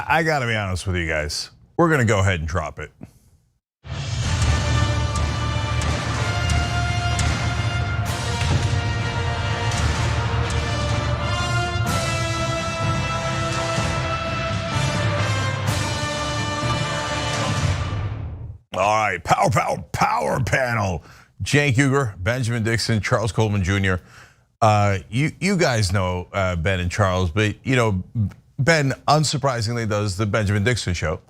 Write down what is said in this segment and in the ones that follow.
I gotta be honest with you guys. We're gonna go ahead and drop it. All right, power panel. Cenk Uygur, Benjamin Dixon, Charles Coleman Jr. You guys know Ben and Charles, but Ben unsurprisingly does the Benjamin Dixon show.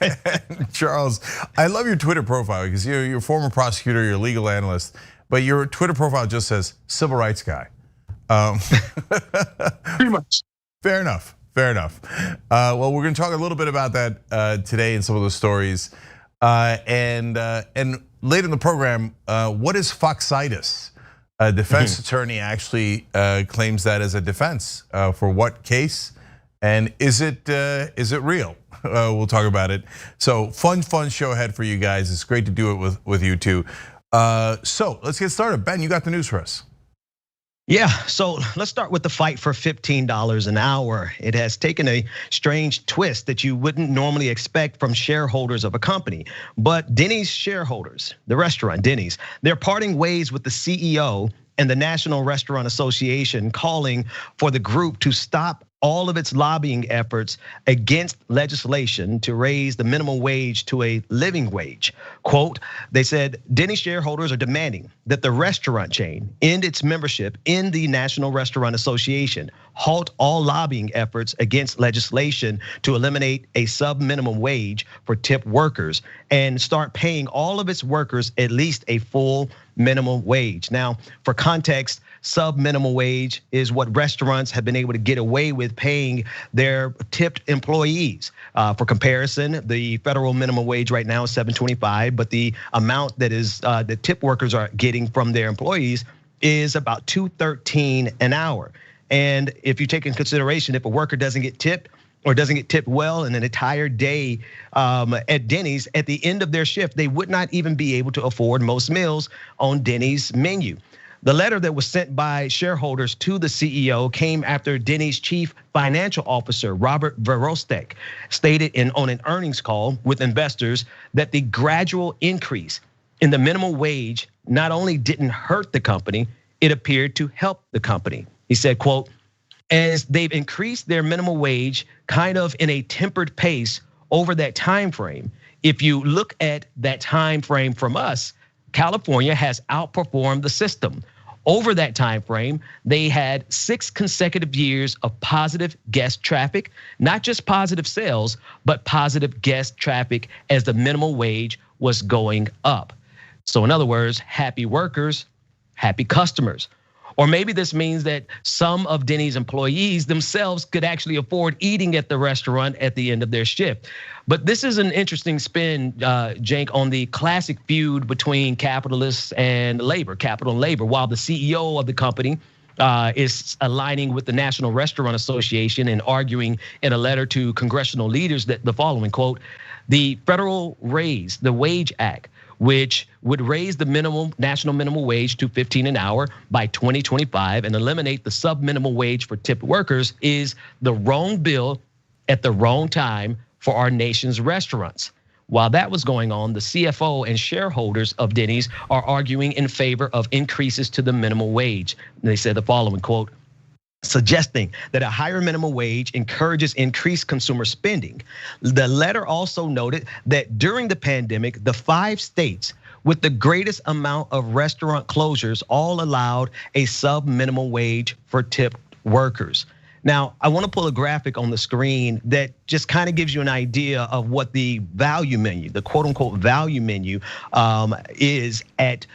And Charles, I love your Twitter profile because you're a former prosecutor, you're a legal analyst, but your Twitter profile just says civil rights guy. Pretty much. Fair enough. Well, we're going to talk a little bit about that today and some of those stories, and later in the program, what is Foxitis? A defense attorney actually claims that as a defense for what case, and is it real? We'll talk about it. So fun show ahead for you guys. It's great to do it with you too. So let's get started. Ben, you got the news for us. Yeah, so let's start with the fight for $15 an hour. It has taken a strange twist that you wouldn't normally expect from shareholders of a company. But Denny's shareholders, the restaurant Denny's, they're parting ways with the CEO and the National Restaurant Association, calling for the group to stop all of its lobbying efforts against legislation to raise the minimum wage to a living wage. Quote, they said, Denny's shareholders are demanding that the restaurant chain end its membership in the National Restaurant Association, halt all lobbying efforts against legislation to eliminate a sub-minimum wage for tip workers, and start paying all of its workers at least a full minimum wage. Now, for context, sub-minimum wage is what restaurants have been able to get away with paying their tipped employees. For comparison, the federal minimum wage right now is $7.25, but the amount that is the tip workers are getting from their employees is about $2.13 an hour. And if you take in consideration, if a worker doesn't get tipped or doesn't get tipped well in an entire day at Denny's, at the end of their shift, they would not even be able to afford most meals on Denny's menu. The letter that was sent by shareholders to the CEO came after Denny's chief financial officer, Robert Verostek, stated on an earnings call with investors that the gradual increase in the minimum wage not only didn't hurt the company, it appeared to help the company. He said, quote, as they've increased their minimum wage kind of in a tempered pace over that time frame, if you look at that time frame from us, California has outperformed the system. Over that time frame, they had 6 consecutive years of positive guest traffic, not just positive sales, but positive guest traffic as the minimum wage was going up. So in other words, happy workers, happy customers. Or maybe this means that some of Denny's employees themselves could actually afford eating at the restaurant at the end of their shift. But this is an interesting spin, Cenk, on the classic feud between capitalists and labor, capital and labor. While the CEO of the company is aligning with the National Restaurant Association and arguing in a letter to congressional leaders that the following, quote, the federal raise, the Wage Act, which would raise the national minimum wage to $15 an hour by 2025 and eliminate the sub-minimum wage for tipped workers, is the wrong bill at the wrong time for our nation's restaurants. While that was going on, the CFO and shareholders of Denny's are arguing in favor of increases to the minimum wage. They said the following, quote, suggesting that a higher minimum wage encourages increased consumer spending. The letter also noted that during the pandemic, the 5 states with the greatest amount of restaurant closures all allowed a sub-minimum wage for tipped workers. Now, I want to pull a graphic on the screen that just kind of gives you an idea of what the value menu, the quote unquote value menu is at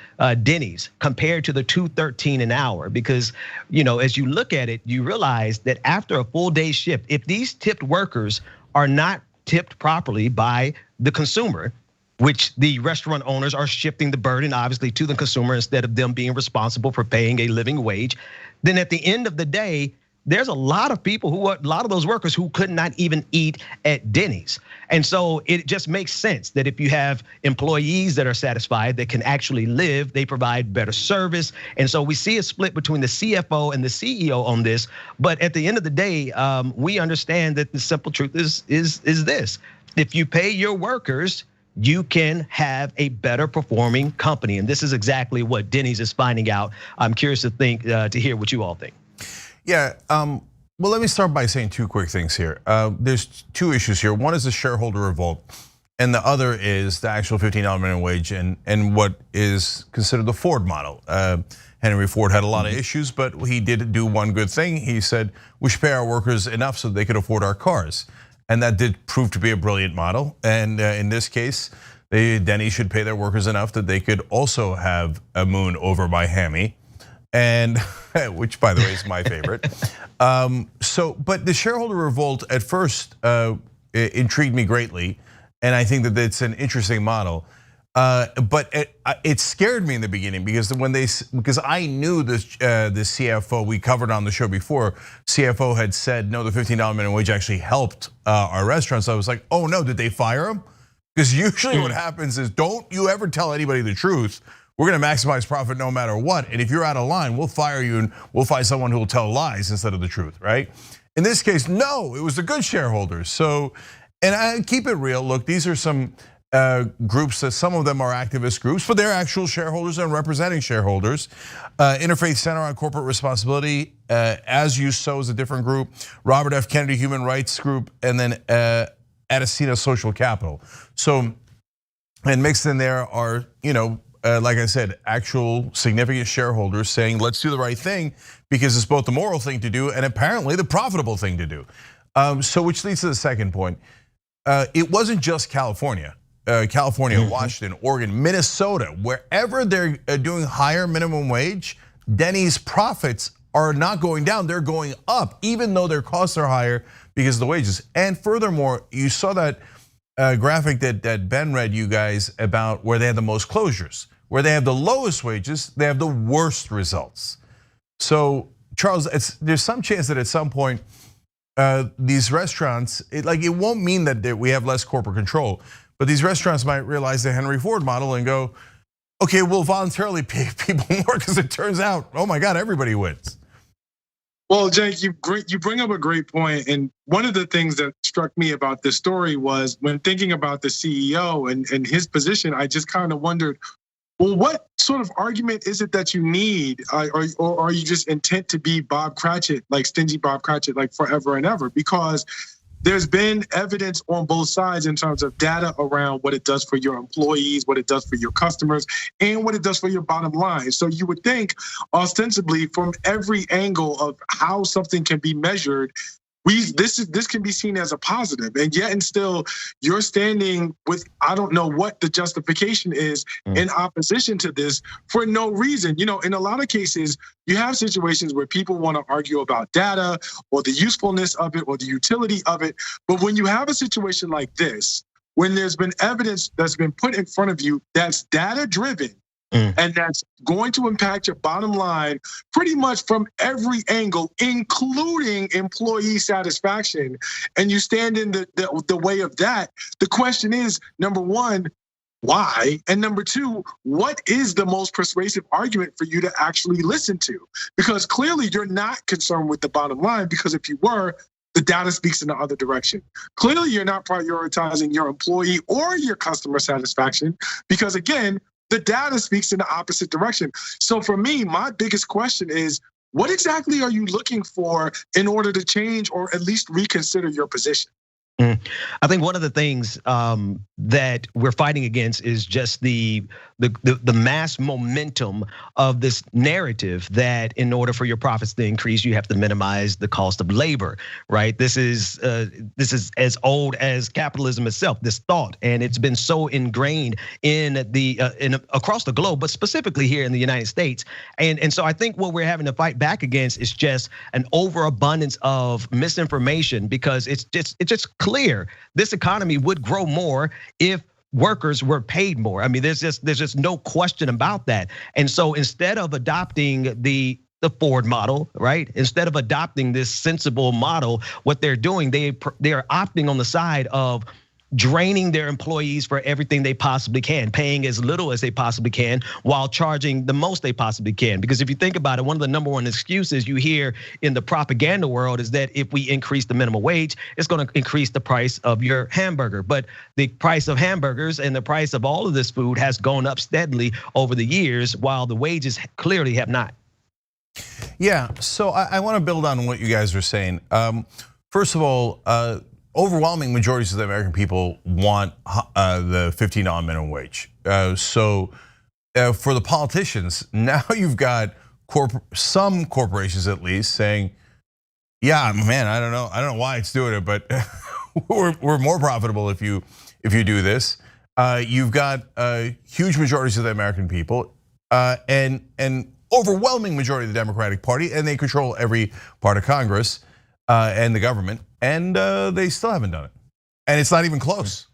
Denny's compared to the $2.13 an hour. Because, as you look at it, you realize that after a full day shift, if these tipped workers are not tipped properly by the consumer, which the restaurant owners are shifting the burden obviously to the consumer instead of them being responsible for paying a living wage, then at the end of the day, there's a lot of people a lot of those workers who could not even eat at Denny's. And so it just makes sense that if you have employees that are satisfied, that can actually live, they provide better service. And so we see a split between the CFO and the CEO on this. But at the end of the day, we understand that the simple truth is this: if you pay your workers, you can have a better performing company. And this is exactly what Denny's is finding out. I'm curious to hear what you all think. Yeah, well, let me start by saying two quick things here. There's two issues here. One is the shareholder revolt, and the other is the actual $15 minimum wage and what is considered the Ford model. Henry Ford had a lot of issues, but he did do one good thing. He said, we should pay our workers enough so they could afford our cars. And that did prove to be a brilliant model. And in this case, Denny should pay their workers enough that they could also have a moon over Miami, and which, by the way, is my favorite. But the shareholder revolt at first intrigued me greatly, and I think that it's an interesting model. But it scared me in the beginning because I knew the CFO, we covered on the show before, CFO had said no, the $15 minimum wage actually helped our restaurants. I was like, oh no, did they fire him? Because usually what happens is, don't you ever tell anybody the truth. We're gonna maximize profit no matter what. And if you're out of line, we'll fire you and we'll find someone who will tell lies instead of the truth, right? In this case, no, it was the good shareholders. So, and I keep it real. Look, these are some groups that some of them are activist groups, but they're actual shareholders and representing shareholders. Interfaith Center on Corporate Responsibility, As You Sow is a different group. Robert F. Kennedy Human Rights Group, and then Adesina Social Capital. So, and mixed in there are, like I said, actual significant shareholders saying, let's do the right thing because it's both the moral thing to do and apparently the profitable thing to do. So which leads to the second point. It wasn't just California. Washington, Oregon, Minnesota, wherever they're doing higher minimum wage, Denny's profits are not going down, they're going up, even though their costs are higher because of the wages. And furthermore, you saw that graphic that Ben read you guys about where they had the most closures. Where they have the lowest wages, they have the worst results. So Charles, there's some chance that at some point, these restaurants, it won't mean that we have less corporate control, but these restaurants might realize the Henry Ford model and go, okay, we'll voluntarily pay people more because it turns out, oh my God, everybody wins. Well, Jake, you bring up a great point, and one of the things that struck me about this story was when thinking about the CEO and his position, I just kind of wondered, well, what sort of argument is it that you need, or are you just intent to be Bob Cratchit, like stingy Bob Cratchit, like forever and ever? Because there's been evidence on both sides in terms of data around what it does for your employees, what it does for your customers, and what it does for your bottom line. So you would think, ostensibly, from every angle of how something can be measured, this can be seen as a positive, and yet and still you're standing with, I don't know what the justification is in opposition to this for no reason. In a lot of cases, you have situations where people want to argue about data or the usefulness of it or the utility of it. But when you have a situation like this, when there's been evidence that's been put in front of you that's data driven, and that's going to impact your bottom line pretty much from every angle, including employee satisfaction, and you stand in the way of that, the question is, number one, why? And number two, what is the most persuasive argument for you to actually listen to? Because clearly you're not concerned with the bottom line, because if you were, the data speaks in the other direction. Clearly you're not prioritizing your employee or your customer satisfaction, because again, the data speaks in the opposite direction. So for me, my biggest question is, what exactly are you looking for in order to change or at least reconsider your position? I think one of the things that we're fighting against is just the mass momentum of this narrative that in order for your profits to increase, you have to minimize the cost of labor, right? This is as old as capitalism itself, this thought, and it's been so ingrained in across the globe, but specifically here in the United States. And so I think what we're having to fight back against is just an overabundance of misinformation, because it's just clear this economy would grow more if workers were paid more. I mean, there's just no question about that. And so instead of adopting the Ford model, right? Instead of adopting this sensible model, what they're doing, they are opting on the side of draining their employees for everything they possibly can, paying as little as they possibly can while charging the most they possibly can. Because if you think about it, one of the number one excuses you hear in the propaganda world is that if we increase the minimum wage, it's gonna increase the price of your hamburger. But the price of hamburgers and the price of all of this food has gone up steadily over the years, while the wages clearly have not. Yeah, so I want to build on what you guys are saying. First of all, overwhelming majorities of the American people want the $15 minimum wage. So for the politicians, now you've got some corporations at least saying, yeah, man, I don't know why it's doing it, but we're more profitable if you do this. You've got huge majorities of the American people and overwhelming majority of the Democratic Party, and they control every part of Congress and the government, and they still haven't done it. And it's not even close.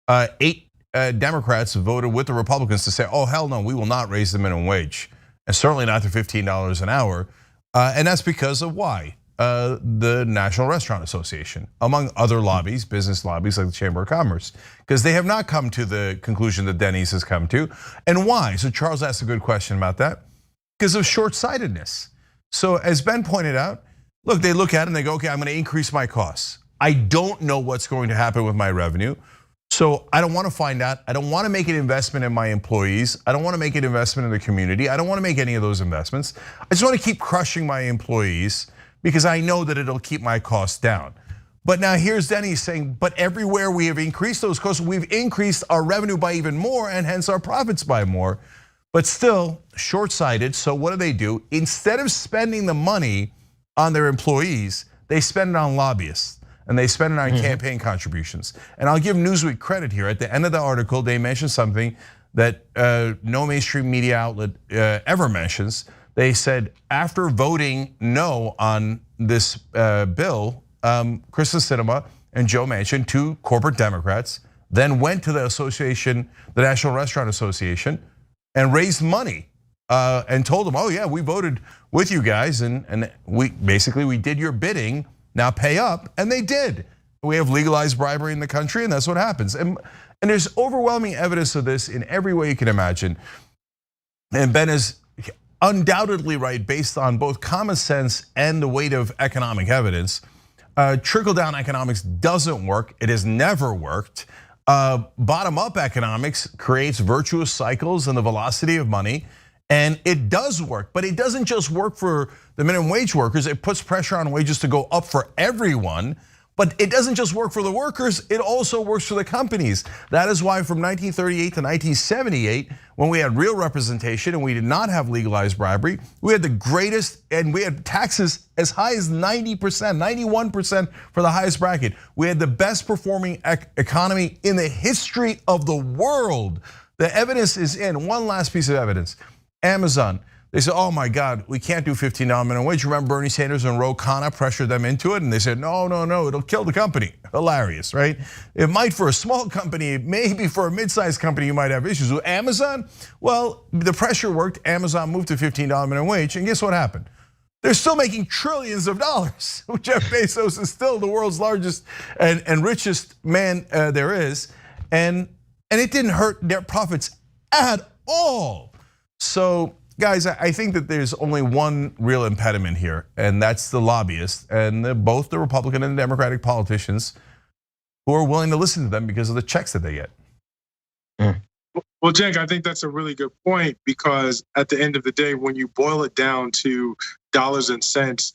8 Democrats voted with the Republicans to say, oh, hell no, we will not raise the minimum wage, and certainly not to $15 an hour. And that's because of why? The National Restaurant Association, among other lobbies, business lobbies like the Chamber of Commerce, because they have not come to the conclusion that Denny's has come to. And why? So Charles asked a good question about that. Because of short-sightedness. So as Ben pointed out, look, they look at it and they go, okay, I'm gonna increase my costs. I don't know what's going to happen with my revenue. So I don't wanna find out. I don't wanna make an investment in my employees. I don't wanna make an investment in the community. I don't wanna make any of those investments. I just wanna keep crushing my employees because I know that it'll keep my costs down. But now here's Denny's saying, but everywhere we have increased those costs, we've increased our revenue by even more and hence our profits by more. But still short-sighted, so what do? Instead of spending the money on their employees, they spend it on lobbyists and they spend it on campaign contributions. And I'll give Newsweek credit here. At the end of the article, they mentioned something that no mainstream media outlet ever mentions. They said after voting no on this bill, Kristen Sinema and Joe Manchin, 2 corporate Democrats, then went to the association, the National Restaurant Association, and raised money and told them, oh yeah, we voted with you guys and we did your bidding, now pay up, and they did. We have legalized bribery in the country and that's what happens. And there's overwhelming evidence of this in every way you can imagine. And Ben is undoubtedly right based on both common sense and the weight of economic evidence. Trickle-down economics doesn't work, it has never worked. Bottom-up economics creates virtuous cycles and the velocity of money, and it does work, but it doesn't just work for the minimum wage workers. It puts pressure on wages to go up for everyone, but it doesn't just work for the workers, it also works for the companies. That is why from 1938 to 1978, when we had real representation and we did not have legalized bribery, we had the greatest, and we had taxes as high as 90%, 91% for the highest bracket. We had the best performing economy in the history of the world. The evidence is in. One last piece of evidence. Amazon. They said, oh my God, we can't do $15 minimum wage. Remember Bernie Sanders and Ro Khanna pressured them into it? And they said, no, it'll kill the company. Hilarious, right? It might for a small company, maybe for a mid-sized company, you might have issues. With Amazon, well, the pressure worked. Amazon moved to $15 minimum wage, and guess what happened? They're still making trillions of dollars. Jeff Bezos is still the world's largest and richest man there is. And it didn't hurt their profits at all. So, guys, I think that there's only one real impediment here, and that's the lobbyists and both the Republican and the Democratic politicians who are willing to listen to them because of the checks that they get. Well, Cenk, I think that's a really good point, because at the end of the day, when you boil it down to dollars and cents,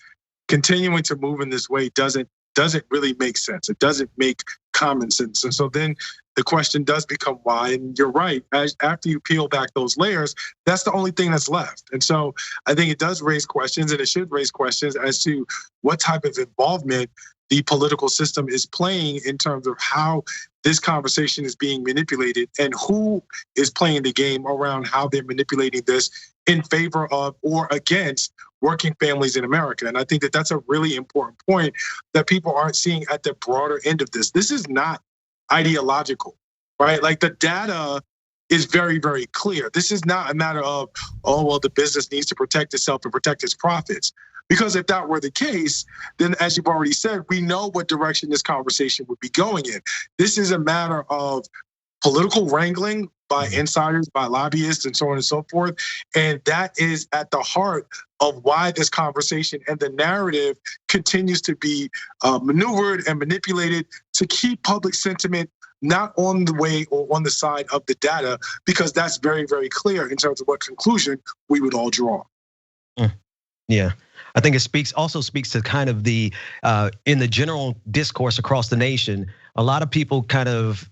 continuing to move in this way doesn't really make sense. It doesn't make common sense. And so then the question does become why, and you're right, after you peel back those layers, that's the only thing that's left. And so I think it does raise questions, and it should raise questions as to what type of involvement the political system is playing in terms of how this conversation is being manipulated and who is playing the game around how they're manipulating this in favor of or against working families in America. And I think that that's a really important point that people aren't seeing at the broader end of this. This is not ideological, right? Like the data is very, very clear. This is not a matter of, oh, well, the business needs to protect itself and protect its profits. Because if that were the case, then as you've already said, we know what direction this conversation would be going in. This is a matter of political wrangling by insiders, by lobbyists, and so on and so forth. And that is at the heart of why this conversation and the narrative continues to be maneuvered and manipulated to keep public sentiment not on the way or on the side of the data, because that's very, very clear in terms of what conclusion we would all draw. Yeah. I think it also speaks to kind of the in the general discourse across the nation, a lot of people kind of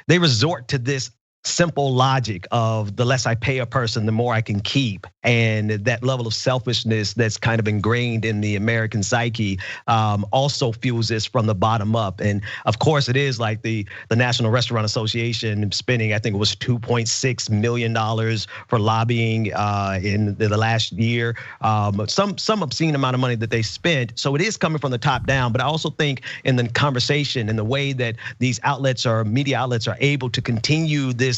they resort to this simple logic of the less I pay a person, the more I can keep. And that level of selfishness that's kind of ingrained in the American psyche also fuels this from the bottom up. And of course, it is like the National Restaurant Association spending, I think it was $2.6 million for lobbying in the last year. Some obscene amount of money that they spent. So it is coming from the top down. But I also think in the conversation and the way that these outlets or media outlets are able to continue this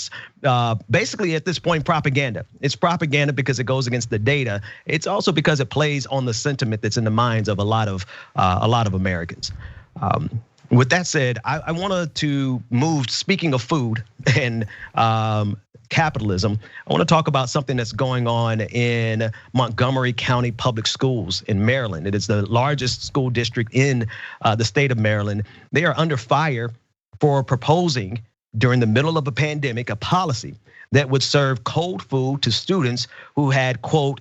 basically at this point propaganda. It's propaganda because it goes against the data. It's also because it plays on the sentiment that's in the minds of a lot of Americans. With that said, I wanted to move. Speaking of food and capitalism, I want to talk about something that's going on in Montgomery County Public Schools in Maryland. It is the largest school district in the state of Maryland. They are under fire for proposing during the middle of a pandemic, a policy that would serve cold food to students who had, quote,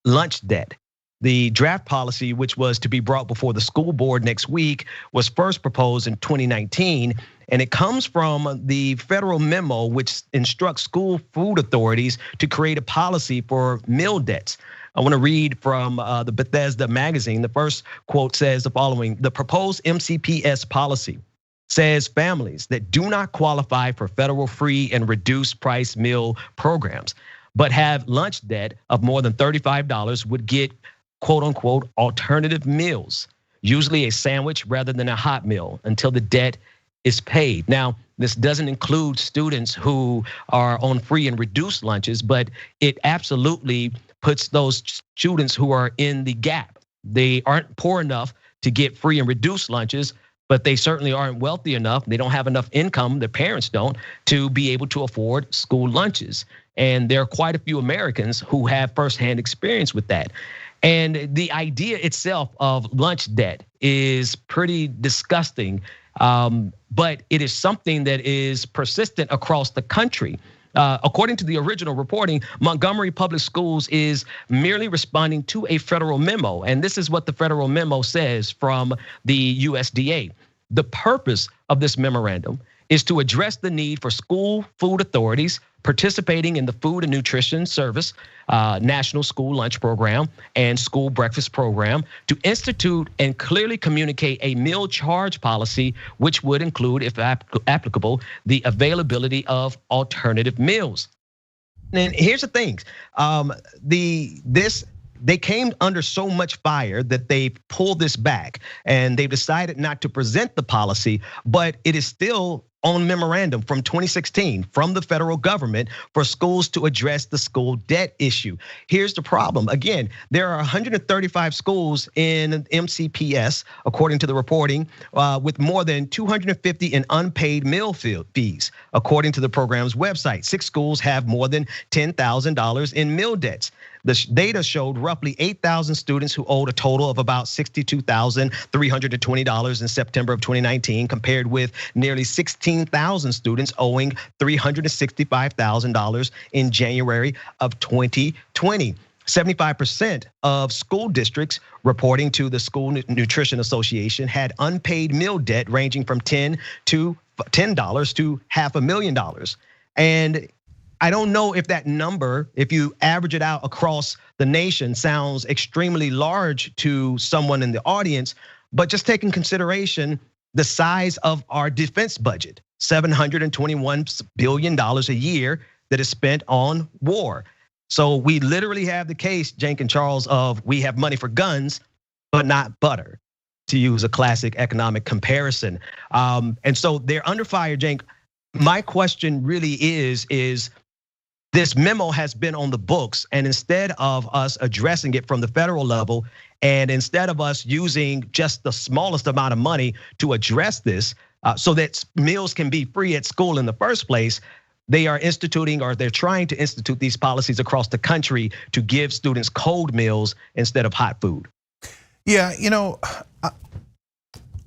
lunch debt. The draft policy, which was to be brought before the school board next week, was first proposed in 2019. And it comes from the federal memo, which instructs school food authorities to create a policy for meal debts. I want to read from the Bethesda magazine. The first quote says the following: the proposed MCPS policy says families that do not qualify for federal free and reduced price meal programs, but have lunch debt of more than $35 would get, quote unquote, alternative meals, usually a sandwich rather than a hot meal until the debt is paid. Now, this doesn't include students who are on free and reduced lunches, but it absolutely puts those students who are in the gap. They aren't poor enough to get free and reduced lunches, but they certainly aren't wealthy enough. They don't have enough income, their parents don't, to be able to afford school lunches. And there are quite a few Americans who have firsthand experience with that. And the idea itself of lunch debt is pretty disgusting, but it is something that is persistent across the country. According to the original reporting, Montgomery Public Schools is merely responding to a federal memo. And this is what the federal memo says from the USDA. The purpose of this memorandum is to address the need for school food authorities participating in the Food and Nutrition Service, National School Lunch Program, and School Breakfast Program to institute and clearly communicate a meal charge policy, which would include, if applicable, the availability of alternative meals. And here's the thing, they came under so much fire that they pulled this back and they've decided not to present the policy, but it is still on memorandum from 2016 from the federal government for schools to address the school debt issue. Here's the problem. Again, there are 135 schools in MCPS, according to the reporting, with more than 250 in unpaid meal fees, according to the program's website. 6 schools have more than $10,000 in meal debts. The data showed roughly 8,000 students who owed a total of about $62,320 in September of 2019, compared with nearly 16,000 students owing $365,000 in January of 2020. 75% of school districts, reporting to the School Nutrition Association, had unpaid meal debt ranging from $10 to $500,000. And I don't know if that number, if you average it out across the nation, sounds extremely large to someone in the audience, but just take in consideration the size of our defense budget, $721 billion a year that is spent on war. So we literally have the case, Cenk and Charles, of we have money for guns, but not butter, to use a classic economic comparison. And so they're under fire, Cenk. my question really is this memo has been on the books, and instead of us addressing it from the federal level, and instead of us using just the smallest amount of money to address this so that meals can be free at school in the first place, they are instituting, or they're trying to institute, these policies across the country to give students cold meals instead of hot food. Yeah,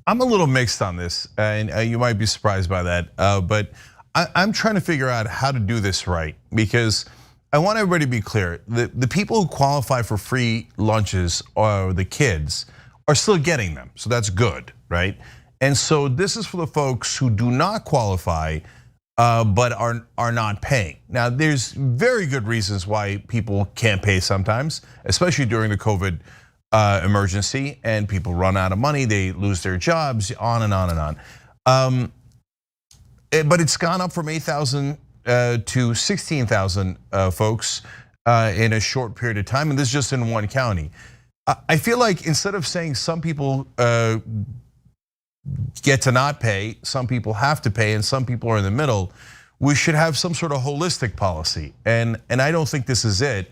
I'm a little mixed on this, and you might be surprised by that, but I'm trying to figure out how to do this right, because I want everybody to be clear. The people who qualify for free lunches, or the kids, are still getting them, so that's good, right? And so this is for the folks who do not qualify, but are not paying. Now, there's very good reasons why people can't pay sometimes, especially during the COVID emergency, and people run out of money, they lose their jobs, on and on and on. But it's gone up from 8,000 to 16,000 folks in a short period of time, and this is just in one county. I feel like instead of saying some people get to not pay, some people have to pay, and some people are in the middle, we should have some sort of holistic policy. And I don't think this is it.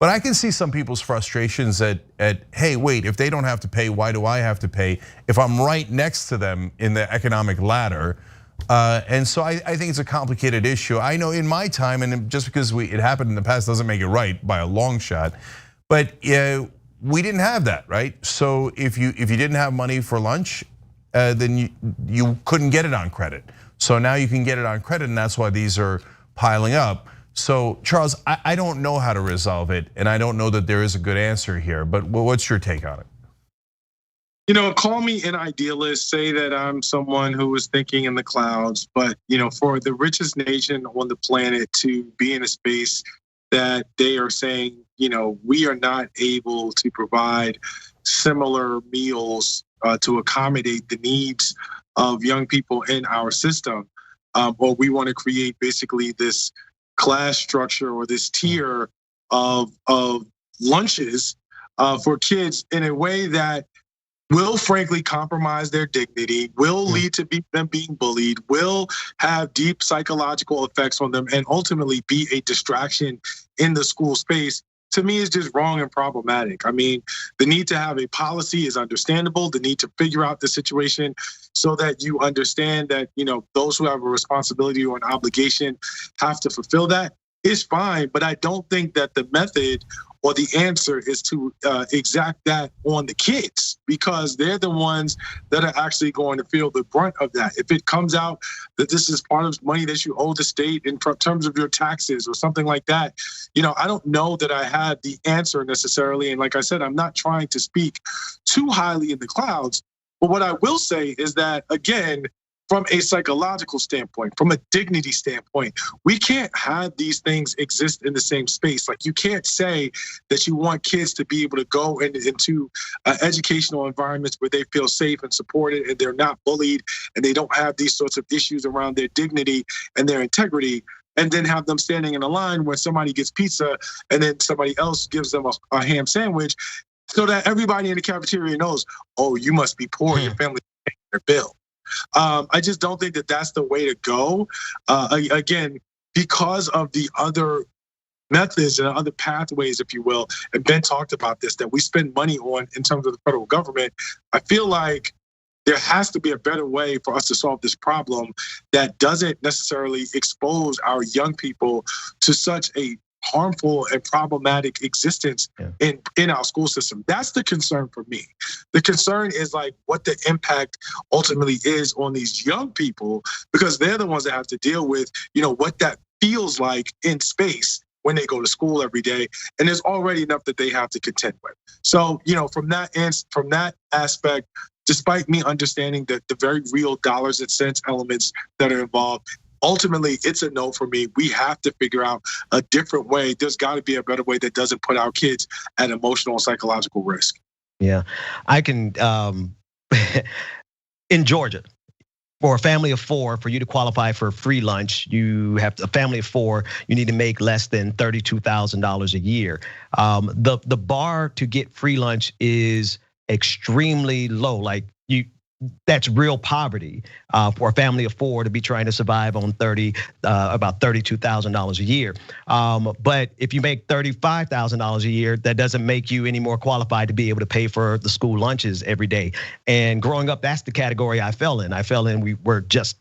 But I can see some people's frustrations at, hey, wait, if they don't have to pay, why do I have to pay if I'm right next to them in the economic ladder? And so I think it's a complicated issue. I know in my time, and just because it happened in the past doesn't make it right by a long shot, but we didn't have that, right? So if you didn't have money for lunch, then you couldn't get it on credit. So now you can get it on credit, and that's why these are piling up. So Charles, I don't know how to resolve it, and I don't know that there is a good answer here, but what's your take on it? Call me an idealist, say that I'm someone who is thinking in the clouds, but for the richest nation on the planet to be in a space that they are saying, we are not able to provide similar meals to accommodate the needs of young people in our system, or we want to create basically this class structure or this tier of lunches for kids in a way that will frankly compromise their dignity, will lead to them being bullied, will have deep psychological effects on them, and ultimately be a distraction in the school space, to me is just wrong and problematic. I mean, the need to have a policy is understandable. The need to figure out the situation so that you understand that, those who have a responsibility or an obligation have to fulfill that is fine. But I don't think that the method or the answer is to exact that on the kids, because they're the ones that are actually going to feel the brunt of that. If it comes out that this is part of money that you owe the state in terms of your taxes or something like that, I don't know that I had the answer necessarily. And like I said, I'm not trying to speak too highly in the clouds. But what I will say is that, again, from a psychological standpoint, from a dignity standpoint, we can't have these things exist in the same space. Like, you can't say that you want kids to be able to go into educational environments where they feel safe and supported and they're not bullied and they don't have these sorts of issues around their dignity and their integrity, and then have them standing in a line where somebody gets pizza and then somebody else gives them a ham sandwich, so that everybody in the cafeteria knows, oh, you must be poor, your family's paying their bill. I just don't think that that's the way to go. Again, because of the other methods and other pathways, if you will, and Ben talked about this, that we spend money on in terms of the federal government, I feel like there has to be a better way for us to solve this problem that doesn't necessarily expose our young people to such a harmful and problematic existence in our school system. That's the concern for me. The concern is like what the impact ultimately is on these young people, because they're the ones that have to deal with, what that feels like in space when they go to school every day. And there's already enough that they have to contend with. So, from that aspect, despite me understanding that the very real dollars and cents elements that are involved, ultimately, it's a no for me. We have to figure out a different way. There's got to be a better way that doesn't put our kids at emotional and psychological risk. Yeah, I can, in Georgia, for a family of four, for you to qualify for free lunch, you have a family of four, you need to make less than $32,000 a year. The bar to get free lunch is extremely low. Like, that's real poverty for a family of four to be trying to survive on about $32,000 a year. But if you make $35,000 a year, that doesn't make you any more qualified to be able to pay for the school lunches every day. And growing up, that's the category I fell in. We were just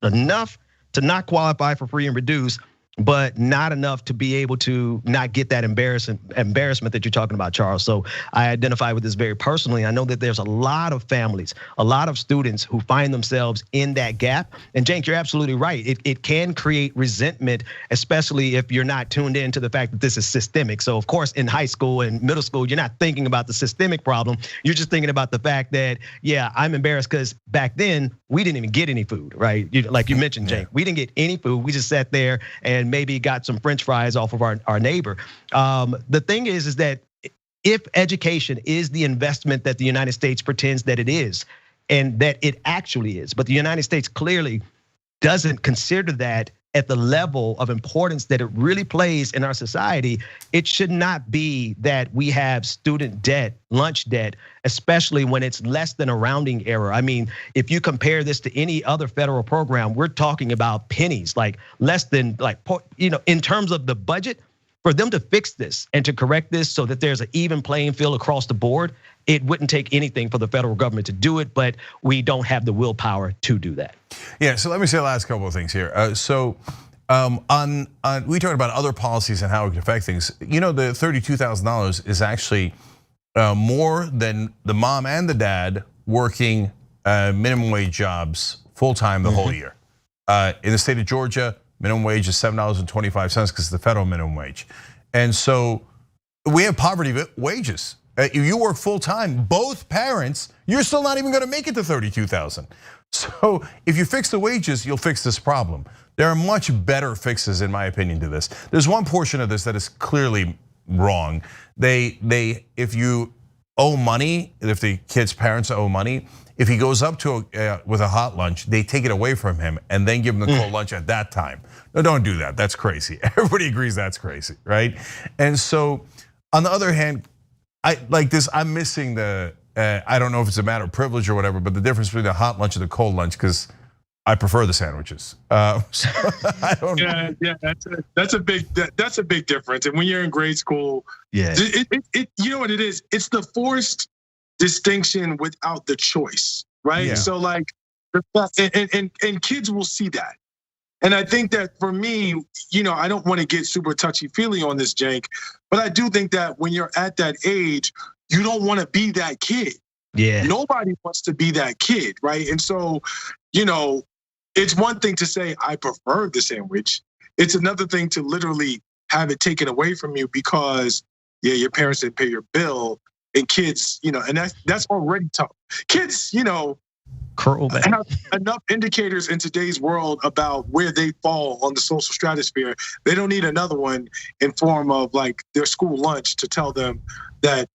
enough to not qualify for free and reduced, but not enough to be able to not get that embarrassment that you're talking about, Charles. So I identify with this very personally. I know that there's a lot of families, a lot of students who find themselves in that gap. And Cenk, you're absolutely right. It can create resentment, especially if you're not tuned in to the fact that this is systemic. So of course, in high school and middle school, you're not thinking about the systemic problem. You're just thinking about the fact that, yeah, I'm embarrassed because back then we didn't even get any food, right? Like you mentioned, Cenk, we didn't get any food. We just sat there and maybe got some French fries off of our neighbor. The thing is that if education is the investment that the United States pretends that it is, and that it actually is, but the United States clearly doesn't consider that at the level of importance that it really plays in our society, it should not be that we have student debt, lunch debt, especially when it's less than a rounding error. I mean, if you compare this to any other federal program, we're talking about pennies, like less than in terms of the budget. For them to fix this and to correct this so that there's an even playing field across the board, it wouldn't take anything for the federal government to do it, but we don't have the willpower to do that. Yeah, so let me say the last couple of things here. We talked about other policies and how it can affect things. You know, the $32,000 is actually more than the mom and the dad working minimum wage jobs full time the whole year. In the state of Georgia, minimum wage is $7.25 because it's the federal minimum wage. And so we have poverty wages. If you work full time, both parents, you're still not even gonna make it to $32,000. So if you fix the wages, you'll fix this problem. There are much better fixes, in my opinion, to this. There's one portion of this that is clearly wrong. If you owe money, if the kid's parents owe money, if he goes up to with a hot lunch, they take it away from him and then give him the cold lunch at that time. No, don't do that. That's crazy. Everybody agrees that's crazy, right? And so, on the other hand, I'm missing the. I don't know if it's a matter of privilege or whatever, but the difference between the hot lunch and the cold lunch, because I prefer the sandwiches. So I don't know. Yeah, that's a big difference. And when you're in grade school, yeah, you know what it is? It's the forced distinction without the choice, right? Yeah. So like, and kids will see that. And I think that for me, I don't want to get super touchy-feely on this, Cenk, but I do think that when you're at that age, you don't want to be that kid. Yeah. Nobody wants to be that kid, right? And so, it's one thing to say, I prefer the sandwich. It's another thing to literally have it taken away from you because, your parents didn't pay your bill. And kids, and that's already tough. Kids, cruel, man. Have enough indicators in today's world about where they fall on the social stratosphere. They don't need another one in form of like their school lunch to tell them that,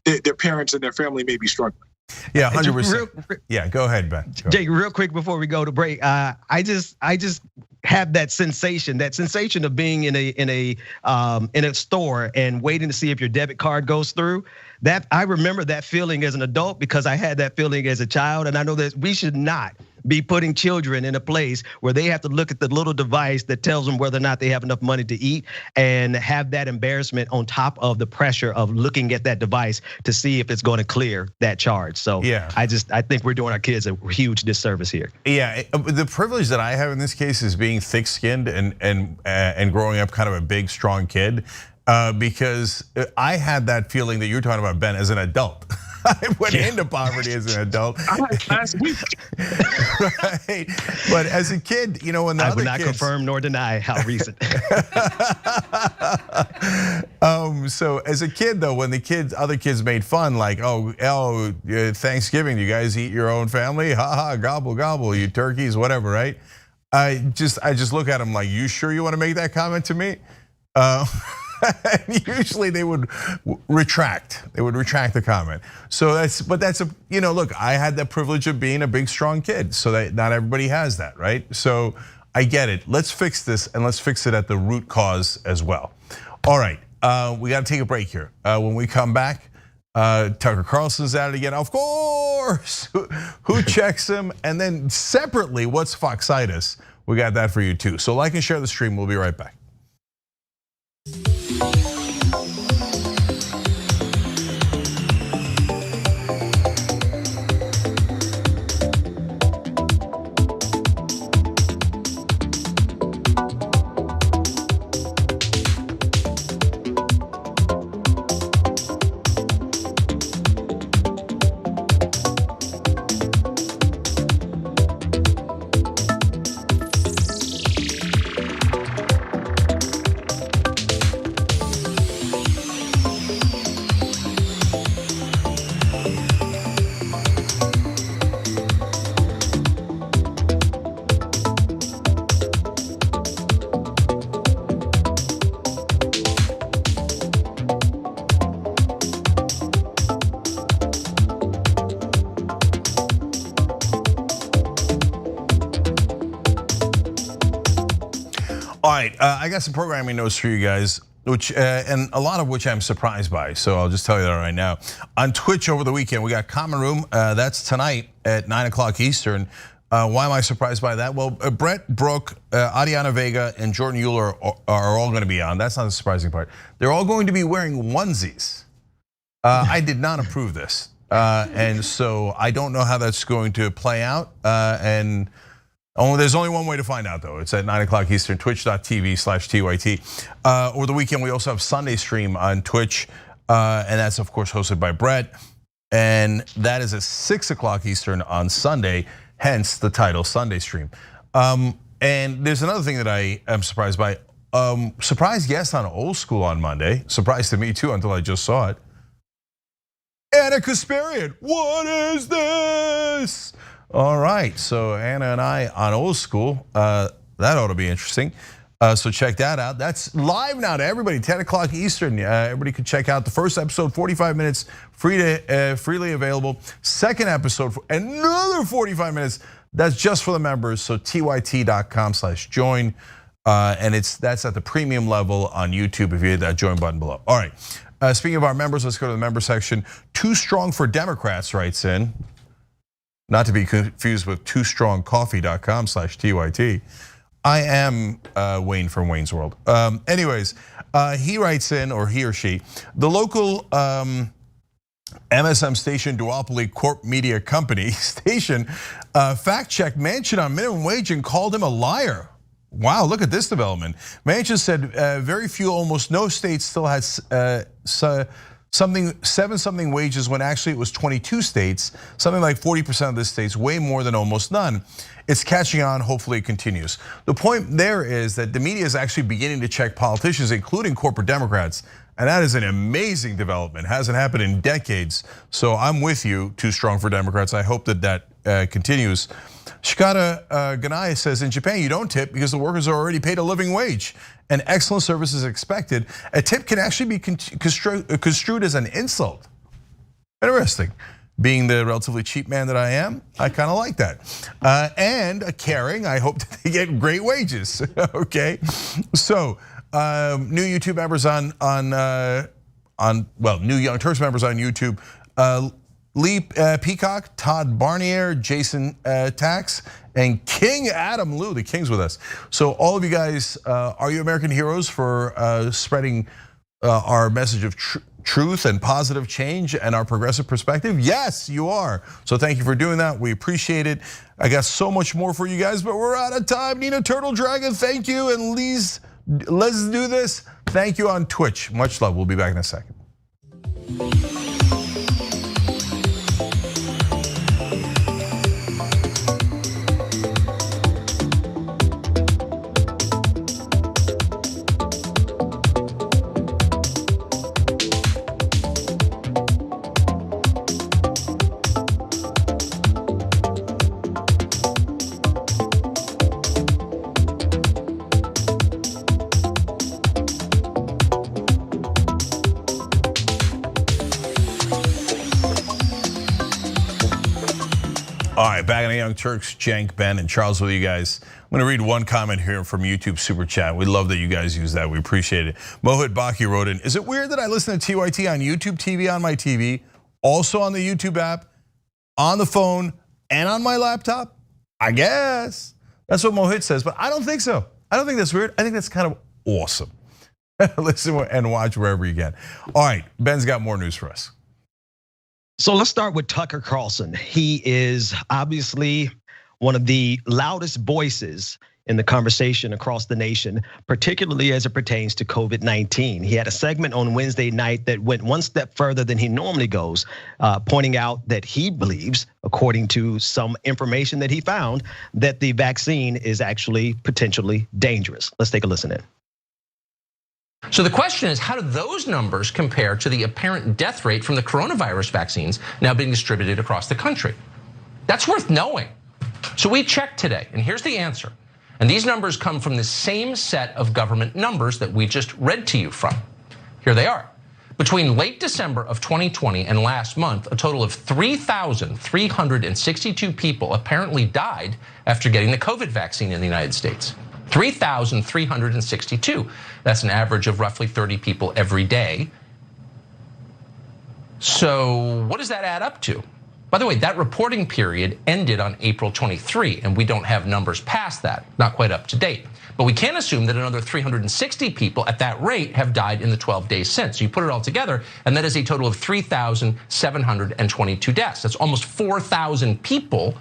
their parents and their family may be struggling. Yeah, 100%. Yeah, go ahead, Ben. Jake, real quick before we go to break, I just have that sensation of being in a store and waiting to see if your debit card goes through. That I remember that feeling as an adult because I had that feeling as a child, and I know that we should not be putting children in a place where they have to look at the little device that tells them whether or not they have enough money to eat and have that embarrassment on top of the pressure of looking at that device to see if it's going to clear that charge. So yeah, I think we're doing our kids a huge disservice here. Yeah, the privilege that I have in this case is being thick-skinned and growing up kind of a big, strong kid. Because I had that feeling that you're talking about, Ben, as an adult. I went into poverty as an adult. Last week. Right. But as a kid, when the I other would not kids, confirm nor deny how recent. So as a kid though, when other kids made fun, like, oh, Thanksgiving, you guys eat your own family? Ha ha, gobble, gobble, you turkeys, whatever, right? I just look at them like, you sure you want to make that comment to me? Usually they would retract. They would retract the comment. So look, I had the privilege of being a big, strong kid. So that not everybody has that, right? So I get it. Let's fix this and let's fix it at the root cause as well. All right, we got to take a break here. When we come back, Tucker Carlson's at it again, of course. Who checks him? And then separately, what's Foxitis? We got that for you too. So like and share the stream. We'll be right back. All right, I got some programming notes for you guys, which and a lot of which I'm surprised by. So I'll just tell you that right now. On Twitch over the weekend, we got Common Room. That's tonight at 9 o'clock Eastern. Why am I surprised by that? Well, Brett Brooke, Adiana Vega, and Jordan Euler are all going to be on. That's not the surprising part. They're all going to be wearing onesies. I did not approve this, and so I don't know how that's going to play out. There's only one way to find out though. It's at 9 o'clock Eastern, twitch.tv/TYT. Over the weekend, we also have Sunday Stream on Twitch, and that's of course hosted by Brett. And that is at 6 o'clock Eastern on Sunday, hence the title Sunday Stream. And there's another thing that I am surprised by. Surprise guest on Old School on Monday. Surprise to me too until I just saw it. Anna Kasparian, what is this? All right, so Anna and I on Old School, that ought to be interesting. So check that out. That's live now to everybody, 10 o'clock Eastern. Everybody can check out the first episode, 45 minutes, freely available. Second episode, another 45 minutes. That's just for the members. So tyt.com/join, and that's at the premium level on YouTube. If you hit that join button below. All right. Speaking of our members, let's go to the member section. Too Strong for Democrats writes in. Not to be confused with toostrongcoffee.com/TYT. I am Wayne from Wayne's World. Anyways, he writes in, or he or she, the local MSM station duopoly Corp Media Company station fact-checked Manchin on minimum wage and called him a liar. Wow, look at this development. Manchin said very few, almost no states still has seven-something wages when actually it was 22 states, something like 40% of the states, way more than almost none. It's catching on, hopefully it continues. The point there is that the media is actually beginning to check politicians, including corporate Democrats, and that is an amazing development. Hasn't happened in decades, so I'm with you, Too Strong for Democrats. I hope that continues. Shikata Ganaya says, in Japan, you don't tip because the workers are already paid a living wage and excellent service is expected. A tip can actually be construed as an insult. Interesting. Being the relatively cheap man that I am, I kind of like that. And caring, I hope that they get great wages, okay? So, new YouTube members new Young Turks members on YouTube. Lee Peacock, Todd Barnier, Jason Tax, and King Adam Liu. The King's with us. So all of you guys, are you American heroes for spreading our message of truth and positive change and our progressive perspective? Yes, you are. So thank you for doing that. We appreciate it. I got so much more for you guys, but we're out of time. Nina Turtle Dragon, thank you. And let's do this. Thank you on Twitch. Much love. We'll be back in a second. All right, back in the Young Turks, Cenk, Ben, and Charles with you guys. gonna read one comment here from YouTube Super Chat. We love that you guys use that, we appreciate it. Mohit Baki wrote in, is it weird that I listen to TYT on YouTube TV on my TV, also on the YouTube app, on the phone, and on my laptop? I guess. That's what Mohit says, but I don't think so. I don't think that's weird. I think that's kind of awesome. Listen and watch wherever you can. All right, Ben's got more news for us. So let's start with Tucker Carlson. He is obviously one of the loudest voices in the conversation across the nation, particularly as it pertains to COVID-19. He had a segment on Wednesday night that went one step further than he normally goes, pointing out that he believes, according to some information that he found, that the vaccine is actually potentially dangerous. Let's take a listen in. So the question is, how do those numbers compare to the apparent death rate from the coronavirus vaccines now being distributed across the country? That's worth knowing. So we checked today, and here's the answer. And these numbers come from the same set of government numbers that we just read to you from. Here they are. Between late December of 2020 and last month, a total of 3,362 people apparently died after getting the COVID vaccine in the United States. 3,362. That's an average of roughly 30 people every day. So what does that add up to? By the way, that reporting period ended on April 23, and we don't have numbers past that, not quite up to date. But we can assume that another 360 people at that rate have died in the 12 days since. So you put it all together, and that is a total of 3,722 deaths. That's almost 4,000 people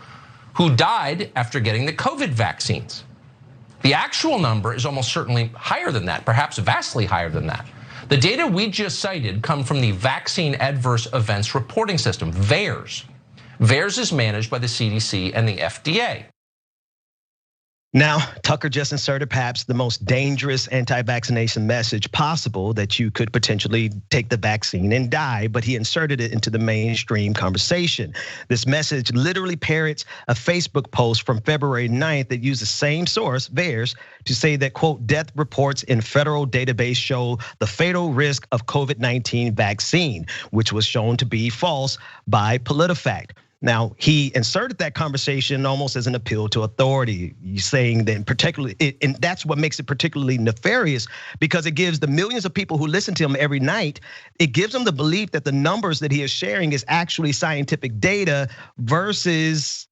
who died after getting the COVID vaccines. The actual number is almost certainly higher than that, perhaps vastly higher than that. The data we just cited come from the Vaccine Adverse Events Reporting System, VAERS. VAERS is managed by the CDC and the FDA. Now, Tucker just inserted perhaps the most dangerous anti-vaccination message possible, that you could potentially take the vaccine and die, but he inserted it into the mainstream conversation. This message literally parrots a Facebook post from February 9th that used the same source, VAERS, to say that, quote, death reports in federal database show the fatal risk of COVID-19 vaccine, which was shown to be false by PolitiFact. Now, he inserted that conversation almost as an appeal to authority, saying that particularly, and that's what makes it particularly nefarious, because it gives the millions of people who listen to him every night, it gives them the belief that the numbers that he is sharing is actually scientific data versus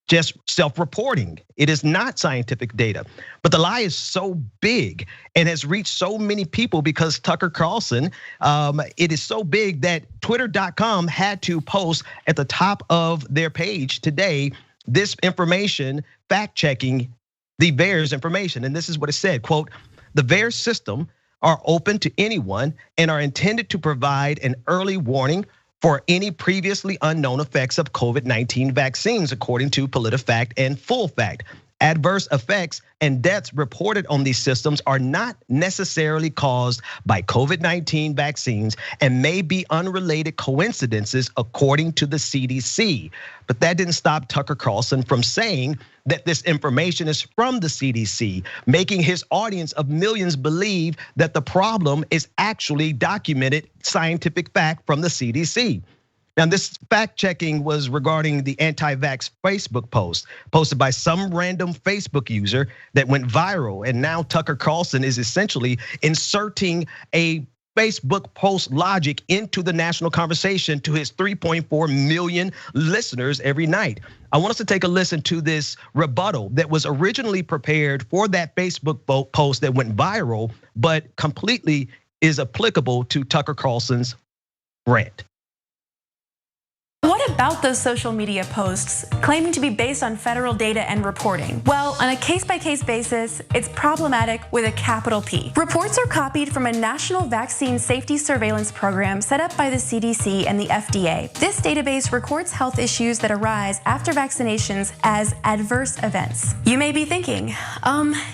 just self-reporting. It is not scientific data. But the lie is so big and has reached so many people because Tucker Carlson, it is so big that Twitter.com had to post at the top of their page today this information, fact-checking the VAERS information. And this is what it said, quote, the VAERS system are open to anyone and are intended to provide an early warning for any previously unknown effects of COVID-19 vaccines, according to PolitiFact and FullFact. Adverse effects and deaths reported on these systems are not necessarily caused by COVID-19 vaccines and may be unrelated coincidences, according to the CDC. But that didn't stop Tucker Carlson from saying that this information is from the CDC, making his audience of millions believe that the problem is actually documented scientific fact from the CDC. Now, this fact checking was regarding the anti-vax Facebook post posted by some random Facebook user that went viral. And now Tucker Carlson is essentially inserting a Facebook post logic into the national conversation to his 3.4 million listeners every night. I want us to take a listen to this rebuttal that was originally prepared for that Facebook post that went viral, but completely is applicable to Tucker Carlson's rant. What about those social media posts claiming to be based on federal data and reporting? Well, on a case-by-case basis, it's problematic with a capital P. Reports are copied from a national vaccine safety surveillance program set up by the CDC and the FDA. This database records health issues that arise after vaccinations as adverse events. You may be thinking,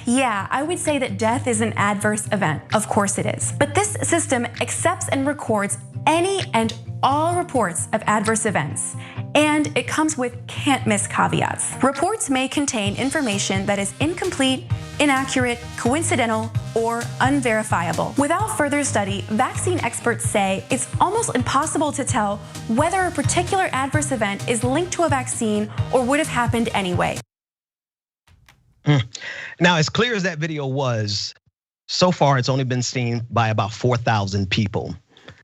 yeah, I would say that death is an adverse event. Of course it is. But this system accepts and records any and all reports of adverse events, and it comes with can't miss caveats. Reports may contain information that is incomplete, inaccurate, coincidental, or unverifiable. Without further study, vaccine experts say it's almost impossible to tell whether a particular adverse event is linked to a vaccine or would have happened anyway. Now, as clear as that video was, so far it's only been seen by about 4,000 people.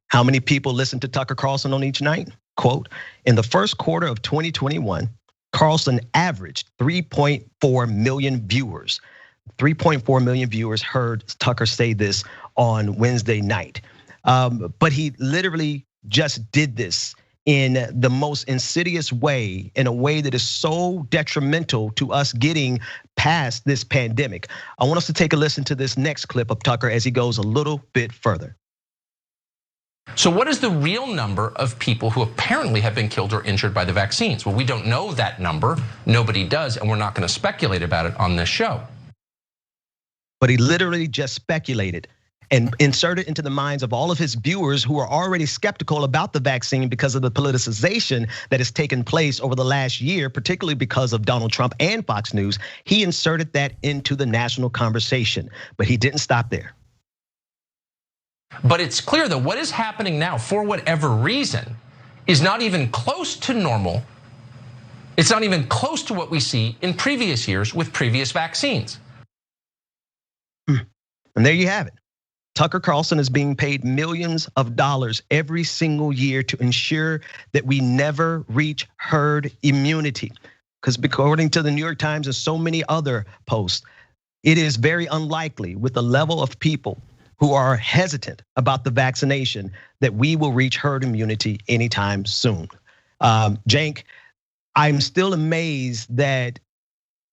How many people listened to Tucker Carlson on each night? Quote, in the first quarter of 2021, Carlson averaged 3.4 million viewers. 3.4 million viewers heard Tucker say this on Wednesday night. But he literally just did this in the most insidious way, in a way that is so detrimental to us getting past this pandemic. I want us to take a listen to this next clip of Tucker as he goes a little bit further. So what is the real number of people who apparently have been killed or injured by the vaccines? Well, we don't know that number. Nobody does, and we're not going to speculate about it on this show. But he literally just speculated and inserted into the minds of all of his viewers who are already skeptical about the vaccine because of the politicization that has taken place over the last year, particularly because of Donald Trump and Fox News. He inserted that into the national conversation, but he didn't stop there. But it's clear that what is happening now, for whatever reason, is not even close to normal. It's not even close to what we see in previous years with previous vaccines. And there you have it. Tucker Carlson is being paid millions of dollars every single year to ensure that we never reach herd immunity. Because according to the New York Times and so many other posts, it is very unlikely with the level of people who are hesitant about the vaccination that we will reach herd immunity anytime soon. Cenk, I'm still amazed that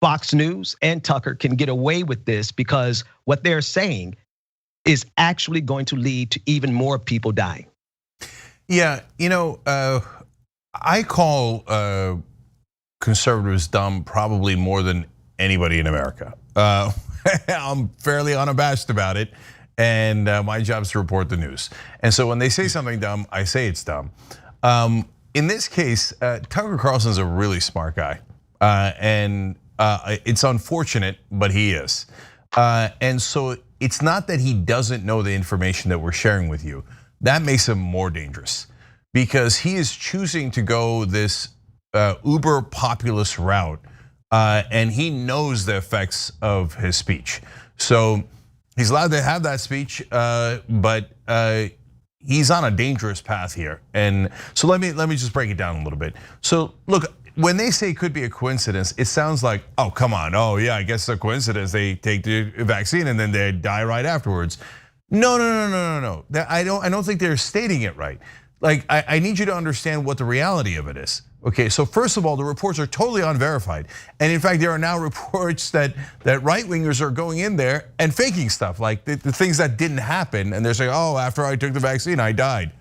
Fox News and Tucker can get away with this because what they're saying is actually going to lead to even more people dying. Yeah, I call conservatives dumb probably more than anybody in America. I'm fairly unabashed about it, and my job is to report the news. And so when they say something dumb, I say it's dumb. In this case, Tucker Carlson's a really smart guy, and it's unfortunate, but he is. And so it's not that he doesn't know the information that we're sharing with you. That makes him more dangerous because he is choosing to go this uber populist route, and he knows the effects of his speech. So he's allowed to have that speech, but he's on a dangerous path here. And so let me just break it down a little bit. So look, when they say it could be a coincidence, it sounds like, oh, come on. Oh, yeah, I guess it's a coincidence. They take the vaccine and then they die right afterwards. No. I don't think they're stating it right. Like, I need you to understand what the reality of it is. Okay, so first of all, the reports are totally unverified. And in fact, there are now reports that right-wingers are going in there and faking stuff, like the things that didn't happen. And they're saying, oh, after I took the vaccine, I died.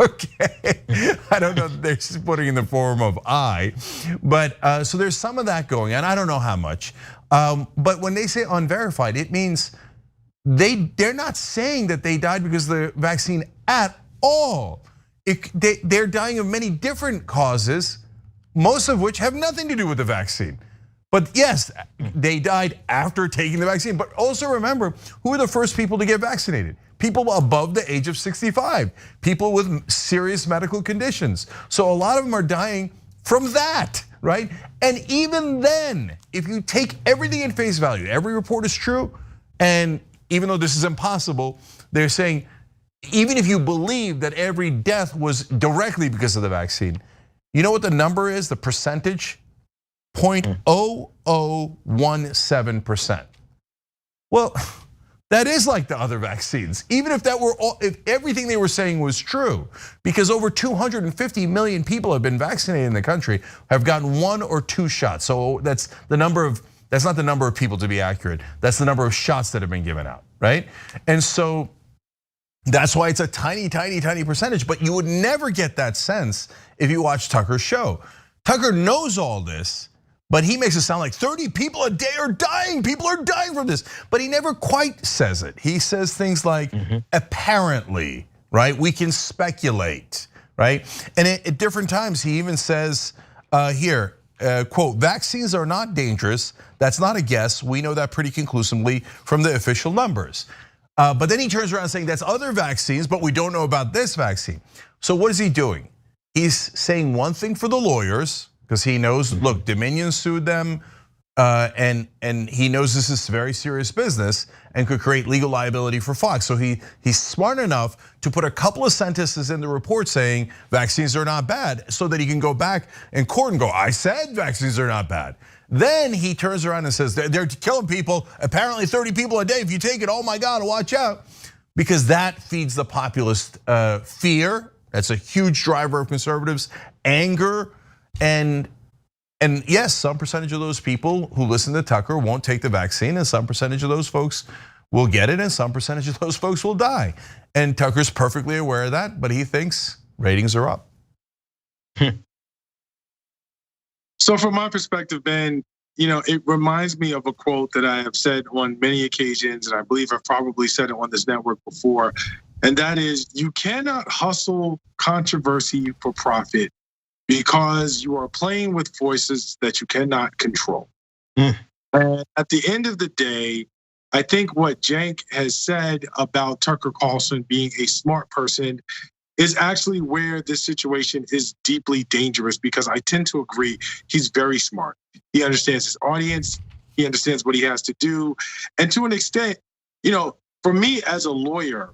Okay, I don't know if they're just putting in the form of I, but so there's some of that going on. I don't know how much, but when they say unverified, it means they're not saying that they died because of the vaccine at all. They're dying of many different causes, most of which have nothing to do with the vaccine. But yes, they died after taking the vaccine. But also remember, who are the first people to get vaccinated? People above the age of 65, people with serious medical conditions. So a lot of them are dying from that, right? And even then, if you take everything at face value, every report is true, and even though this is impossible, they're saying, even if you believe that every death was directly because of the vaccine, you know what the number is, the percentage? 0.0017%. Well, that is like the other vaccines, even if that were if everything they were saying was true, because over 250 million people have been vaccinated in the country, have gotten 1 or 2 shots. So that's not the number of people to be accurate. That's the number of shots that have been given out, right? And so that's why it's a tiny percentage, but you would never get that sense if you watch Tucker's show. Tucker knows all this, but he makes it sound like 30 people a day are dying. People are dying from this, but he never quite says it. He says things like, apparently, right? We can speculate, right? And at different times, he even says here, quote, vaccines are not dangerous. That's not a guess. We know that pretty conclusively from the official numbers. But then he turns around saying that's other vaccines, but we don't know about this vaccine. So what is he doing? He's saying one thing for the lawyers, because he knows, look, Dominion sued them, and he knows this is very serious business and could create legal liability for Fox. So he's smart enough to put a couple of sentences in the report saying vaccines are not bad, so that he can go back in court and go, I said vaccines are not bad. Then he turns around and says they're killing people, apparently 30 people a day. If you take it, oh my God, watch out. Because that feeds the populist fear. That's a huge driver of conservatives, anger, and yes, some percentage of those people who listen to Tucker won't take the vaccine, and some percentage of those folks will get it, and some percentage of those folks will die. And Tucker's perfectly aware of that, but he thinks ratings are up. So from my perspective, Ben, it reminds me of a quote that I have said on many occasions, and I believe I've probably said it on this network before, and that is, you cannot hustle controversy for profit because you are playing with voices that you cannot control. And at the end of the day, I think what Cenk has said about Tucker Carlson being a smart person is actually where this situation is deeply dangerous, because I tend to agree he's very smart. He understands his audience, he understands what he has to do. And to an extent, for me as a lawyer,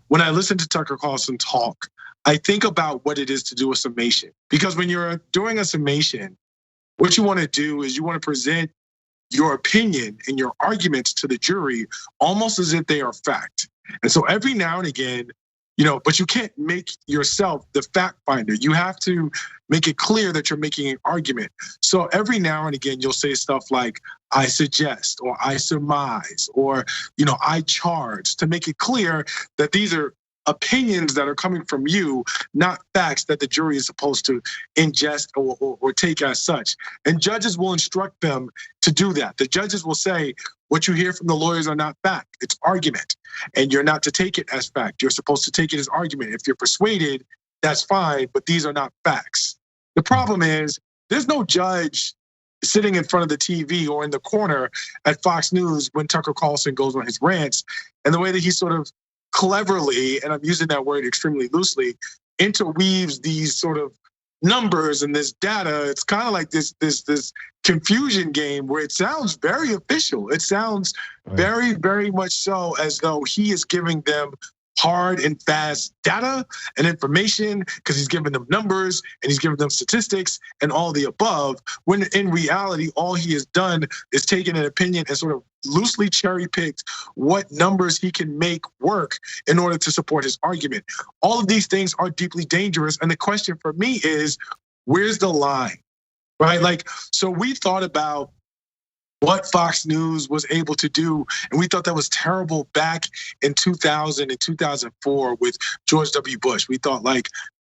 when I listen to Tucker Carlson talk, I think about what it is to do a summation. Because when you're doing a summation, what you want to do is you want to present your opinion and your arguments to the jury almost as if they are fact. And so every now and again, but you can't make yourself the fact finder. You have to make it clear that you're making an argument. So every now and again, you'll say stuff like, I suggest, or I surmise, or, I charge, to make it clear that these are opinions that are coming from you, not facts that the jury is supposed to ingest or take as such. And judges will instruct them to do that. The judges will say, what you hear from the lawyers are not fact, it's argument. And you're not to take it as fact, you're supposed to take it as argument. If you're persuaded, that's fine, but these are not facts. The problem is, there's no judge sitting in front of the TV or in the corner at Fox News when Tucker Carlson goes on his rants, and the way that he sort of cleverly, and I'm using that word extremely loosely, interweaves these sort of numbers and this data. It's kind of like this confusion game where it sounds very official. It sounds very, very much so as though he is giving them hard and fast data and information, because he's giving them numbers and he's giving them statistics and all the above, when in reality, all he has done is taken an opinion and sort of loosely cherry picked what numbers he can make work in order to support his argument. All of these things are deeply dangerous. And the question for me is, where's the line, right? So we thought about what Fox News was able to do, and we thought that was terrible back in 2000 and 2004 with George W. Bush. We thought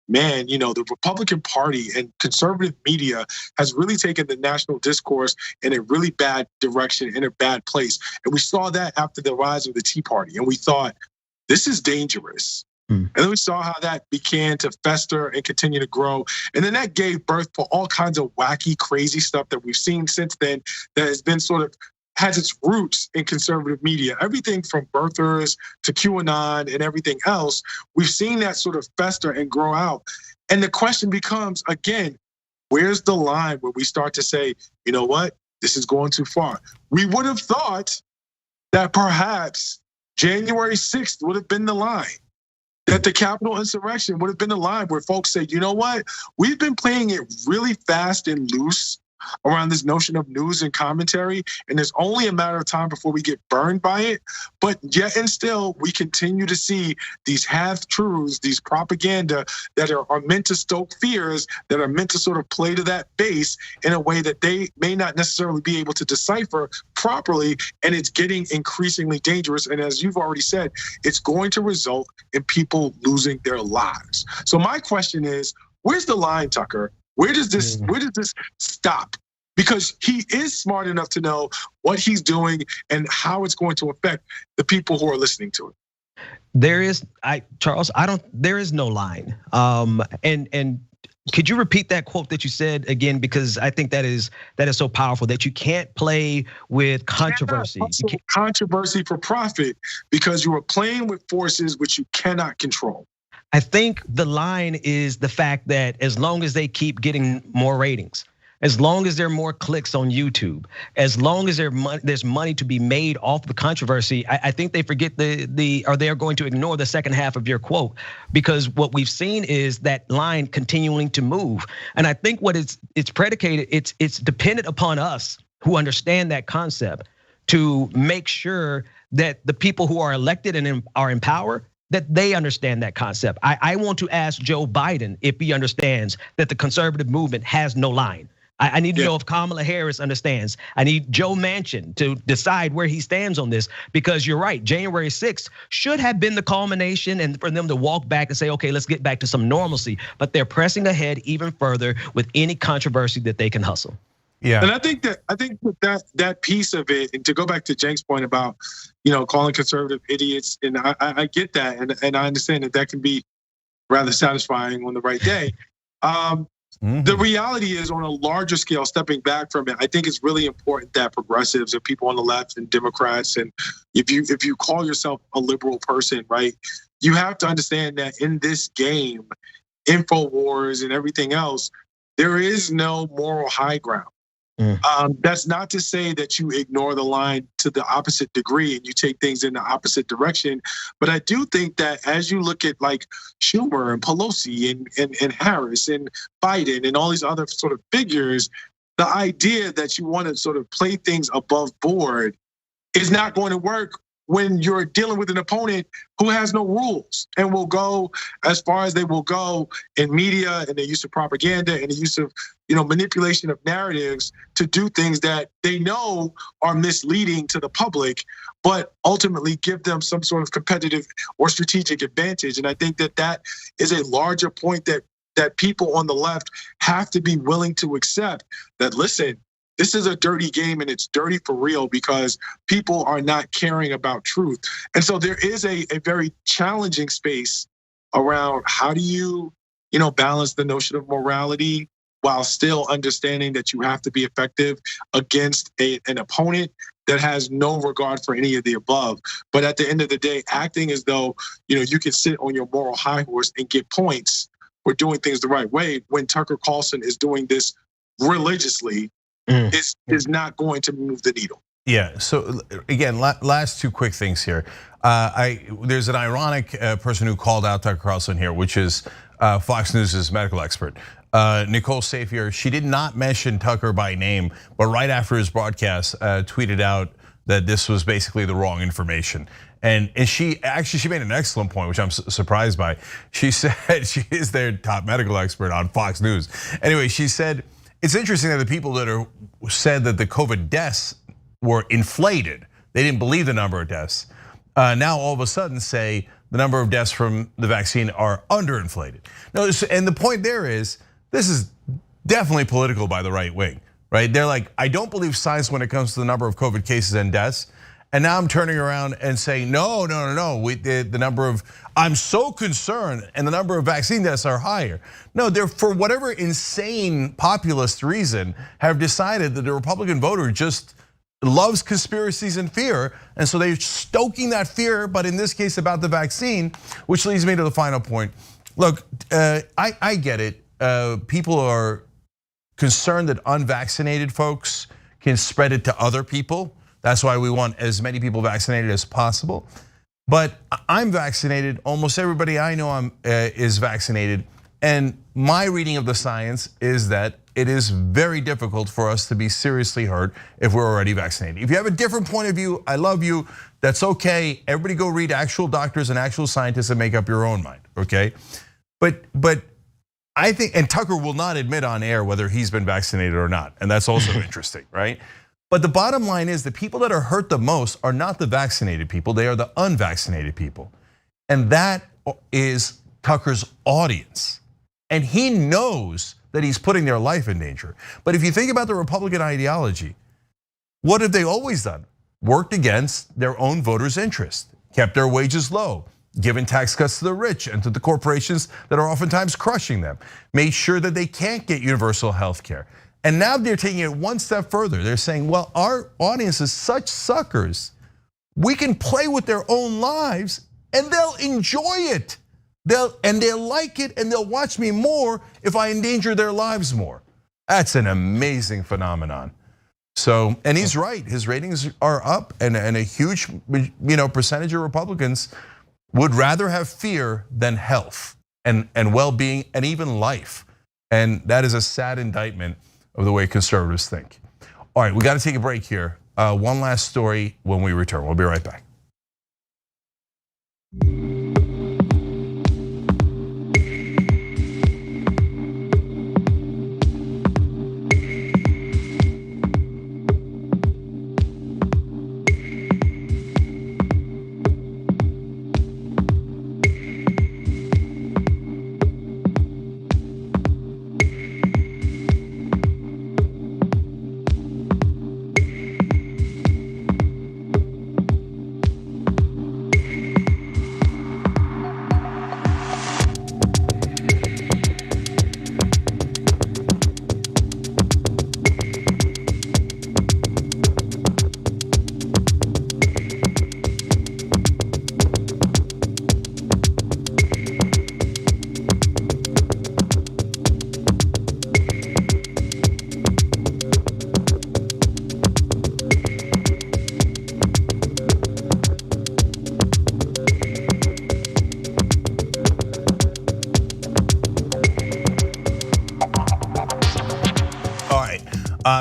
man, the Republican Party and conservative media has really taken the national discourse in a really bad direction, in a bad place. And we saw that after the rise of the Tea Party, and we thought, this is dangerous. And then we saw how that began to fester and continue to grow. And then that gave birth to all kinds of wacky, crazy stuff that we've seen since then that has been has its roots in conservative media. Everything from birthers to QAnon and everything else, we've seen that sort of fester and grow out. And the question becomes, again, where's the line where we start to say, you know what, this is going too far? We would have thought that perhaps January 6th would have been the line, that the Capitol insurrection would have been the line where folks say, you know what, we've been playing it really fast and loose around this notion of news and commentary, and there's only a matter of time before we get burned by it. But yet and still, we continue to see these half-truths, these propaganda that are meant to stoke fears, that are meant to sort of play to that base in a way that they may not necessarily be able to decipher properly, and it's getting increasingly dangerous. And as you've already said, it's going to result in people losing their lives. So my question is, where's the line, Tucker? Where does this stop? Because he is smart enough to know what he's doing and how it's going to affect the people who are listening to it. There is no line. And could you repeat that quote that you said again? Because I think that is so powerful, that you can't play with controversy. Controversy for profit, because you are playing with forces which you cannot control. I think the line is the fact that as long as they keep getting more ratings, as long as there are more clicks on YouTube, as long as there's money to be made off the controversy, I think they forget or they are going to ignore the second half of your quote, because what we've seen is that line continuing to move. And I think what it's predicated, it's dependent upon us who understand that concept to make sure that the people who are elected and are in power, that they understand that concept. I want to ask Joe Biden if he understands that the conservative movement has no line. I need to know if Kamala Harris understands. I need Joe Manchin to decide where he stands on this, because you're right, January 6th should have been the culmination and for them to walk back and say, okay, let's get back to some normalcy. But they're pressing ahead even further with any controversy that they can hustle. Yeah, and I think that piece of it, and to go back to Cenk's point about, calling conservative idiots, and I get that, and I understand that can be rather satisfying on the right day. The reality is, on a larger scale, stepping back from it, I think it's really important that progressives and people on the left and Democrats, and if you call yourself a liberal person, right, you have to understand that in this game, InfoWars and everything else, there is no moral high ground. That's not to say that you ignore the line to the opposite degree and you take things in the opposite direction. But I do think that as you look at like Schumer and Pelosi and Harris and Biden and all these other sort of figures, the idea that you want to sort of play things above board is not going to work when you're dealing with an opponent who has no rules and will go as far as they will go in media and the use of propaganda and the use of manipulation of narratives to do things that they know are misleading to the public, but ultimately give them some sort of competitive or strategic advantage. And I think that is a larger point that people on the left have to be willing to accept, that listen, this is a dirty game and it's dirty for real because people are not caring about truth. And so there is a very challenging space around how do you balance the notion of morality while still understanding that you have to be effective against an opponent that has no regard for any of the above. But at the end of the day, acting as though you can sit on your moral high horse and get points for doing things the right way when Tucker Carlson is doing this religiously is not going to move the needle. Yeah, so again, last two quick things here. There's an ironic person who called out Tucker Carlson here, which is Fox News' medical expert, Nicole Safier. She did not mention Tucker by name, but right after his broadcast, tweeted out that this was basically the wrong information. And she made an excellent point, which I'm surprised by. She said she is their top medical expert on Fox News. Anyway, she said, it's interesting that the people that said that the COVID deaths were inflated, they didn't believe the number of deaths, now all of a sudden say the number of deaths from the vaccine are underinflated. Notice, and the point there is, this is definitely political by the right wing, right? They're like, I don't believe science when it comes to the number of COVID cases and deaths. And now I'm turning around and saying, no. The number of, I'm so concerned and the number of vaccine deaths are higher. No, they're, for whatever insane populist reason, have decided that the Republican voter just loves conspiracies and fear. And so they're stoking that fear, but in this case about the vaccine, which leads me to the final point. Look, I get it. People are concerned that unvaccinated folks can spread it to other people. That's why we want as many people vaccinated as possible. But I'm vaccinated, almost everybody I know is vaccinated. And my reading of the science is that it is very difficult for us to be seriously hurt if we're already vaccinated. If you have a different point of view, I love you, that's okay. Everybody go read actual doctors and actual scientists and make up your own mind, okay? But I think, and Tucker will not admit on air whether he's been vaccinated or not. And that's also interesting, right? But the bottom line is the people that are hurt the most are not the vaccinated people, they are the unvaccinated people. And that is Tucker's audience. And he knows that he's putting their life in danger. But if you think about the Republican ideology, what have they always done? Worked against their own voters' interest, kept their wages low, given tax cuts to the rich and to the corporations that are oftentimes crushing them, made sure that they can't get universal health care. And now they're taking it one step further. They're saying, well, our audience is such suckers, we can play with their own lives and they'll enjoy it. They'll like it and they'll watch me more if I endanger their lives more. That's an amazing phenomenon. So, and he's right, his ratings are up, and a huge percentage of Republicans would rather have fear than health and well-being and even life. And that is a sad indictment of the way conservatives think. All right, we got to take a break here. One last story when we return. We'll be right back.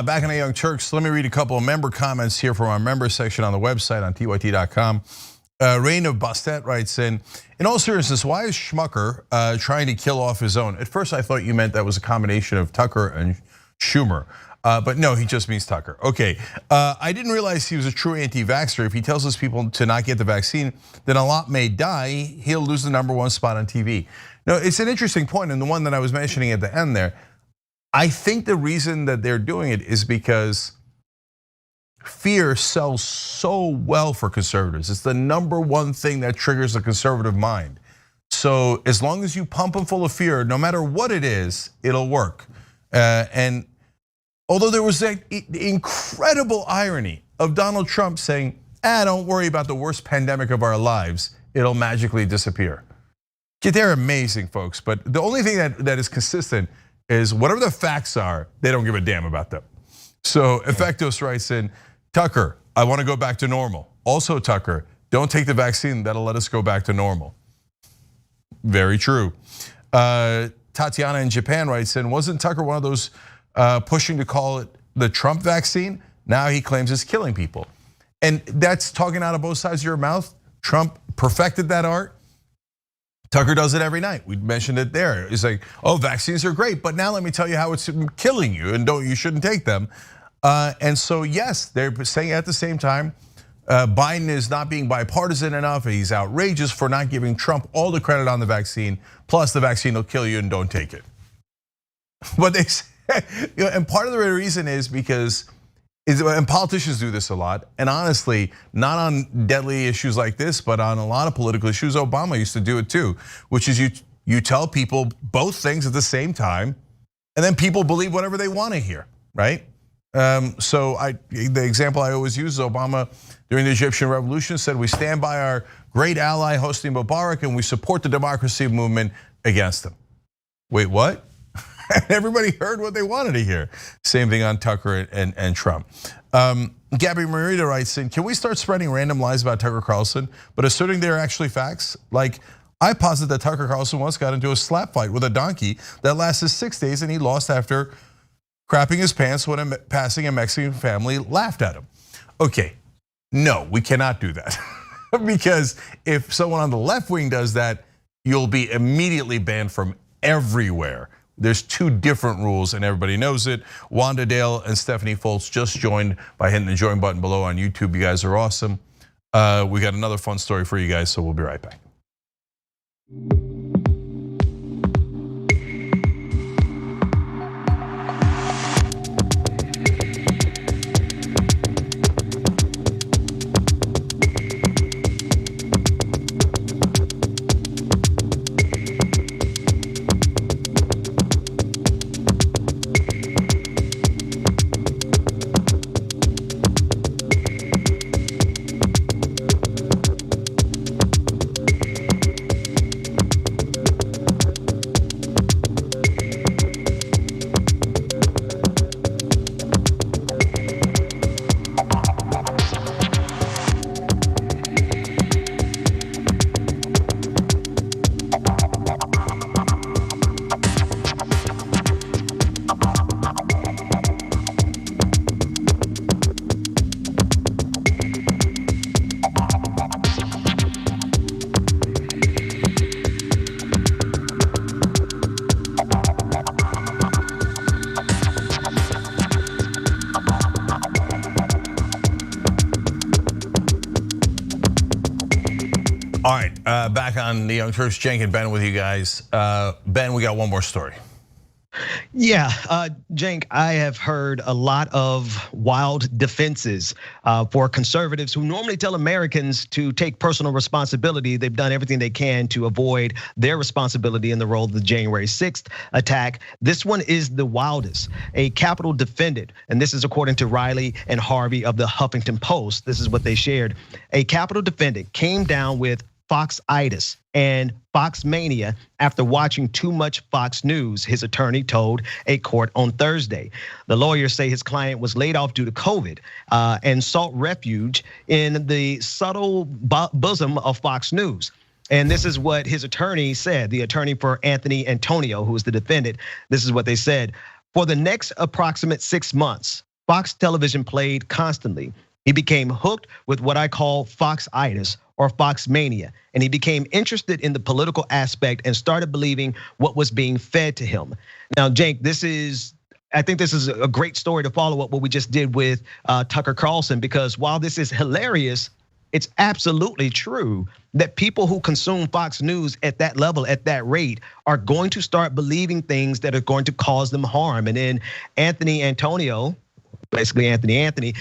Back on the Young Turks, let me read a couple of member comments here from our member section on the website on tyt.com. Rain of Bastet writes in all seriousness, why is Schmucker trying to kill off his own? At first I thought you meant that was a combination of Tucker and Schumer. But no, he just means Tucker. Okay, I didn't realize he was a true anti-vaxxer. If he tells his people to not get the vaccine, then a lot may die. He'll lose the #1 spot on TV. No, it's an interesting point, and the one that I was mentioning at the end there. I think the reason that they're doing it is because fear sells so well for conservatives. It's the #1 thing that triggers the conservative mind. So as long as you pump them full of fear, no matter what it is, it'll work. And although there was that incredible irony of Donald Trump saying, don't worry about the worst pandemic of our lives, it'll magically disappear. They're amazing, folks, but the only thing that is consistent is whatever the facts are, they don't give a damn about them. So Effectos writes in, Tucker, I want to go back to normal. Also Tucker, don't take the vaccine, that'll let us go back to normal. Very true. Tatiana in Japan writes in, wasn't Tucker one of those pushing to call it the Trump vaccine? Now he claims it's killing people. And that's talking out of both sides of your mouth. Trump perfected that art. Tucker does it every night. We mentioned it there. It's like, vaccines are great, but now let me tell you how it's killing you and you shouldn't take them. And so yes, they're saying at the same time, Biden is not being bipartisan enough. He's outrageous for not giving Trump all the credit on the vaccine. Plus the vaccine will kill you and don't take it. But they say, and part of the reason is because, and politicians do this a lot, and honestly, not on deadly issues like this, but on a lot of political issues, Obama used to do it too, which is you tell people both things at the same time, and then people believe whatever they want to hear, right? So the example I always use is Obama during the Egyptian revolution said, we stand by our great ally Hosni Mubarak and we support the democracy movement against him. Wait, what? Everybody heard what they wanted to hear. Same thing on Tucker and Trump. Gabby Marita writes in, can we start spreading random lies about Tucker Carlson, but asserting they're actually facts? Like, I posit that Tucker Carlson once got into a slap fight with a donkey that lasted 6 days and he lost after crapping his pants when a passing a Mexican family laughed at him. Okay, no, we cannot do that. Because if someone on the left wing does that, you'll be immediately banned from everywhere. There's 2 different rules and everybody knows it. Wanda Dale and Stephanie Foltz just joined by hitting the join button below on YouTube. You guys are awesome. We got another fun story for you guys, so we'll be right back. All right, back on the Young Turks, Cenk and Ben with you guys. Ben, we got one more story. Yeah, Cenk, I have heard a lot of wild defenses for conservatives who normally tell Americans to take personal responsibility. They've done everything they can to avoid their responsibility in the role of the January 6th attack. This one is the wildest. A Capitol defendant, and this is according to Riley and Harvey of the Huffington Post. This is what they shared. A Capitol defendant came down with Fox-itis and Fox mania after watching too much Fox News, his attorney told a court on Thursday. The lawyers say his client was laid off due to COVID and sought refuge in the subtle bosom of Fox News. And this is what his attorney said, the attorney for Anthony Antonio, who is the defendant. This is what they said. For the next approximate 6 months, Fox Television played constantly. He became hooked with what I call Fox-itis or Fox mania. And he became interested in the political aspect and started believing what was being fed to him. Now, Cenk, I think this is a great story to follow up what we just did with Tucker Carlson, because while this is hilarious, it's absolutely true that people who consume Fox News at that level, at that rate, are going to start believing things that are going to cause them harm. And then Anthony Antonio, basically Anthony,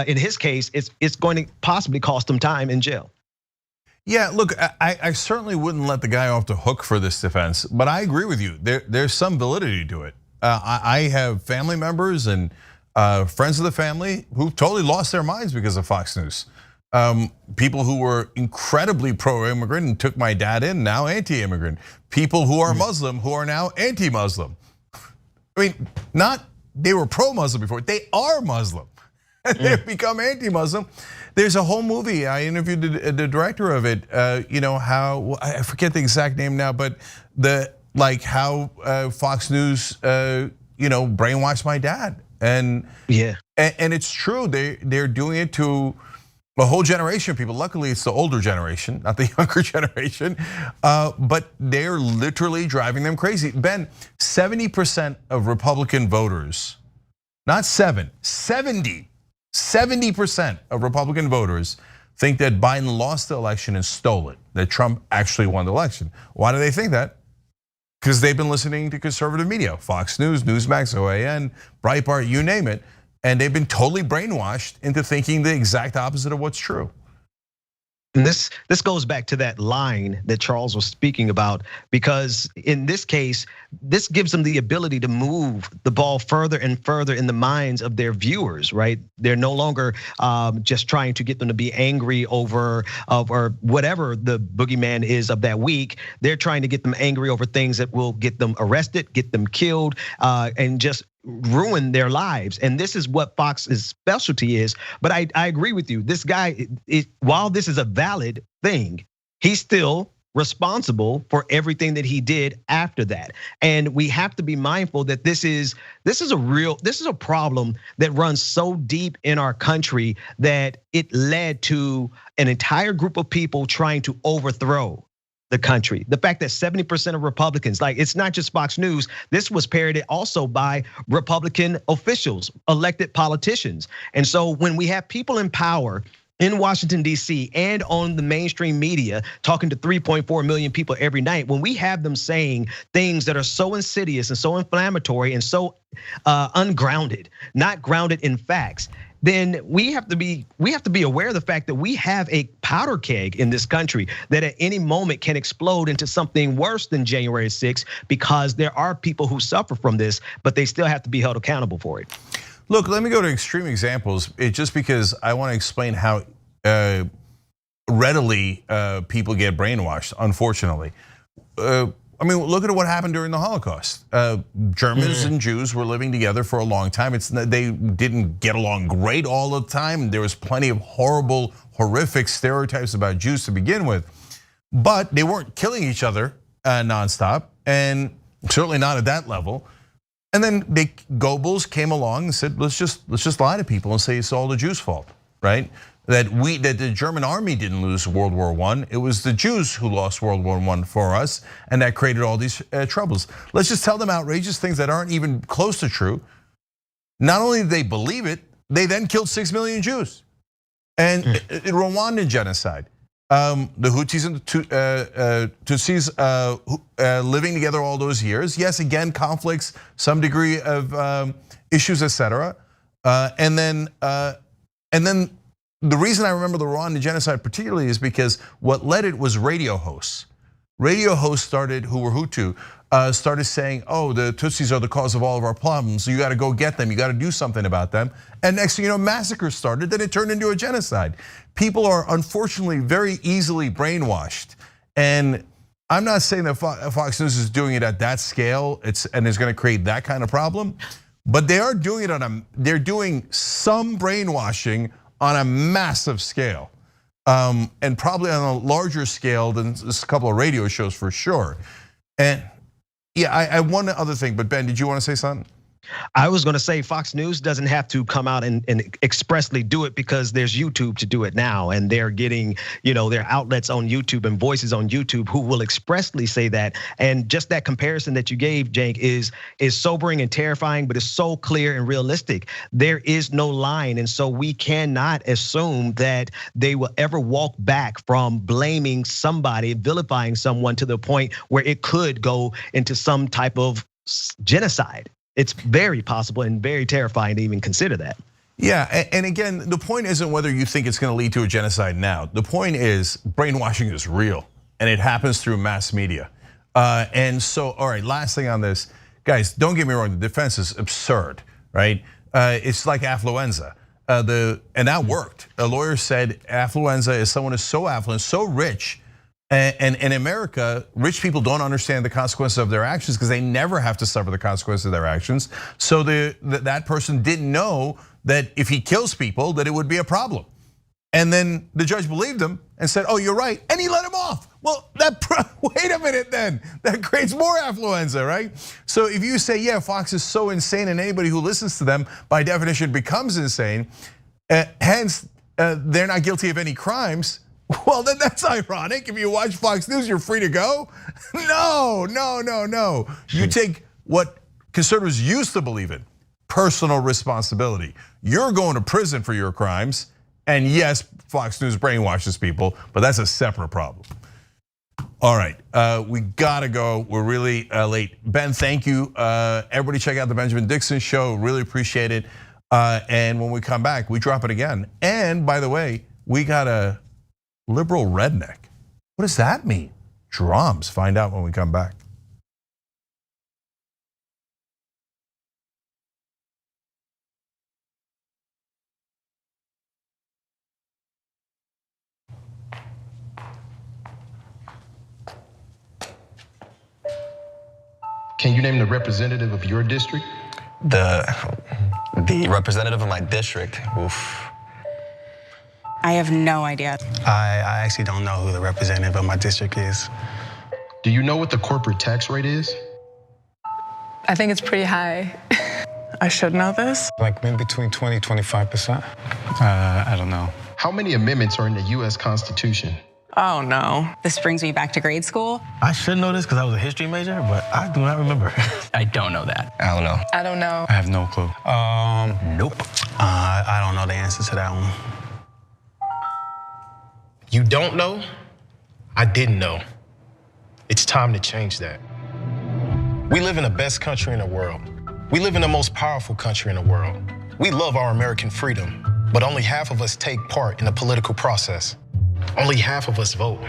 in his case, it's going to possibly cost him time in jail. Yeah, look, I certainly wouldn't let the guy off the hook for this defense, but I agree with you. There's some validity to it. I have family members and friends of the family who totally lost their minds because of Fox News. People who were incredibly pro-immigrant and took my dad in, now anti-immigrant. People who are Muslim who are now anti-Muslim. I mean, not they were pro-Muslim before, they are Muslim. They've become anti-Muslim. There's a whole movie, I interviewed the director of it, how, I forget the exact name now, but how Fox News, brainwashed my dad. And yeah, and it's true, they're doing it to a whole generation of people. Luckily, it's the older generation, not the younger generation, but they're literally driving them crazy. Ben, 70% of Republican voters, not 70% of Republican voters think that Biden lost the election and stole it, that Trump actually won the election. Why do they think that? Because they've been listening to conservative media, Fox News, Newsmax, OAN, Breitbart, you name it. And they've been totally brainwashed into thinking the exact opposite of what's true. And this goes back to that line that Charles was speaking about, because in this case, this gives them the ability to move the ball further and further in the minds of their viewers, right? They're no longer just trying to get them to be angry over or whatever the boogeyman is of that week. They're trying to get them angry over things that will get them arrested, get them killed, and just ruin their lives. And this is what Fox's specialty is. But I agree with you. This guy, while this is a valid thing, he's still responsible for everything that he did after that. And we have to be mindful that this is a problem that runs so deep in our country that it led to an entire group of people trying to overthrow the country. The fact that 70% of Republicans, like, it's not just Fox News, this was parroted also by Republican officials, elected politicians. And so when we have people in power in Washington, D.C. and on the mainstream media talking to 3.4 million people every night, when we have them saying things that are so insidious and so inflammatory and so ungrounded, not grounded in facts, then we have to be aware of the fact that we have a powder keg in this country that at any moment can explode into something worse than January 6th, because there are people who suffer from this, but they still have to be held accountable for it. Look, let me go to extreme examples, just because I want to explain how readily people get brainwashed, unfortunately. I mean, look at what happened during the Holocaust. Germans and Jews were living together for a long time. They didn't get along great all the time. There was plenty of horrible, horrific stereotypes about Jews to begin with, but they weren't killing each other nonstop, and certainly not at that level. And then Goebbels came along and said, let's just lie to people and say it's all the Jews' fault, right? That the German army didn't lose World War I. It was the Jews who lost World War I for us, and that created all these troubles. Let's just tell them outrageous things that aren't even close to true. Not only did they believe it, they then killed 6 million Jews. And Rwandan genocide. The Houthis and the Tutsis living together all those years. Yes, again, conflicts, some degree of issues, etc. And then the reason I remember the Rwandan genocide particularly is because what led it was radio hosts. Radio hosts started, who were Hutu, started saying, oh, the Tutsis are the cause of all of our problems, so you gotta go get them, you gotta do something about them. And next thing you know, massacres started, then it turned into a genocide. People are unfortunately very easily brainwashed. And I'm not saying that Fox News is doing it at that scale and is gonna create that kind of problem, but they are doing it they're doing some brainwashing on a massive scale. And probably on a larger scale than a couple of radio shows for sure. And yeah, I one other thing, but Ben, did you want to say something? I was going to say Fox News doesn't have to come out and expressly do it because there's YouTube to do it now, and they're getting, their outlets on YouTube and voices on YouTube who will expressly say that. And just that comparison that you gave, Cenk, is sobering and terrifying, but it's so clear and realistic. There is no line, and so we cannot assume that they will ever walk back from blaming somebody, vilifying someone to the point where it could go into some type of genocide. It's very possible and very terrifying to even consider that. Yeah, and again, the point isn't whether you think it's gonna lead to a genocide now. The point is brainwashing is real and it happens through mass media. And so, all right, last thing on this. Guys, don't get me wrong, the defense is absurd, right? It's like affluenza. And that worked. A lawyer said affluenza is someone who's so affluent, so rich. And in America, rich people don't understand the consequences of their actions because they never have to suffer the consequences of their actions. So that person didn't know that if he kills people, that it would be a problem. And then the judge believed him and said, oh, you're right, and he let him off. Well, wait a minute then, that creates more affluenza, right? So if you say, yeah, Fox is so insane and anybody who listens to them by definition becomes insane, hence they're not guilty of any crimes, well, then that's ironic. If you watch Fox News, you're free to go. No. You take what conservatives used to believe in, personal responsibility. You're going to prison for your crimes. And yes, Fox News brainwashes people, but that's a separate problem. All right, we gotta go. We're really late. Ben, thank you. Everybody check out the Benjamin Dixon Show. Really appreciate it. And when we come back, we drop it again. And by the way, we got a liberal redneck. What does that mean? Drums. Find out when we come back. Can you name the representative of your district? The representative of my district, oof. I have no idea. I actually don't know who the representative of my district is. Do you know what the corporate tax rate is? I think it's pretty high. I should know this. Like in between 20 and 25%. I don't know. How many amendments are in the US Constitution? Oh no. This brings me back to grade school. I should know this because I was a history major, but I do not remember. I don't know that. I don't know. I don't know. I have no clue. Nope. I don't know the answer to that one. You don't know? I didn't know. It's time to change that. We live in the best country in the world. We live in the most powerful country in the world. We love our American freedom, but only half of us take part in the political process. Only half of us vote.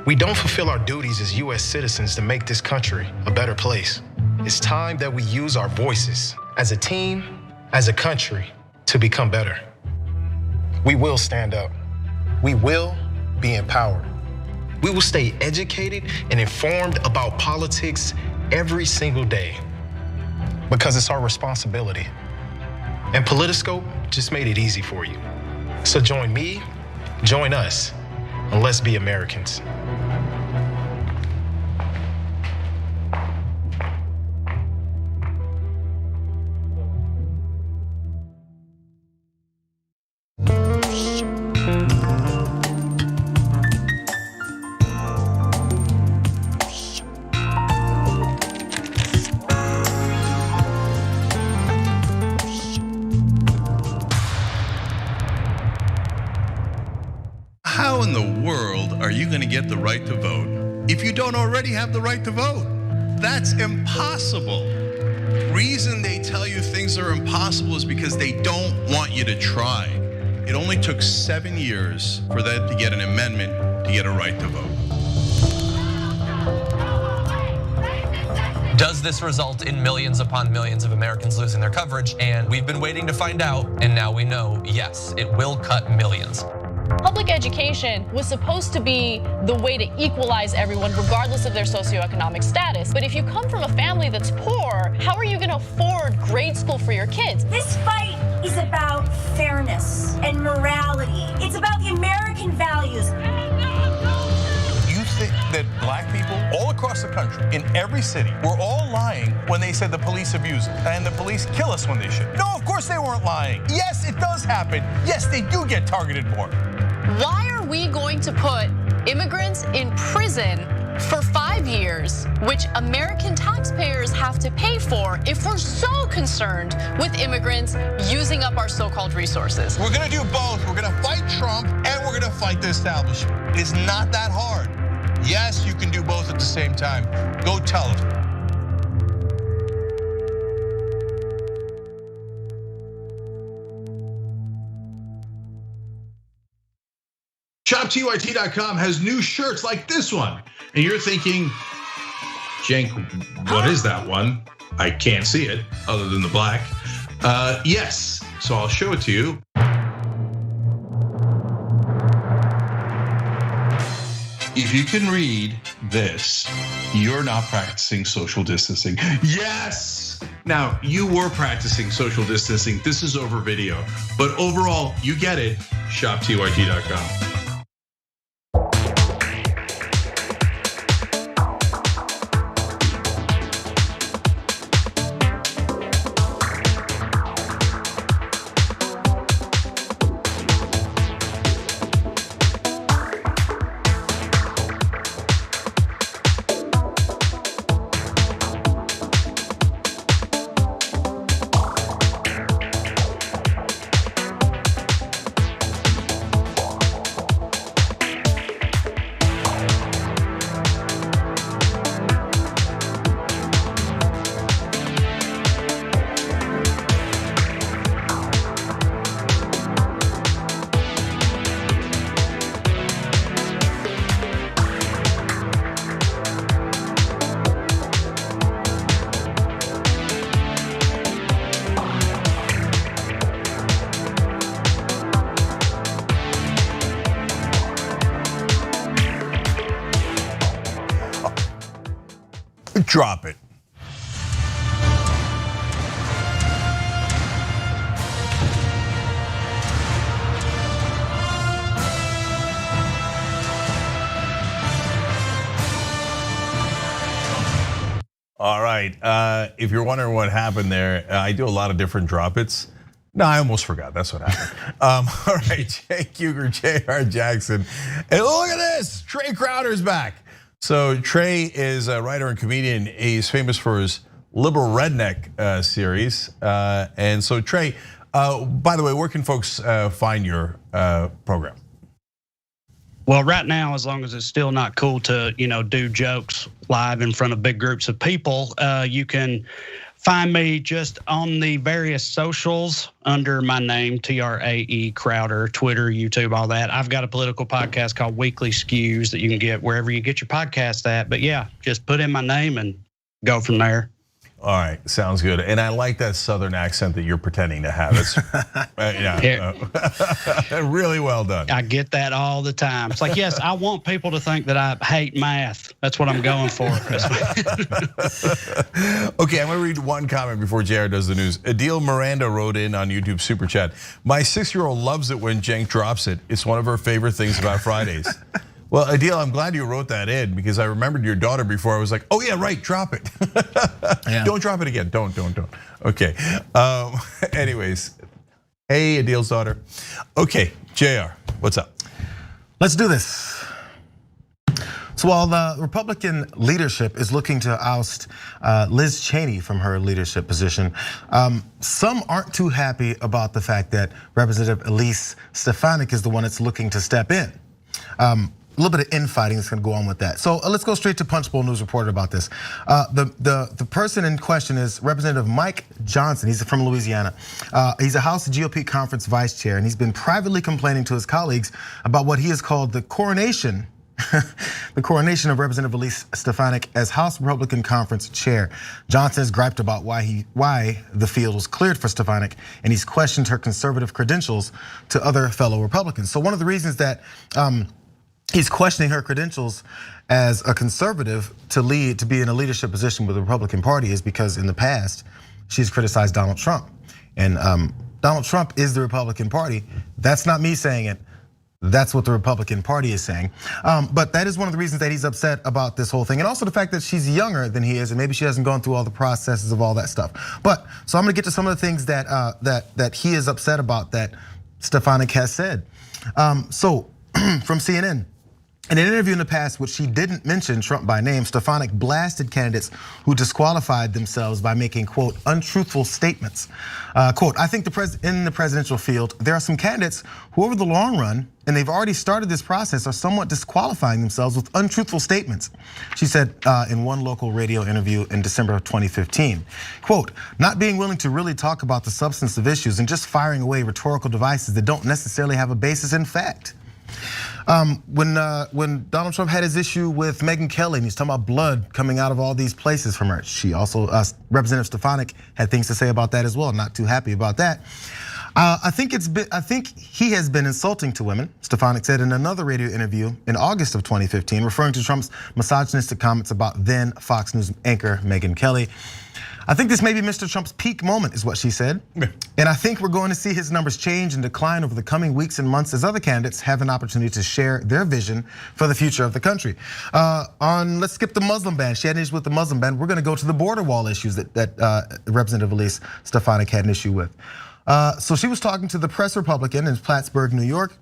We don't fulfill our duties as US citizens to make this country a better place. It's time that we use our voices as a team, as a country, to become better. We will stand up. We will be empowered. We will stay educated and informed about politics every single day because it's our responsibility. And Politiscope just made it easy for you. So join me, join us, and let's be Americans. How in the world get the right to vote if you don't already have the right to vote? That's impossible. Reason they tell you things are impossible is because they don't want you to try. It only took 7 years for that to get an amendment to get a right to vote. Does this result in millions upon millions of Americans losing their coverage? And we've been waiting to find out, and now we know, yes, it will cut millions. Public education was supposed to be the way to equalize everyone regardless of their socioeconomic status. But if you come from a family that's poor, how are you going to afford grade school for your kids? This fight is about fairness and morality. It's about the American values. You think that black people all across the country, in every city, were all lying when they said the police abuse us and the police kill us when they should? No, of course they weren't lying. Yes, it does happen. Yes, they do get targeted more. Why are we going to put immigrants in prison for 5 years, which American taxpayers have to pay for, if we're so concerned with immigrants using up our so-called resources? We're gonna do both. We're gonna fight Trump and we're gonna fight the establishment. It's not that hard. Yes, you can do both at the same time. Go tell them. ShopTYT.com has new shirts like this one. And you're thinking, Cenk, what is that one? I can't see it other than the black. Yes, so I'll show it to you. If you can read this, you're not practicing social distancing. Yes! Now, you were practicing social distancing. This is over video. But overall, you get it. ShopTYT.com. Drop it. All right, if you're wondering what happened there, I do a lot of different drop-its. No, I almost forgot, that's what happened. All right, Cenk Uygur, J.R. Jackson. And look at this, Trey Crowder's back. So Trey is a writer and comedian. He's famous for his Liberal Redneck series. And so Trey, by the way, where can folks find your program? Well, right now, as long as it's still not cool to, do jokes live in front of big groups of people, you can find me just on the various socials under my name, TRAE Crowder, Twitter, YouTube, all that. I've got a political podcast called Weekly Skews that you can get wherever you get your podcast at. But yeah, just put in my name and go from there. All right, sounds good. And I like that Southern accent that you're pretending to have. It's really well done. I get that all the time. It's like, yes, I want people to think that I hate math. That's what I'm going for. Okay, I'm gonna read one comment before JR does the news. Adil Miranda wrote in on YouTube Super Chat. My 6-year-old loves it when Cenk drops it. It's one of her favorite things about Fridays. Well, Adil, I'm glad you wrote that in because I remembered your daughter before. I was like, oh yeah, right, drop it. Yeah. Don't drop it again, don't. Okay, anyways, hey, Adil's daughter. Okay, JR, what's up? Let's do this. So while the Republican leadership is looking to oust Liz Cheney from her leadership position, some aren't too happy about the fact that Representative Elise Stefanik is the one that's looking to step in. little bit of infighting that's going to go on with that. So let's go straight to Punchbowl News reported about this. The person in question is Representative Mike Johnson. He's from Louisiana. He's a House GOP conference vice chair, and he's been privately complaining to his colleagues about what he has called the coronation. The coronation of Representative Elise Stefanik as House Republican Conference chair. Johnson has griped about why the field was cleared for Stefanik, and he's questioned her conservative credentials to other fellow Republicans. So one of the reasons that he's questioning her credentials as a conservative to be in a leadership position with the Republican Party is because in the past she's criticized Donald Trump, and Donald Trump is the Republican Party. That's not me saying it. That's what the Republican Party is saying. But that is one of the reasons that he's upset about this whole thing. And also the fact that she's younger than he is, and maybe she hasn't gone through all the processes of all that stuff. So I'm gonna get to some of the things that he is upset about that Stefanik has said. So from CNN, in an interview in the past, which she didn't mention Trump by name, Stefanik blasted candidates who disqualified themselves by making, quote, untruthful statements. Quote, I think in the presidential field, there are some candidates who over the long run, and they've already started this process, are somewhat disqualifying themselves with untruthful statements. She said in one local radio interview in December of 2015, quote, not being willing to really talk about the substance of issues and just firing away rhetorical devices that don't necessarily have a basis in fact. When Donald Trump had his issue with Megyn Kelly, and he's talking about blood coming out of all these places from her, she also, Representative Stefanik had things to say about that as well. Not too happy about that. I think he has been insulting to women, Stefanik said in another radio interview in August of 2015, referring to Trump's misogynistic comments about then Fox News anchor Megyn Kelly. I think this may be Mr. Trump's peak moment, is what she said. And I think we're going to see his numbers change and decline over the coming weeks and months as other candidates have an opportunity to share their vision for the future of the country. Let's skip the Muslim ban. She had an issue with the Muslim ban. We're going to go to the border wall issues that Representative Elise Stefanik had an issue with. So she was talking to the Press Republican in Plattsburgh, New York,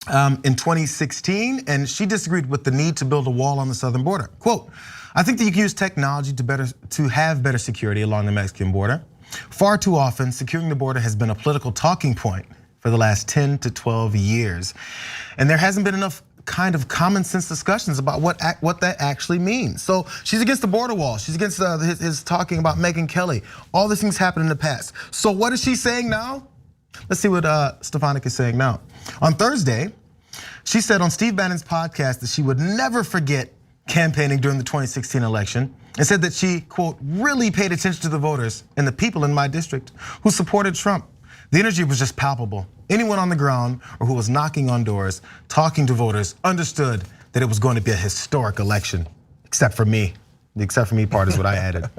in 2016, and she disagreed with the need to build a wall on the southern border. Quote, I think that you can use technology to have better security along the Mexican border. Far too often, securing the border has been a political talking point for the last 10 to 12 years. And there hasn't been enough kind of common sense discussions about what that actually means. So she's against the border wall. She's against his talking about Megyn Kelly. All these things happened in the past. So what is she saying now? Let's see what Stefanik is saying now. On Thursday, she said on Steve Bannon's podcast that she would never forget campaigning during the 2016 election, and said that she, quote, really paid attention to the voters and the people in my district who supported Trump. The energy was just palpable. Anyone on the ground or who was knocking on doors, talking to voters, understood that it was going to be a historic election, except for me. The except for me part is what I added.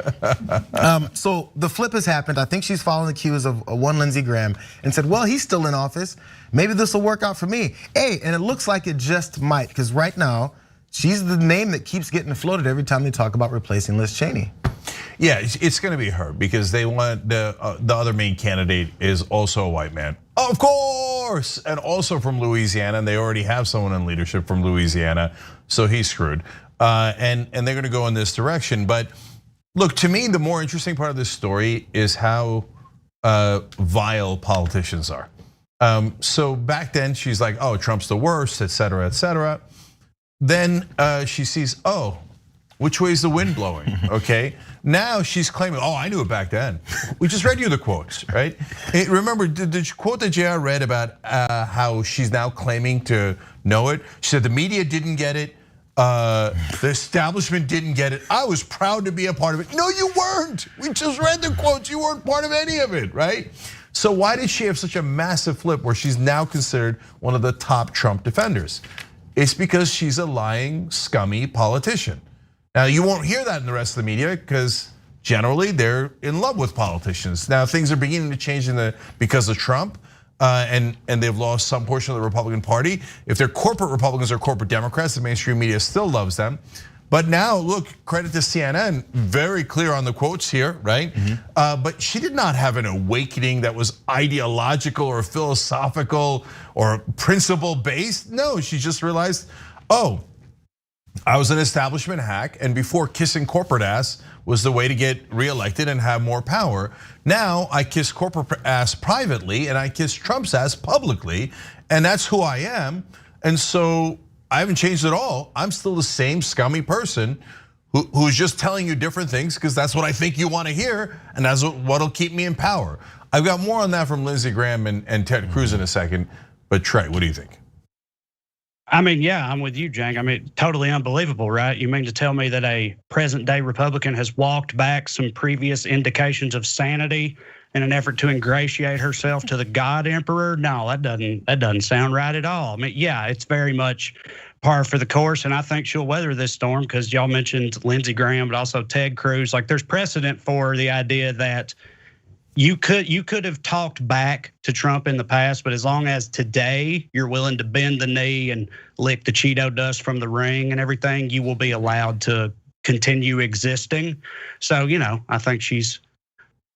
So the flip has happened. I think she's following the cues of one Lindsey Graham and said, well, he's still in office. Maybe this will work out for me. Hey, and it looks like it just might, because right now, she's the name that keeps getting floated every time they talk about replacing Liz Cheney. Yeah, it's going to be her because they want the other main candidate is also a white man, of course, and also from Louisiana, and they already have someone in leadership from Louisiana, so he's screwed. And they're going to go in this direction. But look, to me, the more interesting part of this story is how vile politicians are. So back then, she's like, oh, Trump's the worst, et cetera, et cetera. Then she sees, oh, which way is the wind blowing, okay? Now she's claiming, oh, I knew it back then. We just read you the quotes, right? Remember the quote that JR read about how she's now claiming to know it? She said the media didn't get it, the establishment didn't get it. I was proud to be a part of it. No, you weren't. We just read the quotes, you weren't part of any of it, right? So why did she have such a massive flip where she's now considered one of the top Trump defenders? It's because she's a lying, scummy politician. Now, you won't hear that in the rest of the media because generally they're in love with politicians. Now, things are beginning to change because of Trump, and they've lost some portion of the Republican Party. If they're corporate Republicans or corporate Democrats, the mainstream media still loves them. But now, look, credit to CNN, very clear on the quotes here, right? But she did not have an awakening that was ideological or philosophical or principle-based. No, she just realized, oh, I was an establishment hack, and before kissing corporate ass was the way to get reelected and have more power. Now I kiss corporate ass privately and I kiss Trump's ass publicly, and that's who I am. And so I haven't changed at all. I'm still the same scummy person who's just telling you different things because that's what I think you want to hear, and that's what'll keep me in power. I've got more on that from Lindsey Graham and Ted Cruz in a second, but Trey, what do you think? I mean, yeah, I'm with you, Cenk. I mean, totally unbelievable, right? You mean to tell me that a present-day Republican has walked back some previous indications of sanity in an effort to ingratiate herself to the God Emperor? No, that doesn't sound right at all. I mean, yeah, it's very much par for the course, and I think she'll weather this storm because y'all mentioned Lindsey Graham, but also Ted Cruz. Like, there's precedent for the idea that you could have talked back to Trump in the past, but as long as today you're willing to bend the knee and lick the Cheeto dust from the ring and everything, you will be allowed to continue existing. So, I think she's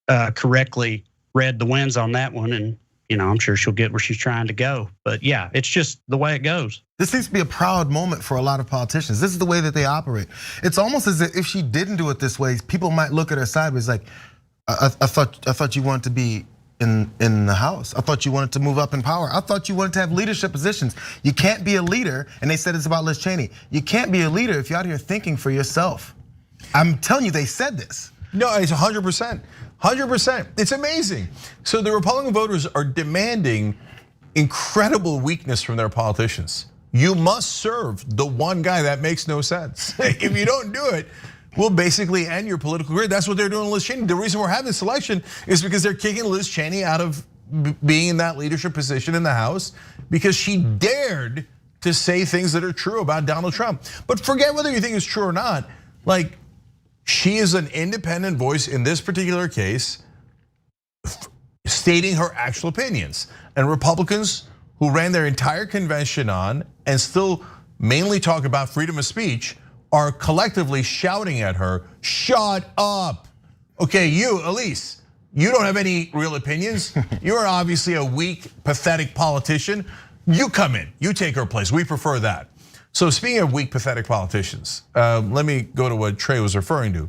correctly read the winds on that one, and I'm sure she'll get where she's trying to go. But yeah, it's just the way it goes. This seems to be a proud moment for a lot of politicians. This is the way that they operate. It's almost as if she didn't do it this way, people might look at her sideways like, I thought you wanted to be in the House. I thought you wanted to move up in power. I thought you wanted to have leadership positions. You can't be a leader, and they said it's about Liz Cheney. You can't be a leader if you're out here thinking for yourself. I'm telling you, they said this. No, it's 100%. 100%. It's amazing. So the Republican voters are demanding incredible weakness from their politicians. You must serve the one guy that makes no sense. If you don't do it, we'll basically end your political career. That's what they're doing to Liz Cheney. The reason we're having this election is because they're kicking Liz Cheney out of being in that leadership position in the House because she dared to say things that are true about Donald Trump. But forget whether you think it's true or not. Like, she is an independent voice in this particular case, stating her actual opinions. And Republicans who ran their entire convention on and still mainly talk about freedom of speech are collectively shouting at her, shut up. Okay, you, Elise, you don't have any real opinions. You're obviously a weak, pathetic politician. You come in, you take her place. We prefer that. So speaking of weak, pathetic politicians, let me go to what Trey was referring to.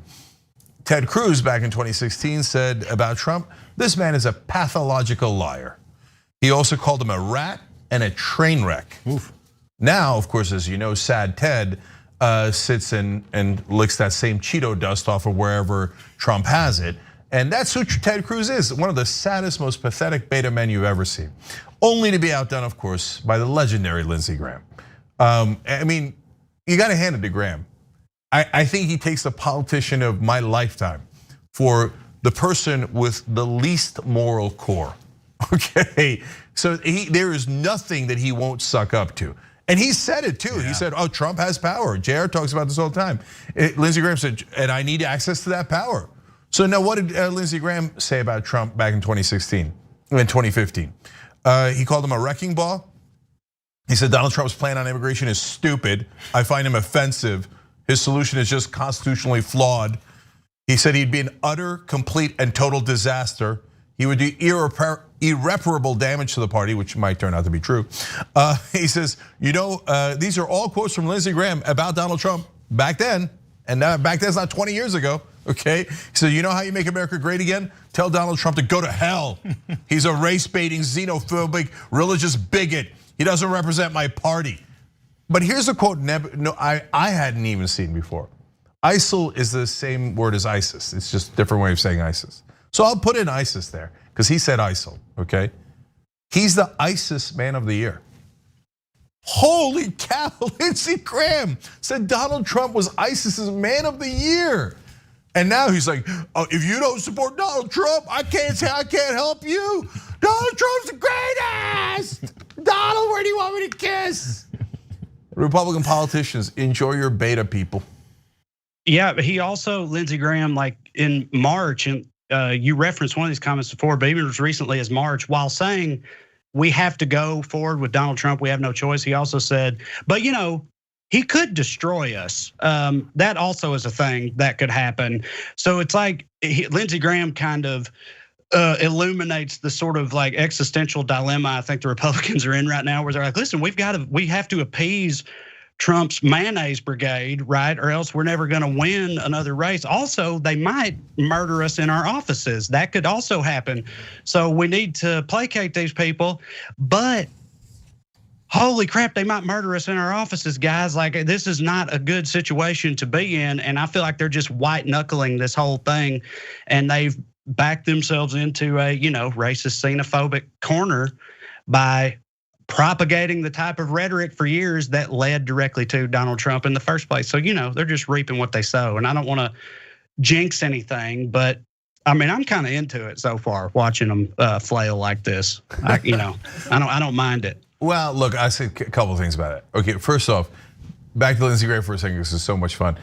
Ted Cruz back in 2016 said about Trump, this man is a pathological liar. He also called him a rat and a train wreck. Oof. Now, of course, as you know, sad Ted sits and licks that same Cheeto dust off of wherever Trump has it. And that's who Ted Cruz is, one of the saddest, most pathetic beta men you've ever seen. Only to be outdone, of course, by the legendary Lindsey Graham. I mean, you gotta hand it to Graham. I think he takes the politician of my lifetime for the person with the least moral core, okay? So there is nothing that he won't suck up to. And he said it too. Yeah. He said, Trump has power. JR talks about this all the time. Lindsey Graham said, and I need access to that power. So now what did Lindsey Graham say about Trump back in 2016, in 2015? He called him a wrecking ball. He said Donald Trump's plan on immigration is stupid. I find him offensive. His solution is just constitutionally flawed. He said he'd be an utter, complete, and total disaster. He would do irreparable damage to the party, which might turn out to be true. He says, these are all quotes from Lindsey Graham about Donald Trump back then, and back then it's not 20 years ago, okay? So you know how you make America great again? Tell Donald Trump to go to hell. He's a race-baiting, xenophobic, religious bigot. He doesn't represent my party. But here's a quote I hadn't even seen before. ISIL is the same word as ISIS. It's just a different way of saying ISIS. So I'll put in ISIS there because he said ISIL, okay? He's the ISIS man of the year. Holy cow, Lindsey Graham said Donald Trump was ISIS's man of the year. And now he's like, if you don't support Donald Trump, I can't help you. Donald Trump's the greatest. Donald, where do you want me to kiss? Republican politicians, enjoy your beta, people. Yeah, but he also, Lindsey Graham, like in March, and you referenced one of these comments before, but even as recently as March, while saying we have to go forward with Donald Trump, we have no choice, he also said, but he could destroy us. That also is a thing that could happen. So it's like Lindsey Graham kind of illuminates the sort of like existential dilemma I think the Republicans are in right now, where they're like, listen, we have to appease Trump's mayonnaise brigade, right? Or else we're never gonna win another race. Also, they might murder us in our offices. That could also happen. So we need to placate these people. But holy crap, they might murder us in our offices, guys. Like, this is not a good situation to be in. And I feel like they're just white knuckling this whole thing. And they've backed themselves into a, racist, xenophobic corner by propagating the type of rhetoric for years that led directly to Donald Trump in the first place. So, they're just reaping what they sow. And I don't want to jinx anything, but I mean, I'm kind of into it so far, watching them flail like this. I don't mind it. Well, look, I say a couple of things about it. Okay, first off, back to Lindsey Graham for a second. This is so much fun.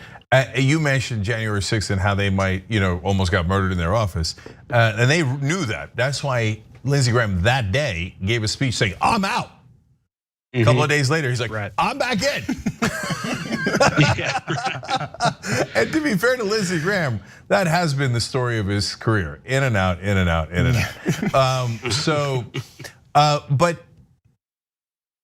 You mentioned January 6th and how they might, almost got murdered in their office, and they knew that. That's why Lindsey Graham that day gave a speech saying, "I'm out." A couple of days later, he's like, "I'm back in." And to be fair to Lindsey Graham, that has been the story of his career: in and out, in and out, in and out. But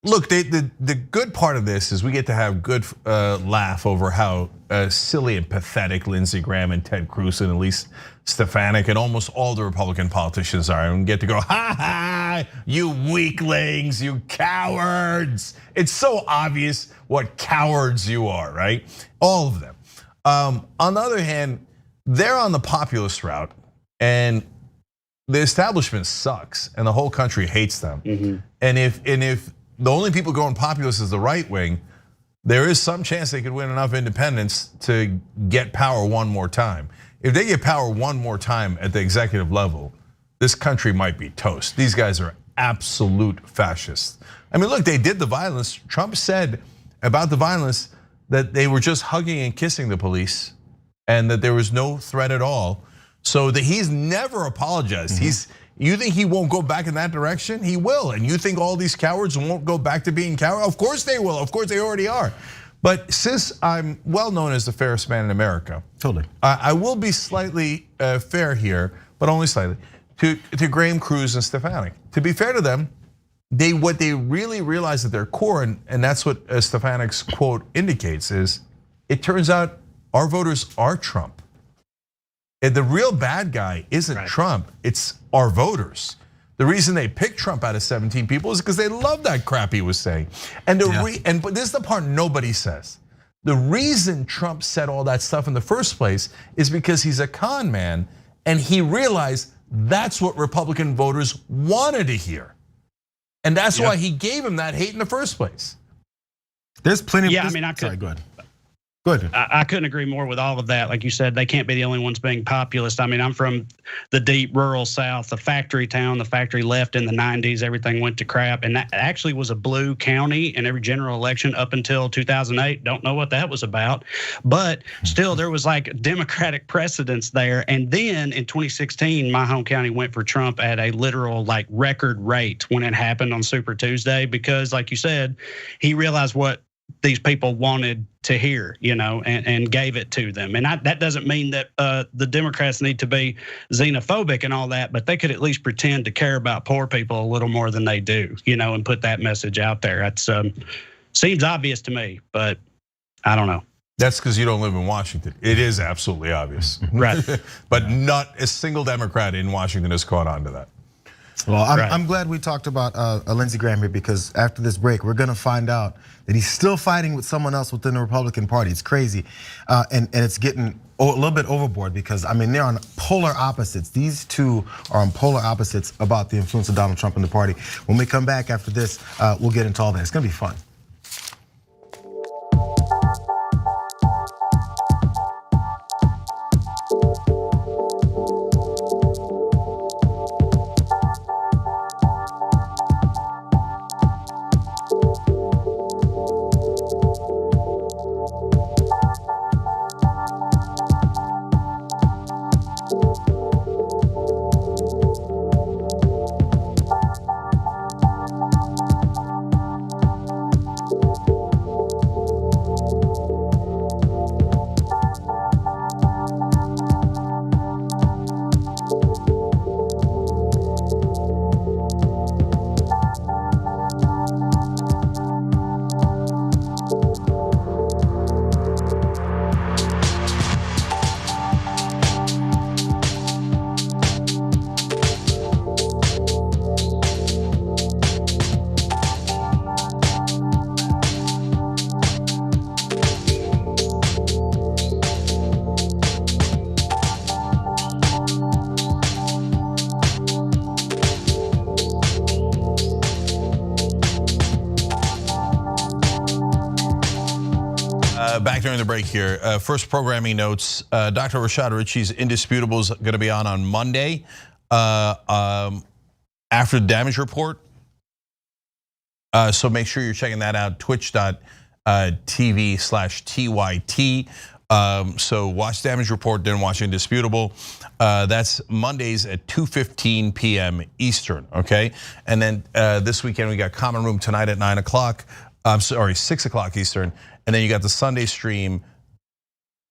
look, the good part of this is we get to have good laugh over how silly and pathetic Lindsey Graham and Ted Cruz and Elise Stefanik and almost all the Republican politicians are, and get to go, ha ha, you weaklings, you cowards. It's so obvious what cowards you are, right? All of them. On the other hand, they're on the populist route, and the establishment sucks, and the whole country hates them. And if the only people going populist is the right wing, there is some chance they could win enough independents to get power one more time. If they get power one more time at the executive level, this country might be toast. These guys are absolute fascists. I mean, look, they did the violence. Trump said about the violence that they were just hugging and kissing the police and that there was no threat at all. So that he's never apologized. You think he won't go back in that direction? He will. And you think all these cowards won't go back to being cowards? Of course they will. Of course they already are. But since I'm well known as the fairest man in America, totally, I will be slightly fair here, but only slightly, to Graham, Cruz, and Stefanik. To be fair to them, what they really realize at their core, and that's what Stefanik's quote indicates, is it turns out our voters are Trump. And the real bad guy isn't Trump, it's our voters. The reason they picked Trump out of 17 people is because they love that crap he was saying. And but this is the part nobody says. The reason Trump said all that stuff in the first place is because he's a con man, and he realized that's what Republican voters wanted to hear. And that's why he gave him that hate in the first place. There's plenty of Sorry, go ahead. I couldn't agree more with all of that. Like you said, they can't be the only ones being populist. I mean, I'm from the deep rural South, the factory town. The factory left in the 90s. Everything went to crap. And that actually was a blue county in every general election up until 2008. Don't know what that was about. But still, there was like Democratic precedence there. And then in 2016, my home county went for Trump at a literal like record rate when it happened on Super Tuesday. Because like you said, he realized what these people wanted to hear, and gave it to them. And that doesn't mean that the Democrats need to be xenophobic and all that, but they could at least pretend to care about poor people a little more than they do, and put that message out there. That's seems obvious to me, but I don't know. That's because you don't live in Washington. It is absolutely obvious. Right. But not a single Democrat in Washington has caught on to that. Well, I'm glad we talked about Lindsey Graham here, because after this break, we're gonna find out that he's still fighting with someone else within the Republican Party. It's crazy, and it's getting a little bit overboard, because I mean, they're on polar opposites. These two are on polar opposites about the influence of Donald Trump in the party. When we come back after this, we'll get into all that. It's gonna be fun. Back during the break here. First programming notes. Dr. Rashad Ritchie's Indisputable is going to be on Monday after the damage report. So make sure you're checking that out. Twitch.tv/TYT. So watch Damage Report, then watch Indisputable. That's Mondays at 2:15 p.m. Eastern, okay? And then this weekend we got Common Room tonight at 9 o'clock. I'm sorry, 6 o'clock Eastern. And then you got the Sunday stream.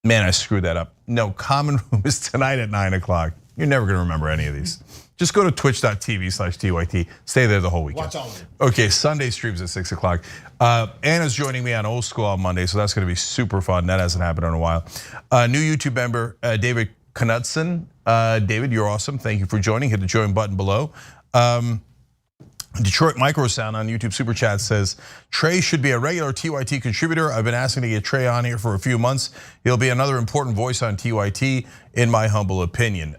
Man, I screwed that up. No, Common Room is tonight at 9 o'clock. You're never gonna remember any of these. Just go to twitch.tv/TYT. Stay there the whole weekend. Watch all of it. Okay, Sunday streams at 6 o'clock. Anna's joining me on Old School on Monday, so that's gonna be super fun. That hasn't happened in a while. New YouTube member, David Knudsen. David, you're awesome. Thank you for joining. Hit the join button below. Detroit Microsound on YouTube Super Chat says, Trey should be a regular TYT contributor. I've been asking to get Trey on here for a few months. He'll be another important voice on TYT, in my humble opinion.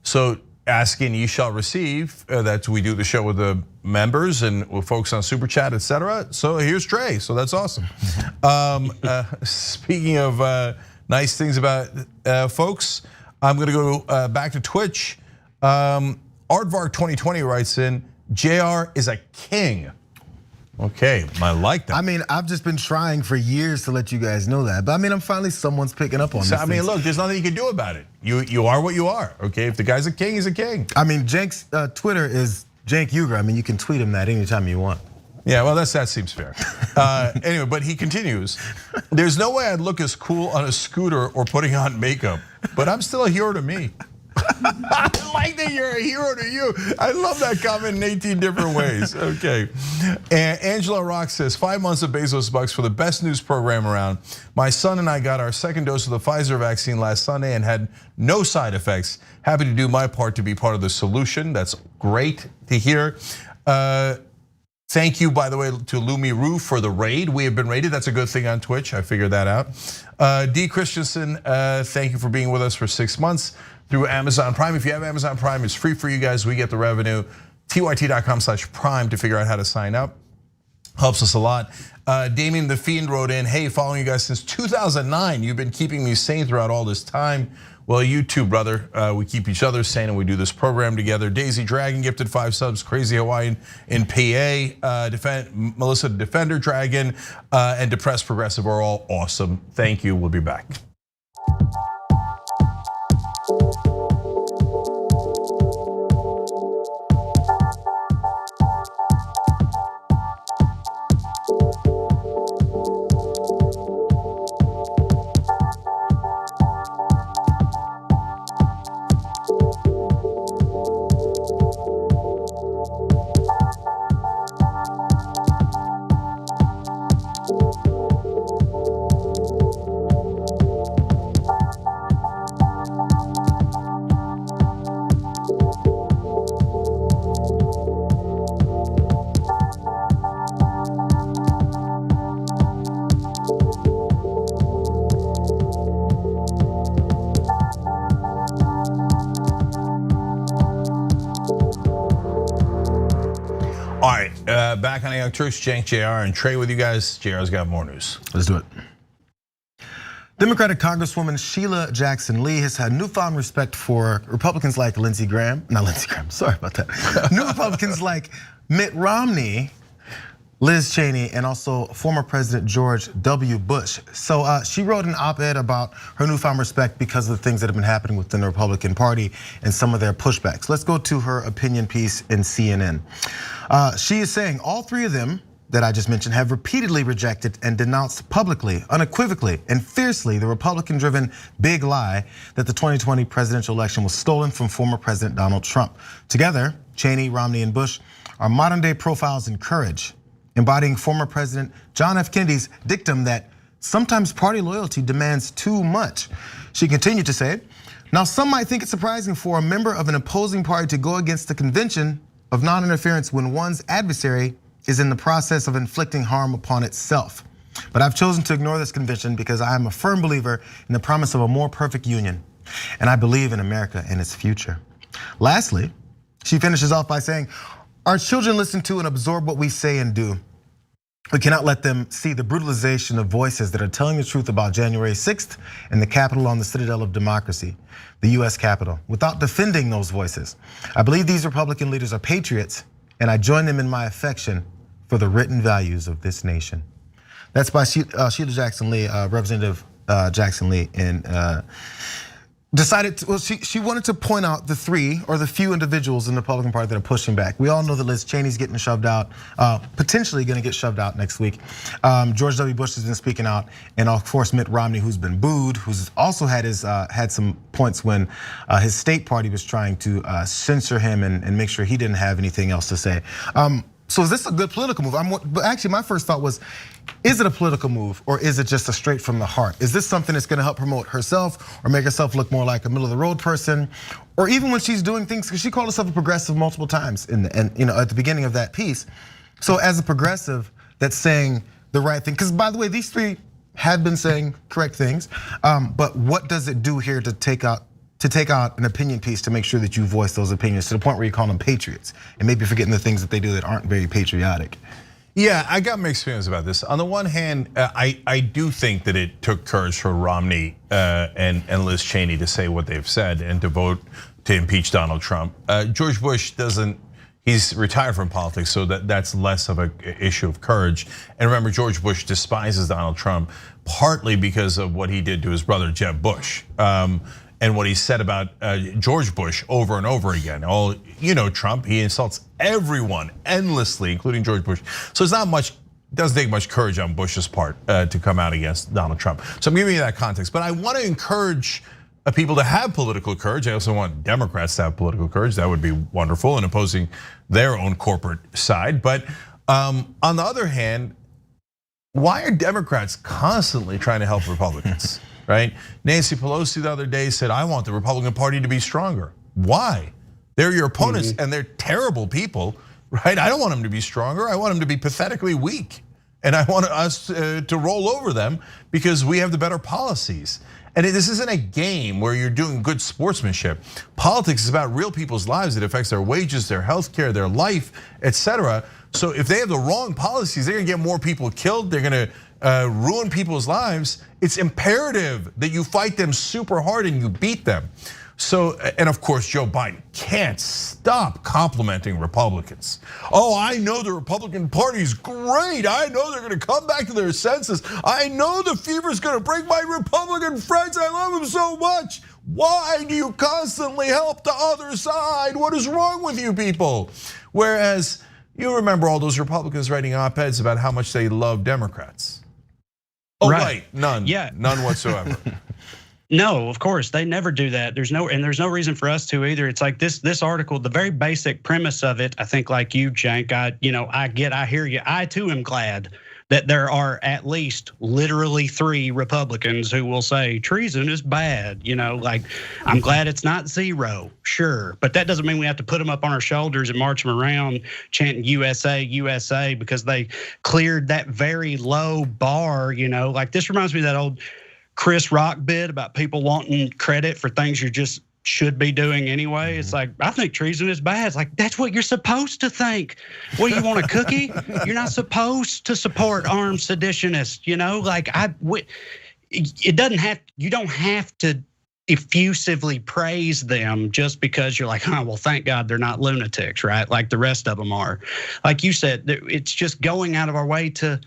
So asking, you shall receive. That we do the show with the members and with folks on Super Chat, etc. So here's Trey. So that's awesome. Speaking of nice things about folks, I'm going to go back to Twitch. Aardvark 2020 writes in, JR is a king. Okay, I like that. I mean, I've just been trying for years to let you guys know that. But I mean, I'm finally someone's picking up on this. I mean, look, there's nothing you can do about it. You are what you are, okay? If the guy's a king, he's a king. I mean, Cenk's Twitter is Cenk Uygur. I mean, you can tweet him that anytime you want. Yeah, well, that seems fair. Anyway, but he continues. There's no way I'd look as cool on a scooter or putting on makeup, but I'm still a hero to me. I like that you're a hero to you. I love that comment in 18 different ways. Okay. And Angela Rock says, 5 months of Bezos Bucks for the best news program around. My son and I got our second dose of the Pfizer vaccine last Sunday and had no side effects. Happy to do my part to be part of the solution. That's great to hear. Thank you, by the way, to Lumi Roo for the raid. We have been raided. That's a good thing on Twitch. I figured that out. D. Christensen, thank you for being with us for 6 months through Amazon Prime. If you have Amazon Prime, it's free for you guys. We get the revenue. TYT.com/prime to figure out how to sign up. Helps us a lot. Damien the Fiend wrote in, hey, following you guys since 2009. You've been keeping me sane throughout all this time. Well, you too, brother. We keep each other sane and we do this program together. Daisy Dragon gifted 5 subs. Crazy Hawaiian in PA. Melissa Defender Dragon and Depressed Progressive are all awesome. Thank you. We'll be back. All right, back on the Young Turks, Cenk, JR, and Trey with you guys. JR's got more news. Let's do it. Democratic Congresswoman Sheila Jackson Lee has had newfound respect for Republicans like sorry about that. New Republicans like Mitt Romney, Liz Cheney, and also former President George W. Bush. So she wrote an op-ed about her newfound respect because of the things that have been happening within the Republican Party and some of their pushbacks. Let's go to her opinion piece in CNN. She is saying all 3 of them that I just mentioned have repeatedly rejected and denounced publicly, unequivocally, and fiercely the Republican-driven big lie that the 2020 presidential election was stolen from former President Donald Trump. Together, Cheney, Romney, and Bush are modern-day profiles in courage, embodying former President John F. Kennedy's dictum that sometimes party loyalty demands too much. She continued to say, now some might think it surprising for a member of an opposing party to go against the convention of non-interference when one's adversary is in the process of inflicting harm upon itself. But I've chosen to ignore this convention because I am a firm believer in the promise of a more perfect union. And I believe in America and its future. Lastly, she finishes off by saying, our children listen to and absorb what we say and do. We cannot let them see the brutalization of voices that are telling the truth about January 6th and the Capitol on the citadel of democracy, the US Capitol, without defending those voices. I believe these Republican leaders are patriots, and I join them in my affection for the written values of this nation. That's by Sheila Jackson Lee, Representative Jackson Lee, and decided to, well, she wanted to point out the three or the few individuals in the Republican Party that are pushing back. We all know that Liz Cheney's getting shoved out, potentially going to get shoved out next week. George W. Bush has been speaking out, and of course Mitt Romney, who's been booed, who's also had some points when his state party was trying to censor him and make sure he didn't have anything else to say. So is this a good political move? But actually, my first thought was, is it a political move or is it just a straight from the heart? Is this something that's gonna help promote herself or make herself look more like a middle of the road person? Or even when she's doing things, because she called herself a progressive multiple times at the beginning of that piece. So as a progressive that's saying the right thing, because by the way, these three have been saying correct things, but what does it do here to take out an opinion piece to make sure that you voice those opinions to the point where you call them patriots and maybe forgetting the things that they do that aren't very patriotic? Yeah, I got mixed feelings about this. On the one hand, I do think that it took courage for Romney and Liz Cheney to say what they've said and to vote to impeach Donald Trump. George Bush doesn't, he's retired from politics, so that's less of an issue of courage. And remember, George Bush despises Donald Trump partly because of what he did to his brother Jeb Bush. And what he said about George Bush over and over again. Trump, he insults everyone endlessly, including George Bush. So it's not much, doesn't take much courage on Bush's part to come out against Donald Trump. So I'm giving you that context, but I want to encourage people to have political courage. I also want Democrats to have political courage. That would be wonderful in opposing their own corporate side. But on the other hand, why are Democrats constantly trying to help Republicans? Right? Nancy Pelosi the other day said, I want the Republican Party to be stronger. Why? They're your opponents and they're terrible people, right? I don't want them to be stronger. I want them to be pathetically weak. And I want us to roll over them because we have the better policies. And this isn't a game where you're doing good sportsmanship. Politics is about real people's lives. It affects their wages, their health care, their life, etc. So if they have the wrong policies, they're gonna get more people killed. They're gonna ruin people's lives. It's imperative that you fight them super hard and you beat them. So, and of course, Joe Biden can't stop complimenting Republicans. Oh, I know the Republican Party's great. I know they're gonna come back to their senses. I know the fever's gonna break my Republican friends. I love them so much. Why do you constantly help the other side? What is wrong with you people? Whereas, you remember all those Republicans writing op-eds about how much they love Democrats. Oh, right, none, none whatsoever. No, of course, they never do that. There's no reason for us to either. It's like this article, the very basic premise of it, I think like you, Cenk, I hear you. I too am glad that there are at least literally 3 Republicans who will say treason is bad. I'm glad it's not 0, sure. But that doesn't mean we have to put them up on our shoulders and march them around chanting USA, USA, because they cleared that very low bar, This reminds me of that old Chris Rock bit about people wanting credit for things you just should be doing anyway. It's like, I think treason is bad. It's like, that's what you're supposed to think. What do you want, a cookie? You're not supposed to support armed seditionists, you don't have to effusively praise them just because you're like, well, thank God they're not lunatics, right? Like the rest of them are. Like you said, it's just going out of our way to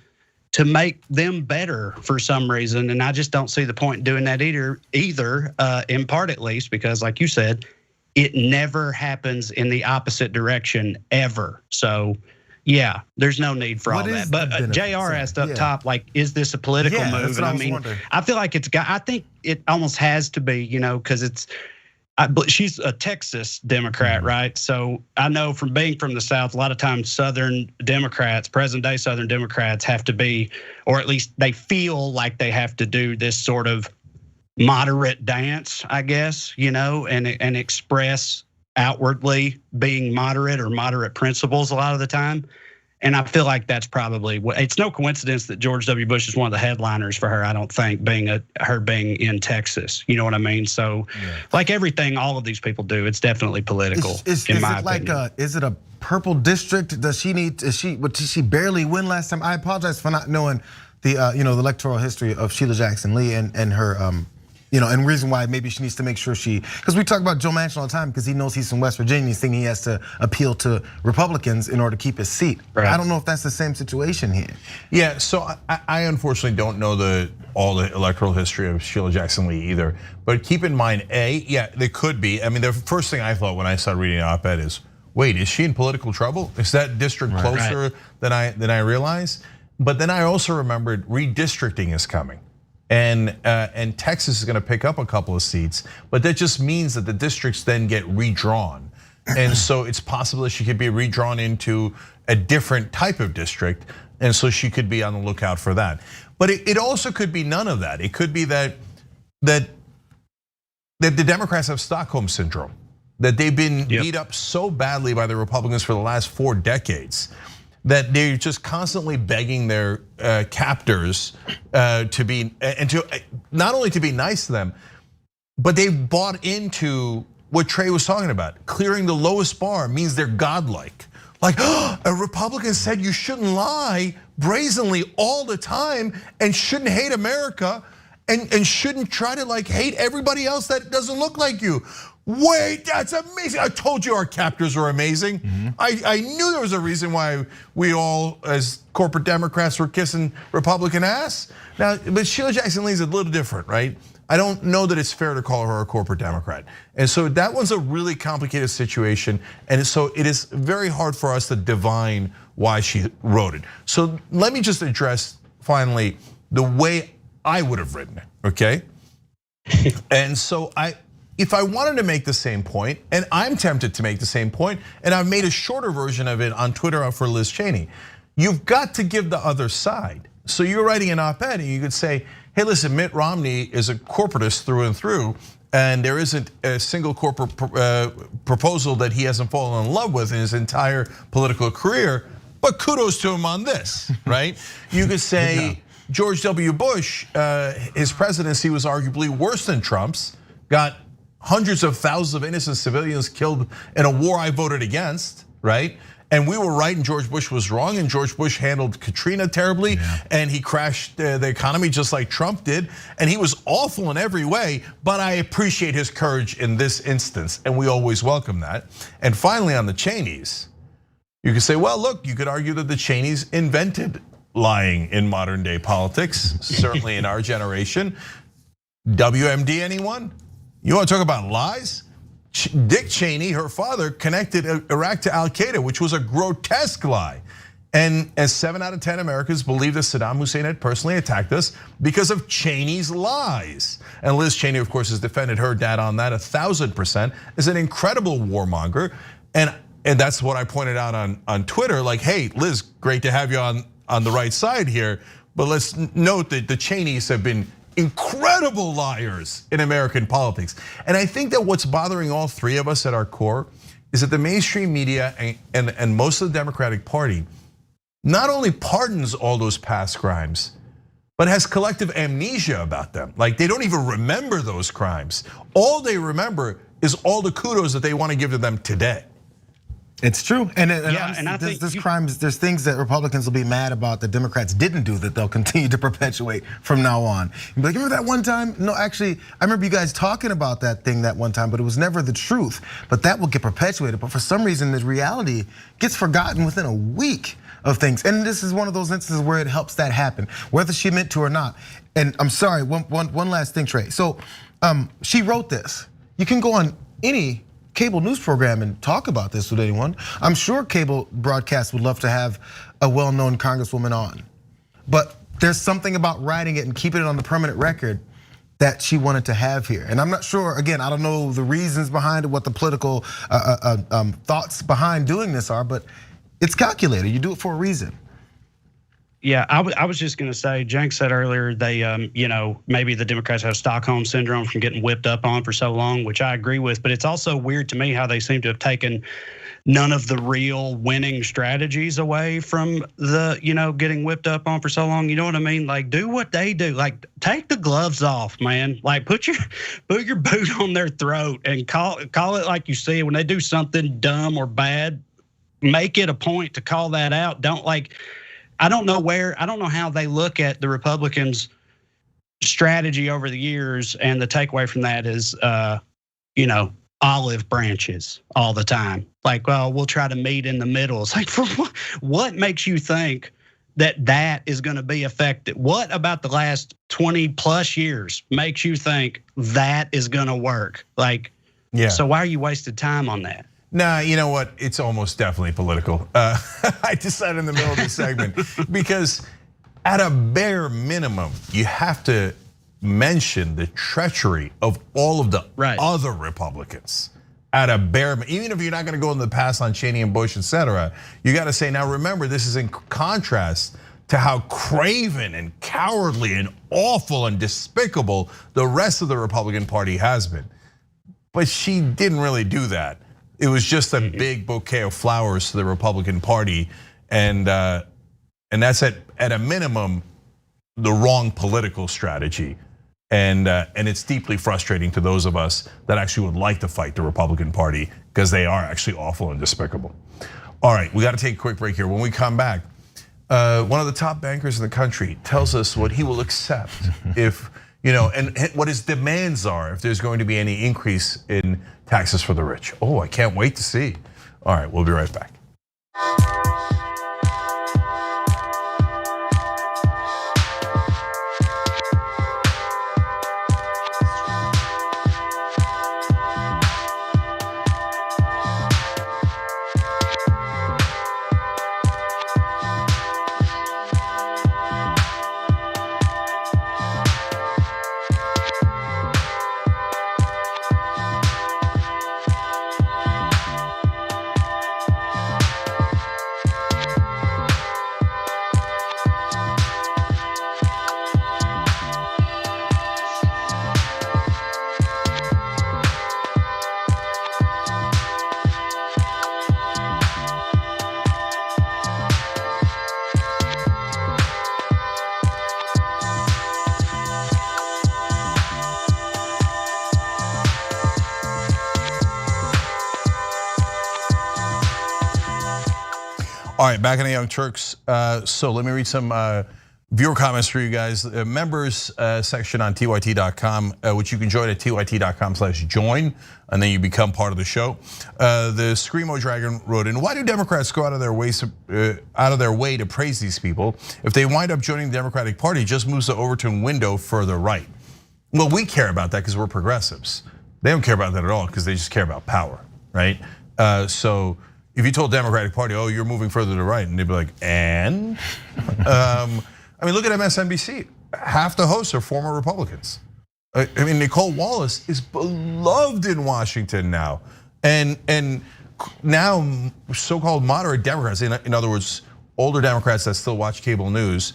make them better for some reason. And I just don't see the point in doing that either, in part at least, because like you said, it never happens in the opposite direction ever. So yeah, there's no need for all that. But JR asked up top, like, is this a political move? And I mean, I feel like I think it almost has to be, because she's a Texas Democrat, right? So I know from being from the South, a lot of times Southern Democrats, present day Southern Democrats have to be, or at least they feel like they have to do this sort of moderate dance, I guess, and express outwardly being moderate or moderate principles a lot of the time. And I feel like that's probably what. It's no coincidence that George W. Bush is one of the headliners for her. I don't think her being in Texas. You know what I mean? So, like everything all of these people do, it's definitely political. Is it like is it a purple district? Does she need? Did she barely win last time? I apologize for not knowing the the electoral history of Sheila Jackson Lee and her and reason why maybe she needs to make sure because we talk about Joe Manchin all the time because he knows he's from West Virginia, he's thinking he has to appeal to Republicans in order to keep his seat. Right. I don't know if that's the same situation here. Yeah, so I unfortunately don't know all the electoral history of Sheila Jackson Lee either. But keep in mind, there could be. I mean, the first thing I thought when I started reading the op-ed is, wait, is she in political trouble? Is that district closer than I realized? But then I also remembered redistricting is coming. And Texas is going to pick up a couple of seats, but that just means that the districts then get redrawn. And so it's possible that she could be redrawn into a different type of district. And so she could be on the lookout for that. But it also could be none of that. It could be that the Democrats have Stockholm syndrome, that they've been beat up so badly by the Republicans for the last 4 decades that they're just constantly begging their captors to be, and to not only to be nice to them, but they've bought into what Trey was talking about. Clearing the lowest bar means they're godlike. Like, a Republican said you shouldn't lie brazenly all the time and shouldn't hate America and shouldn't try to hate everybody else that doesn't look like you. Wait, that's amazing. I told you our captors were amazing. I knew there was a reason why we all, as corporate Democrats, were kissing Republican ass. Now, but Sheila Jackson Lee is a little different, right? I don't know that it's fair to call her a corporate Democrat. And so that one's a really complicated situation. And so it is very hard for us to divine why she wrote it. So let me just address finally the way I would have written it, okay? And so if I wanted to make the same point, and I'm tempted to make the same point, and I've made a shorter version of it on Twitter for Liz Cheney, you've got to give the other side. So you're writing an op-ed and you could say, hey, listen, Mitt Romney is a corporatist through and through, and there isn't a single corporate proposal that he hasn't fallen in love with in his entire political career, but kudos to him on this, right? You could say George W. Bush, his presidency was arguably worse than Trump's, got hundreds of thousands of innocent civilians killed in a war I voted against, right? And we were right and George Bush was wrong, and George Bush handled Katrina terribly, and he crashed the economy just like Trump did, and he was awful in every way, but I appreciate his courage in this instance, and we always welcome that. And finally on the Cheneys, you could say, well, look, you could argue that the Cheneys invented lying in modern day politics, certainly in our generation. WMD, anyone? You want to talk about lies? Dick Cheney, her father, connected Iraq to Al-Qaeda, which was a grotesque lie. And as 7 out of 10 Americans believe that Saddam Hussein had personally attacked us because of Cheney's lies. And Liz Cheney, of course, has defended her dad on that 1,000%, is an incredible warmonger. And that's what I pointed out on Twitter, like, hey, Liz, great to have you on the right side here. But let's note that the Cheneys have been incredible liars in American politics. And I think that what's bothering all three of us at our core is that the mainstream media and most of the Democratic Party not only pardons all those past crimes, but has collective amnesia about them. Like they don't even remember those crimes. All they remember is all the kudos that they want to give to them today. It's true, and I think there's crimes, there's things that Republicans will be mad about that Democrats didn't do that they'll continue to perpetuate from now on. You'll be like, remember that one time? No, actually, I remember you guys talking about that thing that one time, but it was never the truth. But that will get perpetuated. But for some reason, the reality gets forgotten within a week of things. And this is one of those instances where it helps that happen, whether she meant to or not. And I'm sorry, one last thing, Trey. So she wrote this. You can go on any cable news program and talk about this with anyone. I'm sure cable broadcasts would love to have a well-known congresswoman on. But there's something about writing it and keeping it on the permanent record that she wanted to have here. And I'm not sure, again, I don't know the reasons behind it, what the political thoughts behind doing this are, but it's calculated. You do it for a reason. Yeah, I was just going to say, Jenk said earlier they, maybe the Democrats have Stockholm syndrome from getting whipped up on for so long, which I agree with. But it's also weird to me how they seem to have taken none of the real winning strategies away from the, getting whipped up on for so long. You know what I mean? Like, do what they do. Like, take the gloves off, man. Like, put your boot on their throat and call it like you see it. When they do something dumb or bad, make it a point to call that out. I don't know how they look at the Republicans' strategy over the years, and the takeaway from that is, olive branches all the time. Like, well, we'll try to meet in the middle. It's like, for what makes you think that is going to be effective? What about the last 20 plus years makes you think that is going to work? Like, yeah. So why are you wasting time on that? Nah, you know what? It's almost definitely political. I decided in the middle of this segment because at a bare minimum, you have to mention the treachery of all of the other Republicans. At a bare, even if you're not going to go into the past on Cheney and Bush, et cetera, you got to say, now remember, this is in contrast to how craven and cowardly and awful and despicable the rest of the Republican Party has been. But she didn't really do that. It was just a big bouquet of flowers to the Republican Party, and that's at a minimum the wrong political strategy, and it's deeply frustrating to those of us that actually would like to fight the Republican Party because they are actually awful and despicable. All right, we got to take a quick break here. When we come back, one of the top bankers in the country tells us what he will accept if. And what his demands are if there's going to be any increase in taxes for the rich. Oh, I can't wait to see. All right, we'll be right back. All right, back in the Young Turks. So let me read some viewer comments for you guys. Members section on tyt.com, which you can join at tyt.com/join, and then you become part of the show. The Screamo Dragon wrote in, why do Democrats go out of their way to praise these people? If they wind up joining the Democratic Party, it just moves the Overton window further right. Well, we care about that because we're progressives. They don't care about that at all because they just care about power, right? So if you told Democratic Party, oh, you're moving further to the right, and they'd be like, and? I mean, look at MSNBC. Half the hosts are former Republicans. I mean, Nicole Wallace is beloved in Washington now. And now so-called moderate Democrats, in other words, older Democrats that still watch cable news,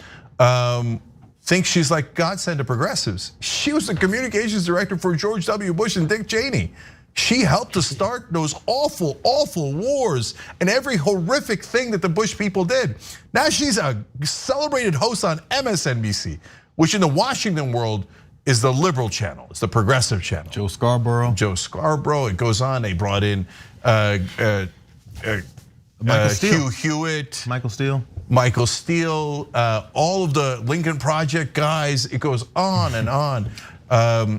think she's like godsend to progressives. She was the communications director for George W. Bush and Dick Cheney. She helped to start those awful, awful wars and every horrific thing that the Bush people did. Now she's a celebrated host on MSNBC, which in the Washington world is the liberal channel. It's the progressive channel. Joe Scarborough. It goes on. They brought in Hugh Hewitt. Michael Steele, all of the Lincoln Project guys. It goes on and on.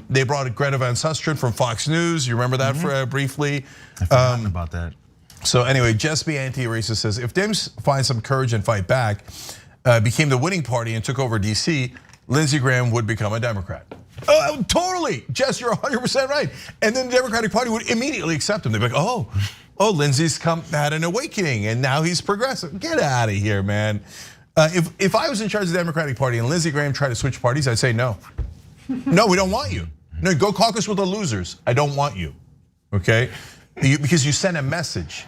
They brought Greta Van Susteren from Fox News. You remember that for briefly? I forgot about that. So anyway, Jess B. Anti-Racist says, if Dems find some courage and fight back, became the winning party and took over DC, Lindsey Graham would become a Democrat. Oh, totally, Jess, you're 100% right. And then the Democratic Party would immediately accept him. They'd be like, oh, Lindsey's had an awakening and now he's progressive. Get out of here, man. If I was in charge of the Democratic Party and Lindsey Graham tried to switch parties, I'd say no. No, we don't want you. No, go caucus with the losers. I don't want you, okay? Because you send a message.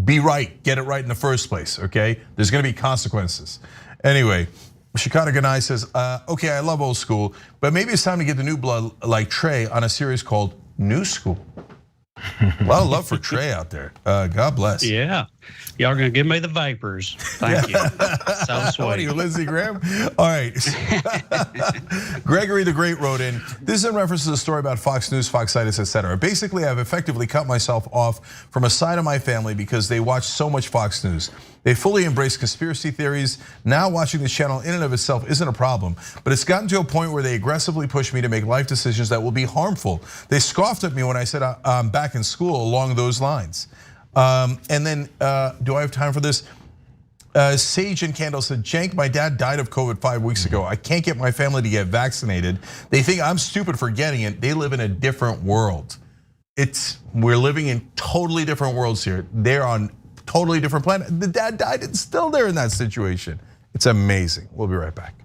Be right, get it right in the first place, okay? There's gonna be consequences. Anyway, Chicago Ganai says, okay, I love old school, but maybe it's time to get the new blood like Trey on a series called New School. A lot of love for Trey out there. God bless. Yeah. Y'all gonna give me the vapors. Thank you. So sweet. What are you, Lindsey Graham? All right. Gregory the Great wrote in, this is in reference to the story about Fox News, Foxitis, etc. Basically, I've effectively cut myself off from a side of my family because they watch so much Fox News. They fully embrace conspiracy theories. Now watching the channel in and of itself isn't a problem, but it's gotten to a point where they aggressively push me to make life decisions that will be harmful. They scoffed at me when I said I'm back in school along those lines. And then, do I have time for this? Sage and Candle said, Cenk, my dad died of COVID 5 weeks ago. I can't get my family to get vaccinated. They think I'm stupid for getting it. They live in a different world. We're living in totally different worlds here. They're on totally different planet. The dad died and still they're in that situation. It's amazing. We'll be right back.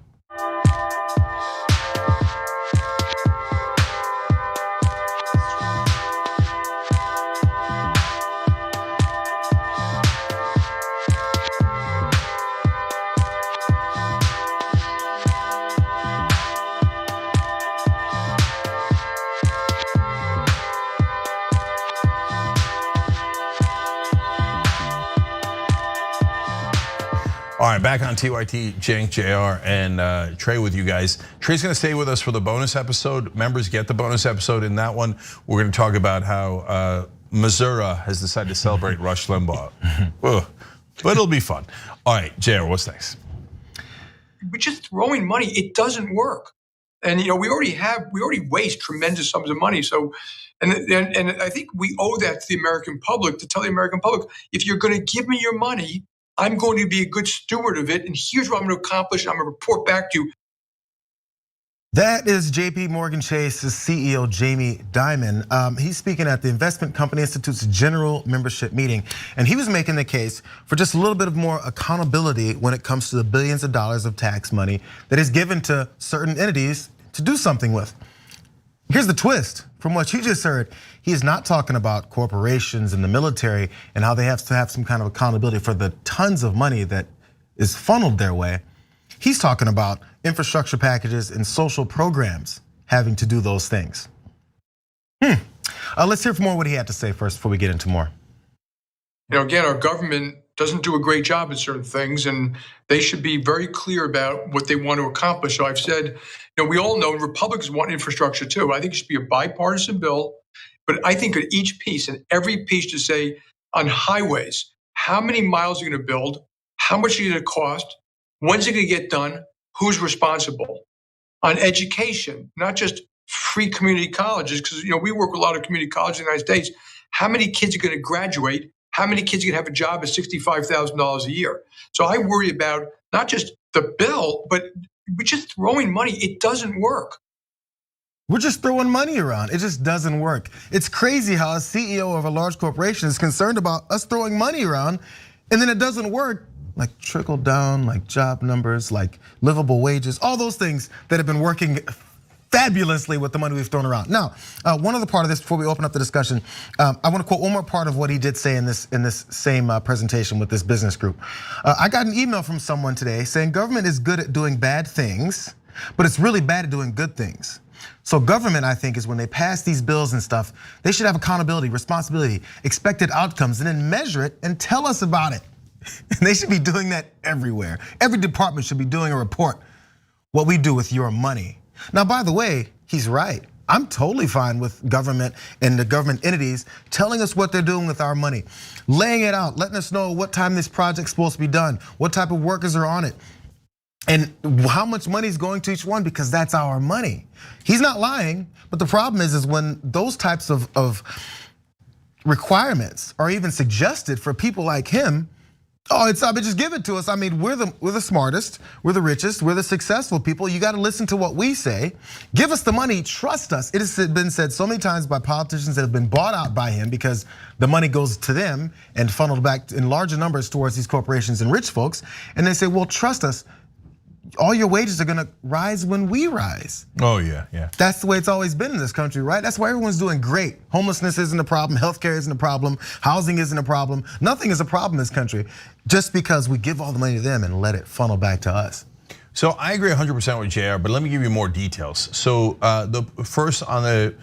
All right, back on TYT, Cenk, JR, and Trey with you guys. Trey's gonna stay with us for the bonus episode. Members get the bonus episode. In that one, we're gonna talk about how Missouri has decided to celebrate Rush Limbaugh. But it'll be fun. All right, JR, what's next? We're just throwing money. It doesn't work. And we already waste tremendous sums of money. So, and I think we owe that to the American public, to tell the American public, if you're gonna give me your money, I'm going to be a good steward of it, and here's what I'm going to accomplish. I'm going to report back to you. That is JP Morgan Chase's CEO, Jamie Dimon. He's speaking at the Investment Company Institute's general membership meeting, and he was making the case for just a little bit of more accountability when it comes to the billions of dollars of tax money that is given to certain entities to do something with. Here's the twist. From what you just heard, he is not talking about corporations and the military and how they have to have some kind of accountability for the tons of money that is funneled their way. He's talking about infrastructure packages and social programs having to do those things. Let's hear from more what he had to say first before we get into more. Again, our government doesn't do a great job at certain things, and they should be very clear about what they want to accomplish. So I've said, we all know Republicans want infrastructure too. I think it should be a bipartisan bill, but I think at each piece, and every piece to say on highways, how many miles are you going to build? How much is it going to cost? When's it going to get done? Who's responsible? On education, not just free community colleges, because we work with a lot of community colleges in the United States. How many kids are going to graduate? How many kids are going to have a job at $65,000 a year? So I worry about not just the bill, but we're just throwing money. It doesn't work. We're just throwing money around. It just doesn't work. It's crazy how a CEO of a large corporation is concerned about us throwing money around, and then it doesn't work. Like trickle down, like job numbers, like livable wages, all those things that have been working fabulously with the money we've thrown around. Now, one other part of this before we open up the discussion, I want to quote one more part of what he did say in this same presentation with this business group. I got an email from someone today saying government is good at doing bad things, but it's really bad at doing good things. So government, I think, is when they pass these bills and stuff, they should have accountability, responsibility, expected outcomes, and then measure it and tell us about it. And they should be doing that everywhere. Every department should be doing a report, what we do with your money. Now, by the way, he's right. I'm totally fine with government and the government entities telling us what they're doing with our money, laying it out, letting us know what time this project's supposed to be done, what type of workers are on it, and how much money is going to each one, because that's our money. He's not lying, but the problem is when those types of requirements are even suggested for people like him. Oh, just give it to us. I mean, we're the smartest, we're the richest, we're the successful people. You got to listen to what we say. Give us the money, trust us. It has been said so many times by politicians that have been bought out by him because the money goes to them and funneled back in larger numbers towards these corporations and rich folks. And they say, well, trust us. all your wages are gonna rise when we rise. Oh yeah, yeah. That's the way it's always been in this country, right? That's why everyone's doing great. Homelessness isn't a problem, healthcare isn't a problem, housing isn't a problem. Nothing is a problem in this country just because we give all the money to them and let it funnel back to us. So I agree 100% with JR, but let me give you more details. So the first on the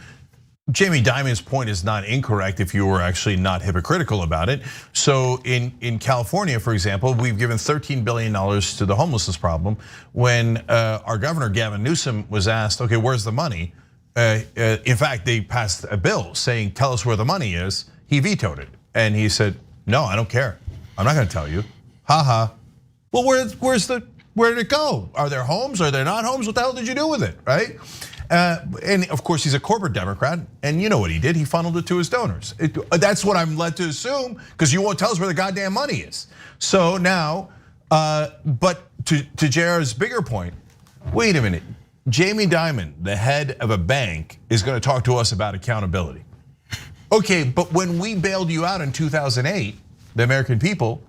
Jamie Dimon's point is not incorrect if you were actually not hypocritical about it. So in California, for example, we've given $13 billion to the homelessness problem. When our governor, Gavin Newsom, was asked, okay, where's the money? In fact, they passed a bill saying, tell us where the money is. He vetoed it. And he said, no, I don't care. I'm not gonna tell you. Ha ha. Well, where did it go? Are there homes? Are there not homes? What the hell did you do with it, right? And of course, he's a corporate Democrat, and you know what he did? He funneled it to his donors. That's what I'm led to assume, because you won't tell us where the goddamn money is. So now, but to JR's bigger point, wait a minute. Jamie Dimon, the head of a bank, is gonna talk to us about accountability. Okay, but when we bailed you out in 2008, the American people,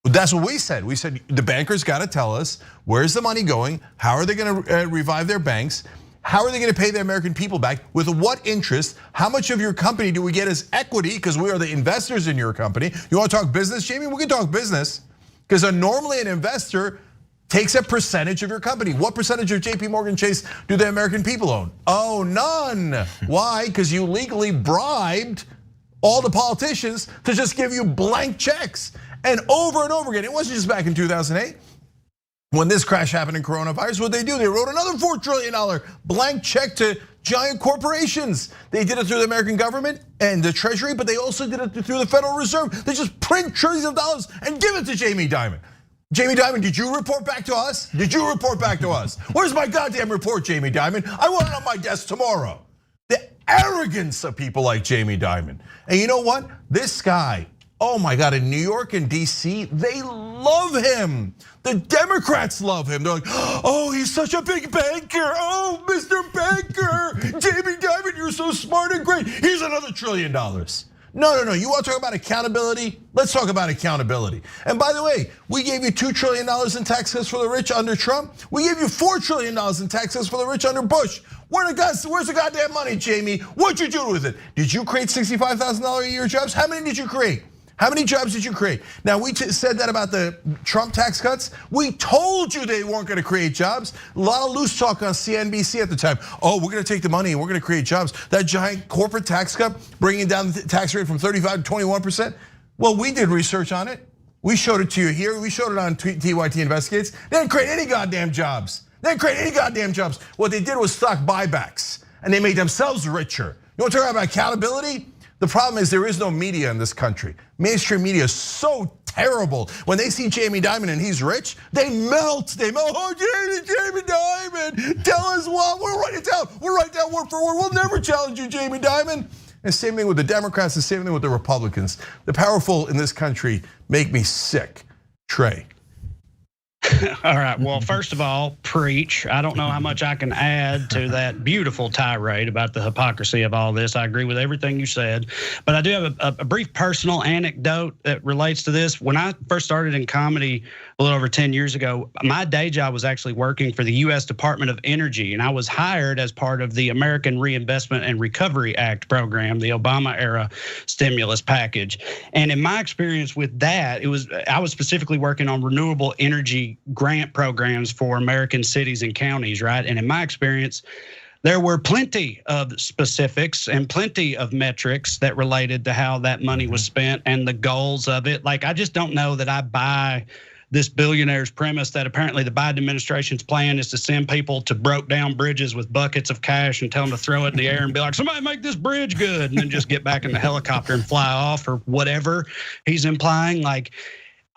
that's what we said. We said the bankers got to tell us where's the money going, how are they going to revive their banks, how are they going to pay the American people back, with what interest, how much of your company do we get as equity, because we are the investors in your company. You want to talk business, Jamie? We can talk business, because normally an investor takes a percentage of your company. What percentage of JP Morgan Chase do the American people own? Oh, none. Why? Because you legally bribed all the politicians to just give you blank checks. And over again, it wasn't just back in 2008. When this crash happened in coronavirus, what they do? They wrote another $4 trillion blank check to giant corporations. They did it through the American government and the Treasury, but they also did it through the Federal Reserve. They just print trillions of dollars and give it to Jamie Dimon. Jamie Dimon, did you report back to us? Did you report back to us? Where's my goddamn report, Jamie Dimon? I want it on my desk tomorrow. The arrogance of people like Jamie Dimon. And you know what? This guy, oh my God, in New York and DC, they love him. The Democrats love him. They're like, oh, he's such a big banker. Oh, Mr. Banker, Jamie Dimon, you're so smart and great. Here's another $1 trillion. No, you want to talk about accountability? Let's talk about accountability. And by the way, we gave you $2 trillion in tax cuts for the rich under Trump. We gave you $4 trillion in tax cuts for the rich under Bush. Where's the goddamn money, Jamie? What'd you do with it? Did you create $65,000 a year jobs? How many did you create? How many jobs did you create? Now, we said that about the Trump tax cuts. We told you they weren't gonna create jobs. A lot of loose talk on CNBC at the time. Oh, we're gonna take the money and we're gonna create jobs. That giant corporate tax cut, bringing down the tax rate from 35 to 21%. Well, we did research on it. We showed it to you here. We showed it on TYT Investigates. They didn't create any goddamn jobs. What they did was stock buybacks, and they made themselves richer. You want to talk about accountability? The problem is there is no media in this country. Mainstream media is so terrible. When they see Jamie Dimon and he's rich, they melt. Oh, Jamie Dimon, tell us what. We'll write it down. We'll write down word for word. We'll never challenge you, Jamie Dimon. And same thing with the Democrats, the same thing with the Republicans. The powerful in this country make me sick. Trey. All right, well, first of all, preach. I don't know how much I can add to that beautiful tirade about the hypocrisy of all this. I agree with everything you said, but I do have a brief personal anecdote that relates to this. When I first started in comedy a little over 10 years ago, my day job was actually working for the US Department of Energy, and I was hired as part of the American Reinvestment and Recovery Act program, the Obama era stimulus package. And in my experience with that, I was specifically working on renewable energy grant programs for American cities and counties, right? And in my experience, there were plenty of specifics and plenty of metrics that related to how that money was spent and the goals of it. Like, I just don't know that I buy this billionaire's premise that apparently the Biden administration's plan is to send people to broke down bridges with buckets of cash and tell them to throw it in the air and be like, somebody make this bridge good, and then just get back in the helicopter and fly off, or whatever he's implying. Like,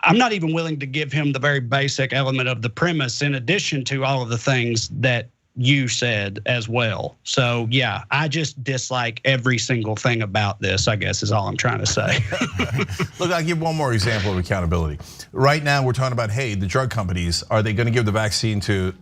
I'm not even willing to give him the very basic element of the premise in addition to all of the things that you said as well. So yeah, I just dislike every single thing about this, I guess is all I'm trying to say. Look, I'll give one more example of accountability. Right now we're talking about, hey, the drug companies, are they gonna give the vaccine to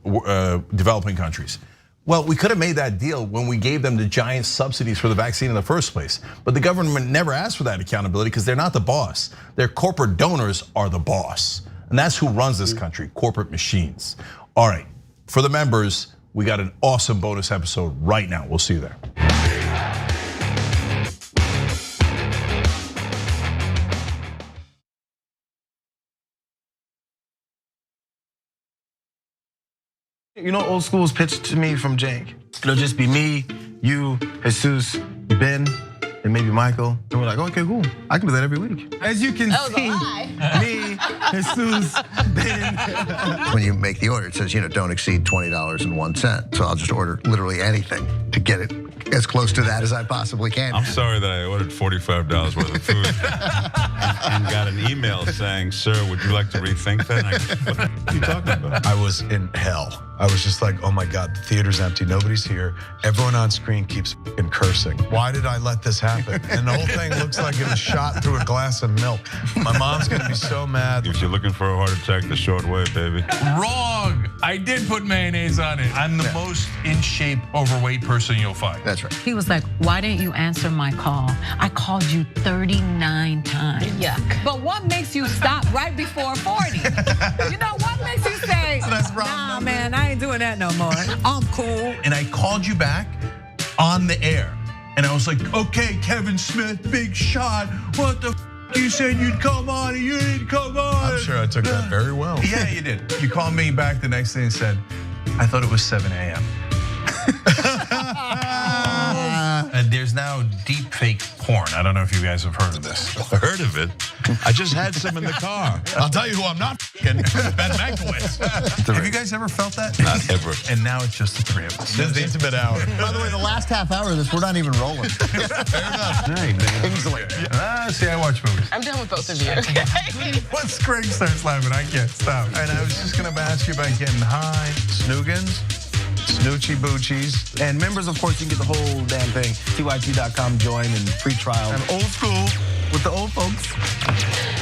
developing countries? Well, we could have made that deal when we gave them the giant subsidies for the vaccine in the first place. But the government never asked for that accountability because they're not the boss. Their corporate donors are the boss. And that's who runs this country, corporate machines. All right, for the members, we got an awesome bonus episode right now. We'll see you there. You know, old school's pitched to me from Cenk. It'll just be me, you, Jesus, Ben, and maybe Michael. And we're like, okay, cool. I can do that every week. As you can see, me, Jesus, Ben. When you make the order, it says, don't exceed $20.01. So I'll just order literally anything to get it as close to that as I possibly can. I'm sorry that I ordered $45 worth of food and got an email saying, sir, would you like to rethink that? What are you talking about? I was in hell. I was just like, oh my God, the theater's empty, nobody's here. Everyone on screen keeps fucking cursing. Why did I let this happen? And the whole thing looks like it was shot through a glass of milk. My mom's gonna be so mad. If you're looking for a heart attack, the short way, baby. Wrong. I did put mayonnaise on it. I'm the most in shape, overweight person you'll find. That's right. He was like, why didn't you answer my call? I called you 39 times. Yuck. But what makes you stop right before 40? What makes you say, nah, man, I ain't doing that no more. I'm cool. And I called you back on the air. And I was like, okay, Kevin Smith, big shot. What the you said you'd come on and you didn't come on. I'm sure I took that very well. Yeah, you did. You called me back the next day and said, I thought it was 7 a.m. And there's now deep fake porn. I don't know if you guys have heard of this. Heard of it? I just had some in the car. I'll tell you who I'm not f***ing, Ben Mankiewicz. Have you guys ever felt that? Not ever. And now it's just the three of us. This is the intimate hour. By the way, the last half hour of this, we're not even rolling. Fair enough. Hey, man. Kingsley. See, I watch movies. I'm done with both of you. Once Greg starts laughing, I can't stop. And I was just gonna ask you about getting high. Snoogans, Snoochie Boochies, and members, of course, you can get the whole damn thing. TYT.com, join and free trial. I'm old school with the old folks.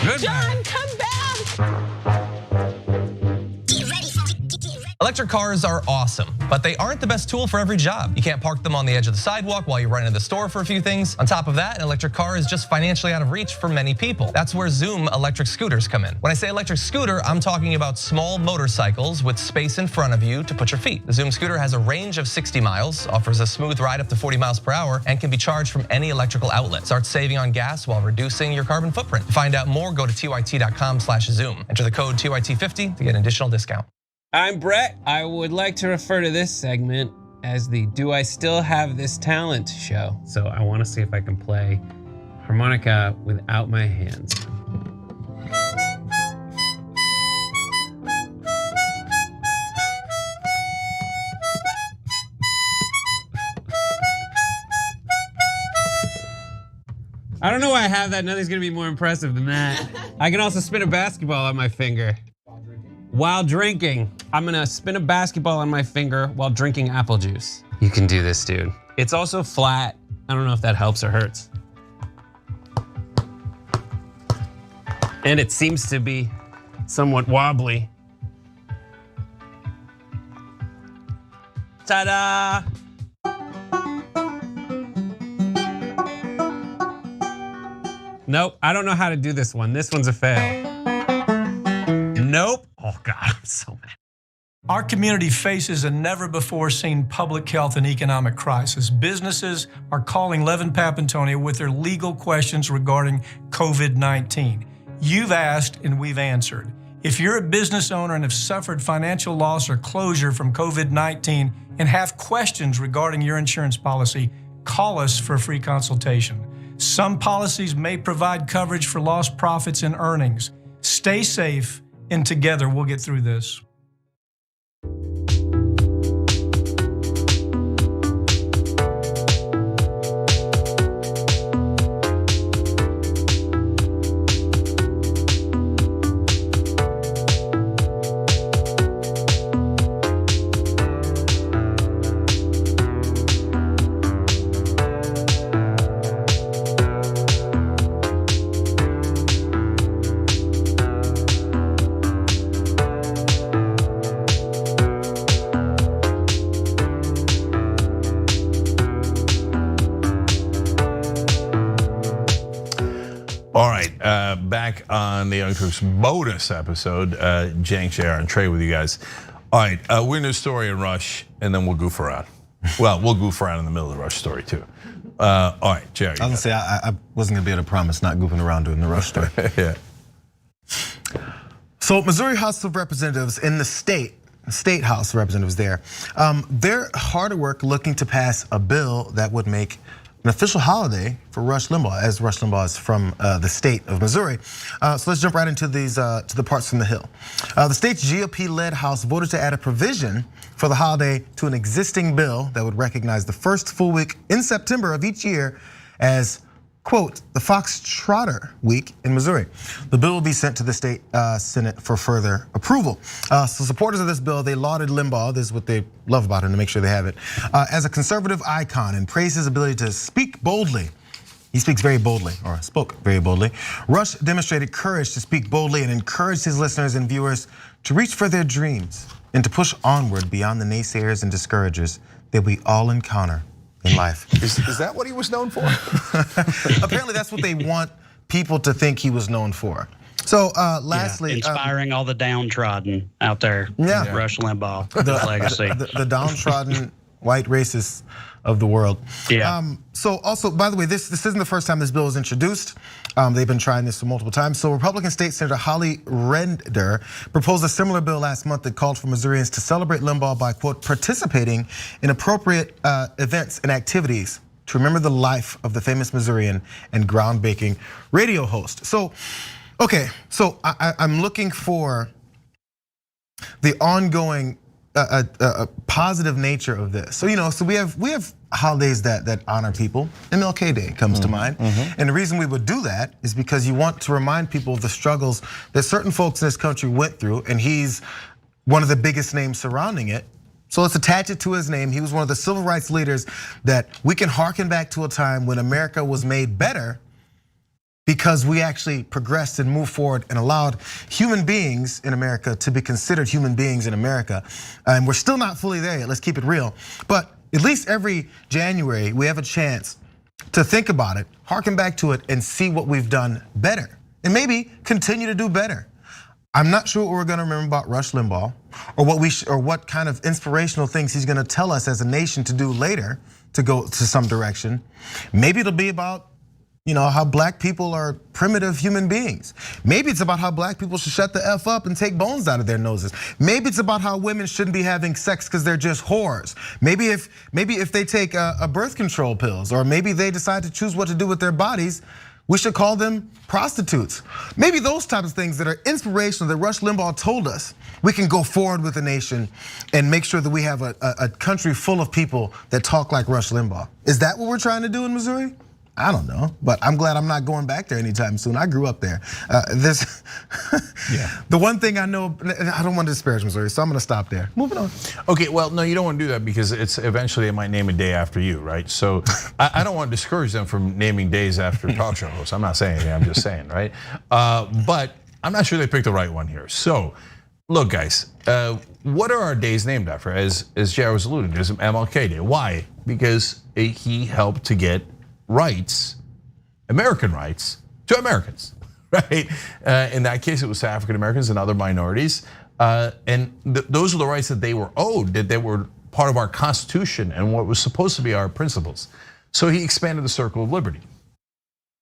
Good. John, come back. Electric cars are awesome, but they aren't the best tool for every job. You can't park them on the edge of the sidewalk while you run into the store for a few things. On top of that, an electric car is just financially out of reach for many people. That's where Zoom electric scooters come in. When I say electric scooter, I'm talking about small motorcycles with space in front of you to put your feet. The Zoom scooter has a range of 60 miles, offers a smooth ride up to 40 miles per hour, and can be charged from any electrical outlet. Start saving on gas while reducing your carbon footprint. To find out more, go to tyt.com/Zoom. Enter the code TYT50 to get an additional discount. I'm Brett. I would like to refer to this segment as the Do I Still Have This Talent show. So I want to see if I can play harmonica without my hands. I don't know why I have that. Nothing's gonna be more impressive than that. I can also spin a basketball on my finger. While drinking, I'm gonna spin a basketball on my finger while drinking apple juice. You can do this, dude. It's also flat. I don't know if that helps or hurts. And it seems to be somewhat wobbly. Ta-da! Nope, I don't know how to do this one. This one's a fail. Nope. Oh God, I'm so mad. Our community faces a never-before-seen public health and economic crisis. Businesses are calling Levin Papantonio with their legal questions regarding COVID-19. You've asked and we've answered. If you're a business owner and have suffered financial loss or closure from COVID-19 and have questions regarding your insurance policy, call us for a free consultation. Some policies may provide coverage for lost profits and earnings. Stay safe, and together we'll get through this. All right, back on the Young Turks bonus episode, Cenk, JR, and Trey with you guys. All right, we're gonna do a story in Rush, and then we'll goof around. Well, we'll goof around in the middle of the Rush story too. All right, Jerry. I was gonna say I wasn't gonna be able to promise not goofing around doing the Rush story. Yeah. So Missouri House of Representatives in the state House of Representatives there, they're hard at work looking to pass a bill that would make an official holiday for Rush Limbaugh, as Rush Limbaugh is from the state of Missouri. So let's jump right into these to the parts from the Hill. The state's GOP-led House voted to add a provision for the holiday to an existing bill that would recognize the first full week in September of each year as, quote, the Foxtrotter Week in Missouri. The bill will be sent to the state Senate for further approval. So supporters of this bill, they lauded Limbaugh, this is what they love about him to make sure they have it, as a conservative icon and praised his ability to speak boldly. He speaks very boldly, or spoke very boldly. Rush demonstrated courage to speak boldly and encouraged his listeners and viewers to reach for their dreams and to push onward beyond the naysayers and discouragers that we all encounter in life. Is that what he was known for? Apparently that's what they want people to think he was known for. So lastly, inspiring all the downtrodden out there. Yeah. Rush Limbaugh, the legacy. The downtrodden white racists of the world. Yeah. So also, by the way, this isn't the first time this bill was introduced. They've been trying this for multiple times. So Republican State Senator Holly Render proposed a similar bill last month that called for Missourians to celebrate Limbaugh by, quote, participating in appropriate events and activities to remember the life of the famous Missourian and groundbreaking radio host. So, okay, so I'm looking for the ongoing positive nature of this. So so we have holidays that honor people. MLK Day comes to mind, and the reason we would do that is because you want to remind people of the struggles that certain folks in this country went through, and he's one of the biggest names surrounding it. So let's attach it to his name. He was one of the civil rights leaders that we can harken back to a time when America was made better because we actually progressed and moved forward and allowed human beings in America to be considered human beings in America. And we're still not fully there yet, let's keep it real. But at least every January, we have a chance to think about it, harken back to it, and see what we've done better. And maybe continue to do better. I'm not sure what we're gonna remember about Rush Limbaugh, or what kind of inspirational things he's gonna tell us as a nation to do later to go to some direction. Maybe it'll be about how black people are primitive human beings. Maybe it's about how black people should shut the F up and take bones out of their noses. Maybe it's about how women shouldn't be having sex because they're just whores. Maybe if they take a birth control pills, or maybe they decide to choose what to do with their bodies, we should call them prostitutes. Maybe those types of things that are inspirational that Rush Limbaugh told us, we can go forward with the nation and make sure that we have a country full of people that talk like Rush Limbaugh. Is that what we're trying to do in Missouri? I don't know, but I'm glad I'm not going back there anytime soon. I grew up there. The one thing I know, I don't want to disparage Missouri, so I'm gonna stop there. Moving on. Okay, well, no, you don't want to do that because it's eventually they might name a day after you, right? So I don't want to discourage them from naming days after talk show hosts. I'm not saying anything, I'm just saying, right? But I'm not sure they picked the right one here. So, look, guys, what are our days named after? As Jared was alluding to, is MLK Day. Why? Because he helped to get rights, American rights, to Americans, right? In that case, it was to African Americans and other minorities. And those are the rights that they were owed, that they were part of our Constitution and what was supposed to be our principles. So he expanded the circle of liberty.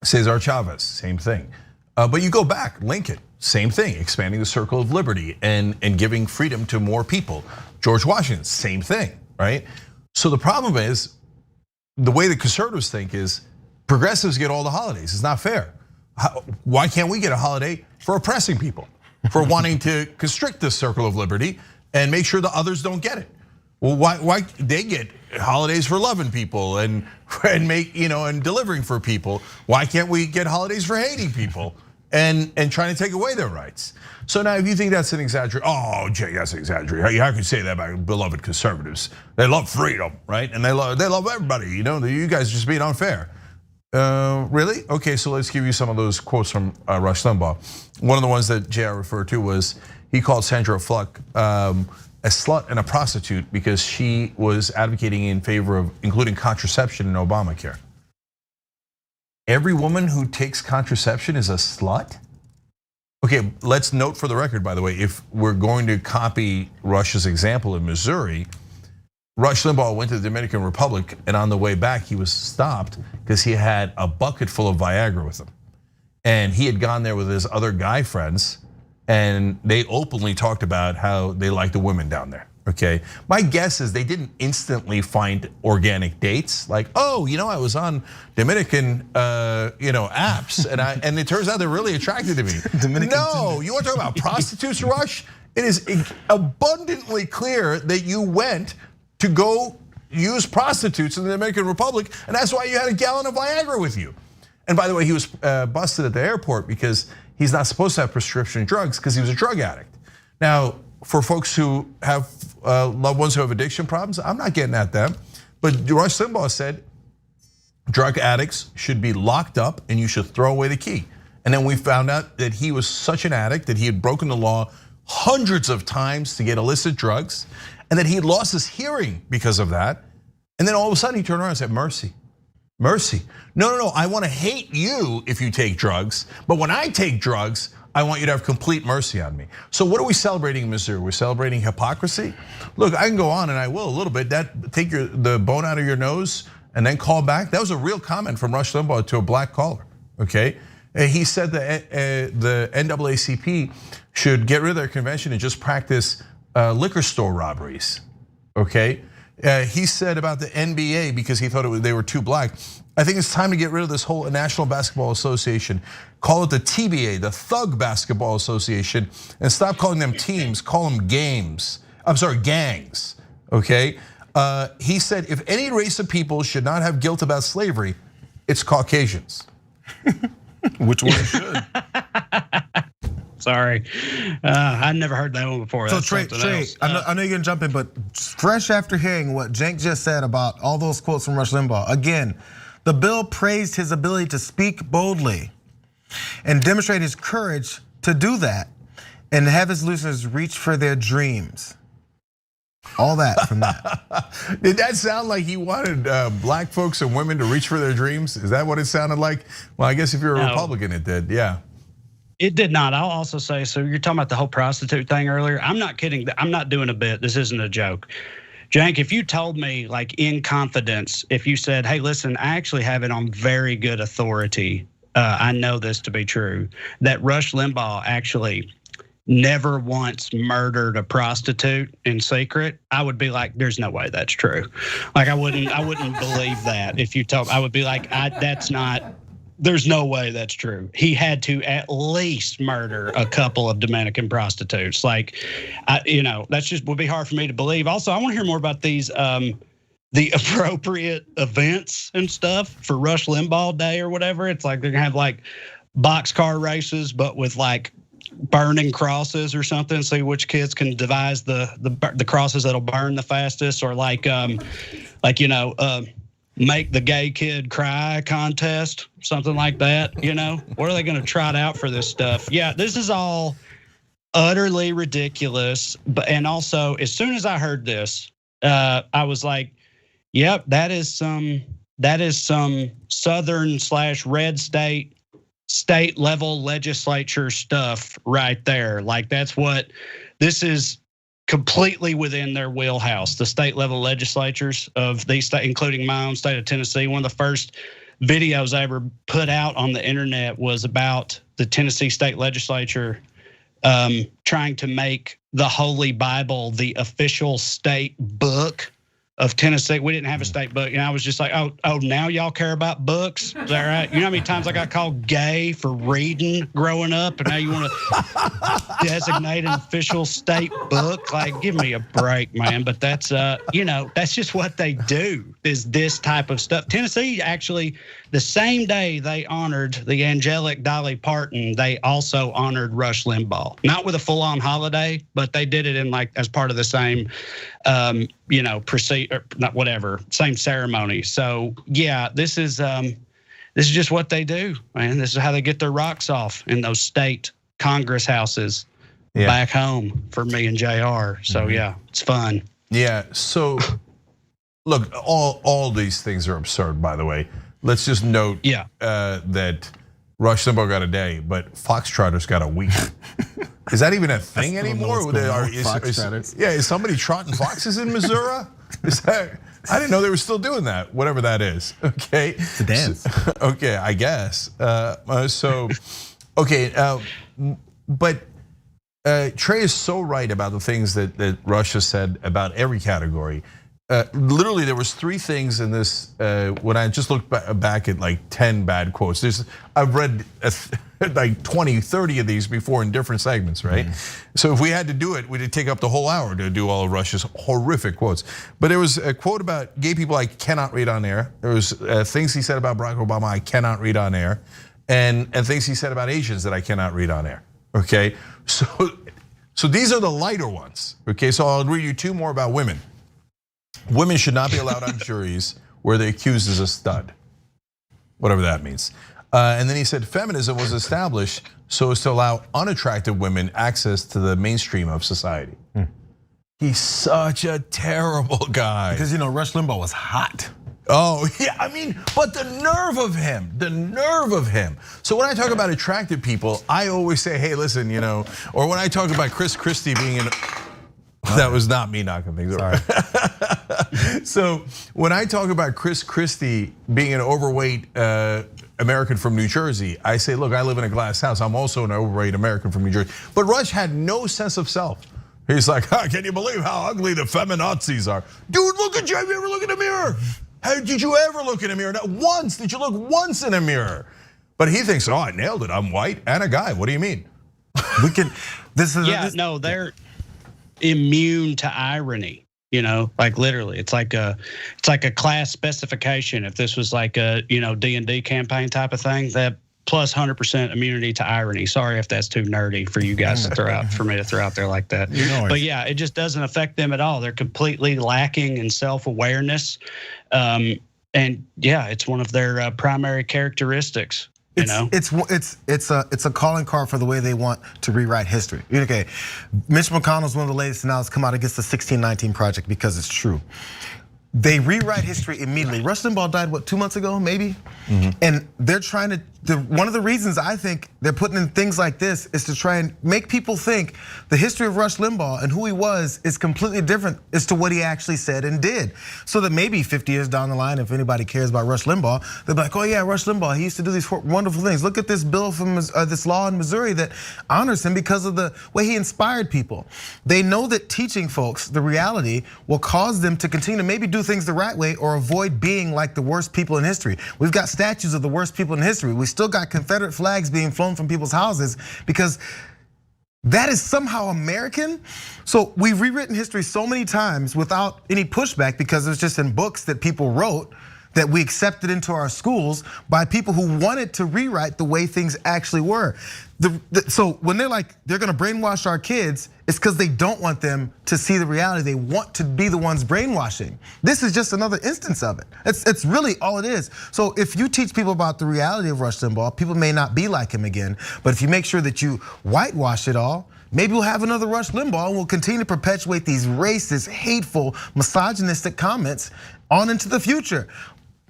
Cesar Chavez, same thing. But you go back, Lincoln, same thing, expanding the circle of liberty and giving freedom to more people. George Washington, same thing, right? So the problem is, the way the conservatives think is progressives get all the holidays. It's not fair. Why can't we get a holiday for oppressing people, for wanting to constrict this circle of liberty and make sure the others don't get it? Well, why they get holidays for loving people and and delivering for people? Why can't we get holidays for hating people and trying to take away their rights? So now, if you think that's an exaggeration, oh, Jay, that's an exaggeration. How could you say that about beloved conservatives? They love freedom, right? And they love everybody. You guys are just being unfair. Really? Okay, so let's give you some of those quotes from Rush Limbaugh. One of the ones that Jay referred to was he called Sandra Fluck a slut and a prostitute because she was advocating in favor of including contraception in Obamacare. Every woman who takes contraception is a slut? Okay, let's note for the record, by the way, if we're going to copy Rush's example in Missouri, Rush Limbaugh went to the Dominican Republic, and on the way back, he was stopped because he had a bucket full of Viagra with him. And he had gone there with his other guy friends, and they openly talked about how they like the women down there. Okay, my guess is they didn't instantly find organic dates. Like, oh, I was on Dominican, apps, and it turns out they're really attracted to me. No, you want to talk about prostitutes, Rush? It is abundantly clear that you went to go use prostitutes in the Dominican Republic, and that's why you had a gallon of Viagra with you. And by the way, he was busted at the airport because he's not supposed to have prescription drugs because he was a drug addict. Now, for folks who have loved ones who have addiction problems, I'm not getting at them. But Rush Limbaugh said drug addicts should be locked up and you should throw away the key. And then we found out that he was such an addict that he had broken the law hundreds of times to get illicit drugs, and that he had lost his hearing because of that. And then all of a sudden he turned around and said, mercy. Mercy. No, I want to hate you if you take drugs, but when I take drugs, I want you to have complete mercy on me. So what are we celebrating in Missouri? We're celebrating hypocrisy? Look, I can go on, and I will a little bit. Take the bone out of your nose and then call back. That was a real comment from Rush Limbaugh to a black caller, okay? He said that the NAACP should get rid of their convention and just practice liquor store robberies, okay? He said about the NBA, because he thought they were too black, I think it's time to get rid of this whole National Basketball Association. Call it the TBA, the Thug Basketball Association, and stop calling them teams, call them games. I'm sorry, gangs, okay? He said if any race of people should not have guilt about slavery, it's Caucasians. Which one should? Sorry, I'd never heard that one before. So Trey, I know you're gonna jump in, but fresh after hearing what Cenk just said about all those quotes from Rush Limbaugh, again, the bill praised his ability to speak boldly and demonstrate his courage to do that and have his listeners reach for their dreams. All that from that. Did that sound like he wanted black folks and women to reach for their dreams? Is that what it sounded like? Well, I guess if you're a Republican, it did, yeah. It did not. I'll also say, so you're talking about the whole prostitute thing earlier. I'm not kidding. I'm not doing a bit. This isn't a joke. Cenk, if you told me like in confidence, if you said, hey, listen, I actually have it on very good authority, I know this to be true, that Rush Limbaugh actually never once murdered a prostitute in secret, I would be like, there's no way that's true. Like I wouldn't believe that if you told, I would be like, that's not, there's no way that's true. He had to at least murder a couple of Dominican prostitutes. Like, that's just would be hard for me to believe. Also, I want to hear more about these, the appropriate events and stuff for Rush Limbaugh Day or whatever. It's like they're gonna have like boxcar races, but with like burning crosses or something. See which kids can devise the crosses that'll burn the fastest, or like make the gay kid cry contest, something like that. What are they going to trot out for this stuff? Yeah, this is all utterly ridiculous. And also, as soon as I heard this, I was like, yep, that is some southern/red state level legislature stuff right there. Like this is completely within their wheelhouse. The state level legislatures of these states, including my own state of Tennessee. One of the first videos I ever put out on the internet was about the Tennessee state legislature trying to make the Holy Bible the official state book of Tennessee. We didn't have a state book, and I was just like, oh, now y'all care about books? Is that right? You know how many times I got called gay for reading growing up, and now you want to designate an official state book? Like, give me a break, man. But that's that's just what they do, is this type of stuff. Tennessee actually, the same day they honored the angelic Dolly Parton, they also honored Rush Limbaugh. Not with a full-on holiday, but they did it in as part of the same same ceremony. So yeah, this is just what they do, man. This is how they get their rocks off in those state Congress houses back home for me and JR. So yeah, it's fun. Yeah, so look, all these things are absurd, by the way. Let's just note that Rush Limbaugh got a day, but Foxtrotters got a week. Is that even a thing anymore? Is somebody trotting foxes in Missouri? Is that? I didn't know they were still doing that. Whatever that is. Okay. It's a dance. Okay, I guess. But Trey is so right about the things that Rush has said about every category. Literally, there was 3 things in this. When I just looked back at like 10 bad quotes, I've read like 20, 30 of these before in different segments, right? So if we had to do it, we'd take up the whole hour to do all of Rush's horrific quotes. But there was a quote about gay people I cannot read on air. There was things he said about Barack Obama I cannot read on air, and things he said about Asians that I cannot read on air. Okay, so these are the lighter ones. Okay, so I'll read you 2 more about women. Women should not be allowed on juries where the accused is a stud, whatever that means. And then he said feminism was established so as to allow unattractive women access to the mainstream of society. He's such a terrible guy. Because Rush Limbaugh was hot. Oh yeah, I mean, but the nerve of him, So when I talk about attractive people, I always say, hey, listen, or when I talk about Chris Christie being an that was not me knocking things over. So when I talk about Chris Christie being an overweight American from New Jersey, I say, look, I live in a glass house. I'm also an overweight American from New Jersey. But Rush had no sense of self. He's like, can you believe how ugly the feminazis are? Dude, look at you. Have you ever looked in a mirror? Did you ever look in a mirror? Not once. Did you look once in a mirror? But he thinks, I nailed it. I'm white and a guy. What do you mean? No, they're immune to irony. Like literally, it's like a class specification. If this was like a D&D campaign type of thing, that plus 100% immunity to irony. Sorry if that's too nerdy for you guys to throw out, for me to throw out there like that. But yeah, it just doesn't affect them at all. They're completely lacking in self-awareness, and yeah, it's one of their primary characteristics. It's a calling card for the way they want to rewrite history. Okay, Mitch McConnell's one of the latest announcements come out against the 1619 Project because it's true. They rewrite history immediately. Rush Limbaugh died, 2 months ago, maybe? And they're trying to, one of the reasons I think they're putting in things like this is to try and make people think the history of Rush Limbaugh and who he was is completely different as to what he actually said and did. So that maybe 50 years down the line, if anybody cares about Rush Limbaugh, they'll be like, oh yeah, Rush Limbaugh, he used to do these wonderful things. Look at this bill from this law in Missouri that honors him because of the way he inspired people. They know that teaching folks the reality will cause them to continue to maybe do things the right way or avoid being like the worst people in history. We've got statues of the worst people in history. We still got Confederate flags being flown from people's houses because that is somehow American. So we've rewritten history so many times without any pushback because it was just in books that people wrote that we accepted into our schools by people who wanted to rewrite the way things actually were. So when they're like, they're gonna brainwash our kids, it's because they don't want them to see the reality. They want to be the ones brainwashing. This is just another instance of it. It's really all it is. So if you teach people about the reality of Rush Limbaugh, people may not be like him again. But if you make sure that you whitewash it all, maybe we'll have another Rush Limbaugh and we'll continue to perpetuate these racist, hateful, misogynistic comments on into the future.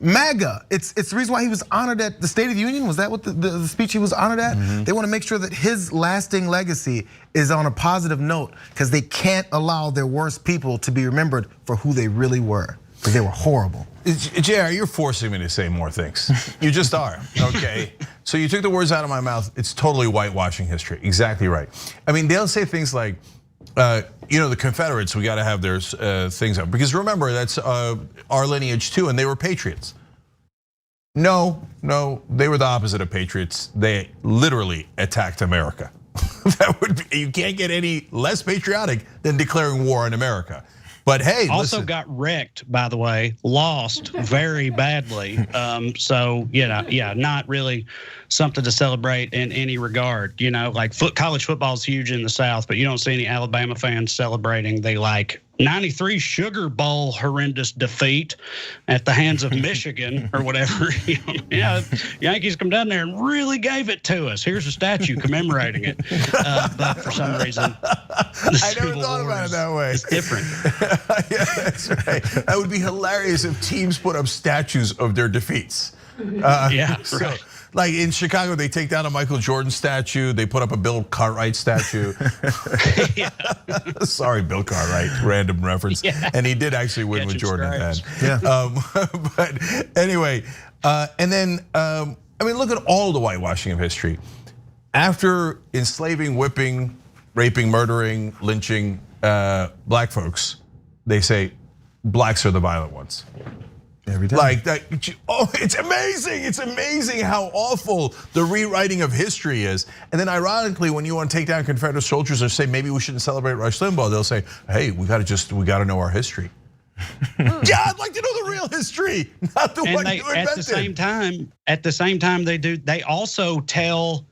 MAGA, it's the reason why he was honored at the State of the Union. Was that what the speech he was honored at? They want to make sure that his lasting legacy is on a positive note because they can't allow their worst people to be remembered for who they really were, because they were horrible. JR, you're forcing me to say more things. You just are, okay? So you took the words out of my mouth. It's totally whitewashing history, exactly right. I mean, they'll say things like, the Confederates, we got to have their things up. Because remember, that's our lineage too, and they were patriots. No, they were the opposite of patriots. They literally attacked America. You can't get any less patriotic than declaring war on America. But hey, also got wrecked, by the way, lost very badly. So not really something to celebrate in any regard. Like college football is huge in the South, but you don't see any Alabama fans celebrating the 93 Sugar Bowl horrendous defeat at the hands of Michigan or whatever. Yankees come down there and really gave it to us. Here's a statue commemorating it. But for some reason, I never thought about it that way. It's different. Yeah, that's right. That would be hilarious if teams put up statues of their defeats. Yeah, So, right. like in Chicago, they take down a Michael Jordan statue. They put up a Bill Cartwright statue. Sorry, Bill Cartwright, random reference. Yeah. And he did actually win with Jordan at Yeah. that. But anyway, and then, I mean, look at all the whitewashing of history. After enslaving, whipping, raping, murdering, lynching black folks, they say blacks are the violent ones. Every time. Like that, oh, it's amazing. It's amazing how awful the rewriting of history is. And then ironically, when you want to take down Confederate soldiers or say maybe we shouldn't celebrate Rush Limbaugh, they'll say, hey, we got to know our history. Yeah, I'd like to know the real history, not the one you invented. At the same time, they also tell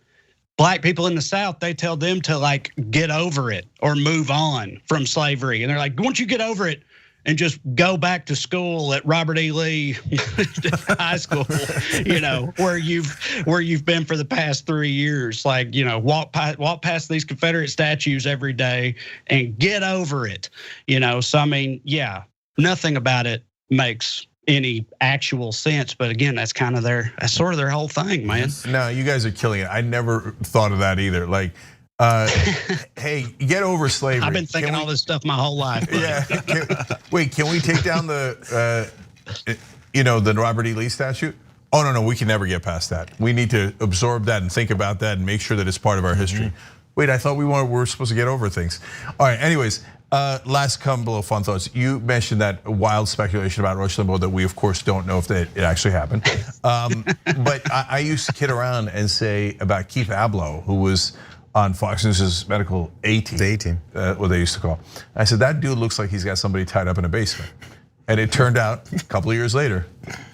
Black people in the South, they tell them to like get over it or move on from slavery. And they're like, won't you get over it and just go back to school at Robert E. Lee High School, where you've been for the past 3 years. Like, walk past these Confederate statues every day and get over it. So I mean, yeah, nothing about it makes any actual sense. But again, that's sort of their whole thing, man. No, you guys are killing it. I never thought of that either. Like, hey, get over slavery. I've been thinking all this stuff my whole life. Yeah. Can we take down the Robert E. Lee statue? Oh no, we can never get past that. We need to absorb that and think about that and make sure that it's part of our history. Wait, I thought we were supposed to get over things. All right. Anyways, last couple of fun thoughts. You mentioned that wild speculation about Rush Limbaugh that we, of course, don't know if it actually happened. But I used to kid around and say about Keith Abloh, who was on Fox News' medical A-team. The A-team. What they used to call. I said, that dude looks like he's got somebody tied up in a basement. And it turned out, a couple of years later,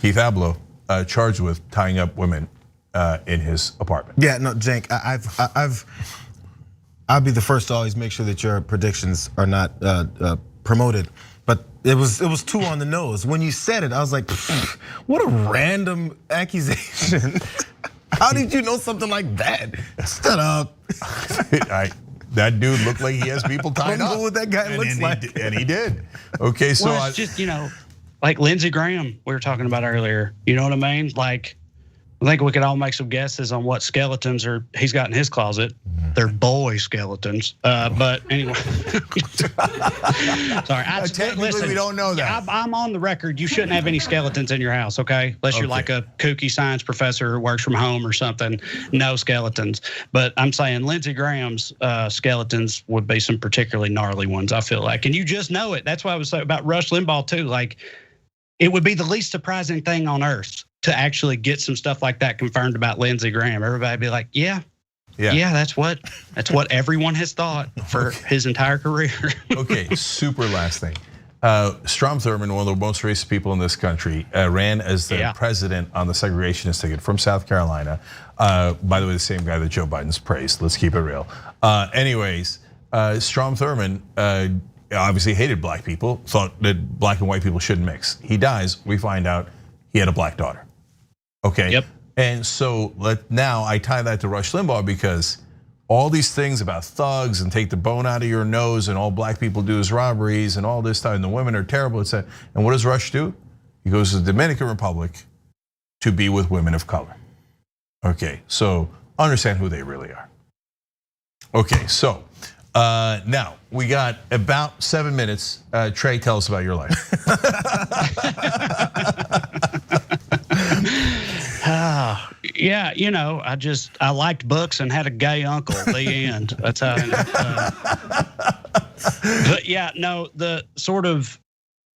Keith Abloh charged with tying up women in his apartment. Yeah, no, Cenk, I'll be the first to always make sure that your predictions are not promoted. But it was too on the nose. When you said it, I was like, what a random accusation. How did you know something like that? Shut up. That dude looked like he has people tied I don't up. know what that guy looks like. And he did. Okay, so well, it's just, like Lindsey Graham we were talking about earlier. You know what I mean? Like, I think we could all make some guesses on what skeletons he's got in his closet. They're boy skeletons. But anyway. Sorry. Technically, we don't know that. I'm on the record. You shouldn't have any skeletons in your house, okay? Unless you're like a kooky science professor who works from home or something. No skeletons. But I'm saying Lindsey Graham's skeletons would be some particularly gnarly ones, I feel like. And you just know it. That's why I was saying about Rush Limbaugh, too. Like, it would be the least surprising thing on earth to actually get some stuff like that confirmed about Lindsey Graham. Everybody'd be like, yeah, that's what everyone has thought for his entire career. Okay, super last thing. Strom Thurmond, one of the most racist people in this country, ran as the president on the segregationist ticket from South Carolina. By the way, the same guy that Joe Biden's praised. Let's keep it real. Anyways, Strom Thurmond obviously hated black people, thought that black and white people shouldn't mix. He dies, we find out he had a black daughter. Okay. Yep. And so now I tie that to Rush Limbaugh because all these things about thugs and take the bone out of your nose and all black people do is robberies and all this stuff and the women are terrible. And what does Rush do? He goes to the Dominican Republic to be with women of color. Okay, so understand who they really are. Okay, so now we got about 7 minutes. Trey, tell us about your life. Yeah, I liked books and had a gay uncle. The end. That's how. But yeah, no, the sort of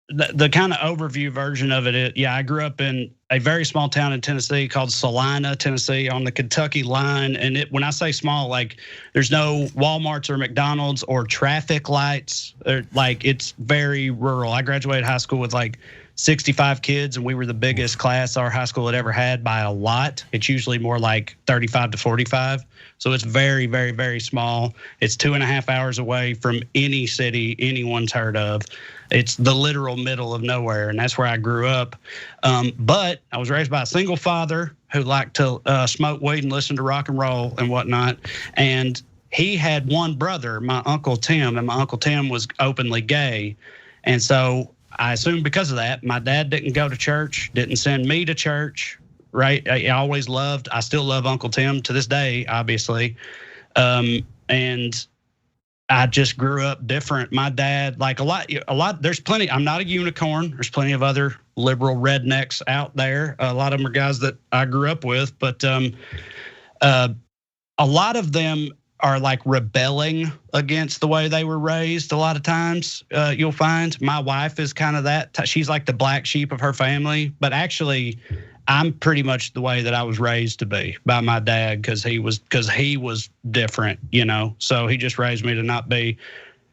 the kind of overview version of it. Yeah, I grew up in a very small town in Tennessee called Salina, Tennessee, on the Kentucky line. And when I say small, like there's no Walmarts or McDonald's or traffic lights. Like it's very rural. I graduated high school with like 65 kids, and we were the biggest class our high school had ever had by a lot. It's usually more like 35 to 45. So it's very, very, very small. It's 2.5 hours away from any city anyone's heard of. It's the literal middle of nowhere, and that's where I grew up. But I was raised by a single father who liked to smoke weed and listen to rock and roll and whatnot. And he had one brother, my Uncle Tim, and my Uncle Tim was openly gay. And so I assume because of that, my dad didn't go to church, didn't send me to church, right? I still love Uncle Tim to this day, obviously. And I just grew up different. My dad, like a lot, there's plenty, I'm not a unicorn. There's plenty of other liberal rednecks out there. A lot of them are guys that I grew up with, but a lot of them are like rebelling against the way they were raised. A lot of times you'll find my wife is kind of that. She's like the black sheep of her family, but actually I'm pretty much the way that I was raised to be by my dad because he was different, you know. So he just raised me to not be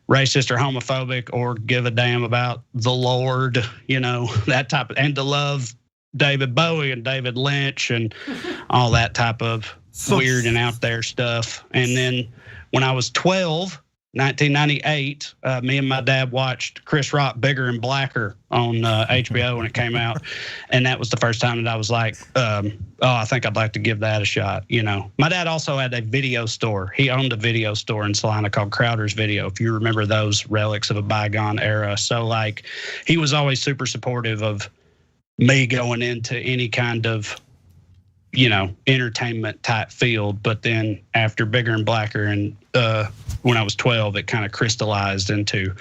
racist or homophobic or give a damn about the Lord, you know, that type of, and to love David Bowie and David Lynch and all that type of weird and out there stuff. And then when I was 12, 1998, me and my dad watched Chris Rock Bigger and Blacker on HBO when it came out. And that was the first time that I was like, I think I'd like to give that a shot, you know. My dad also had a video store. He owned a video store in Salina called Crowder's Video, if you remember those relics of a bygone era. So like, he was always super supportive of me going into any kind of, you know, entertainment type field. But then after Bigger and Blacker and when I was 12, it kind of crystallized into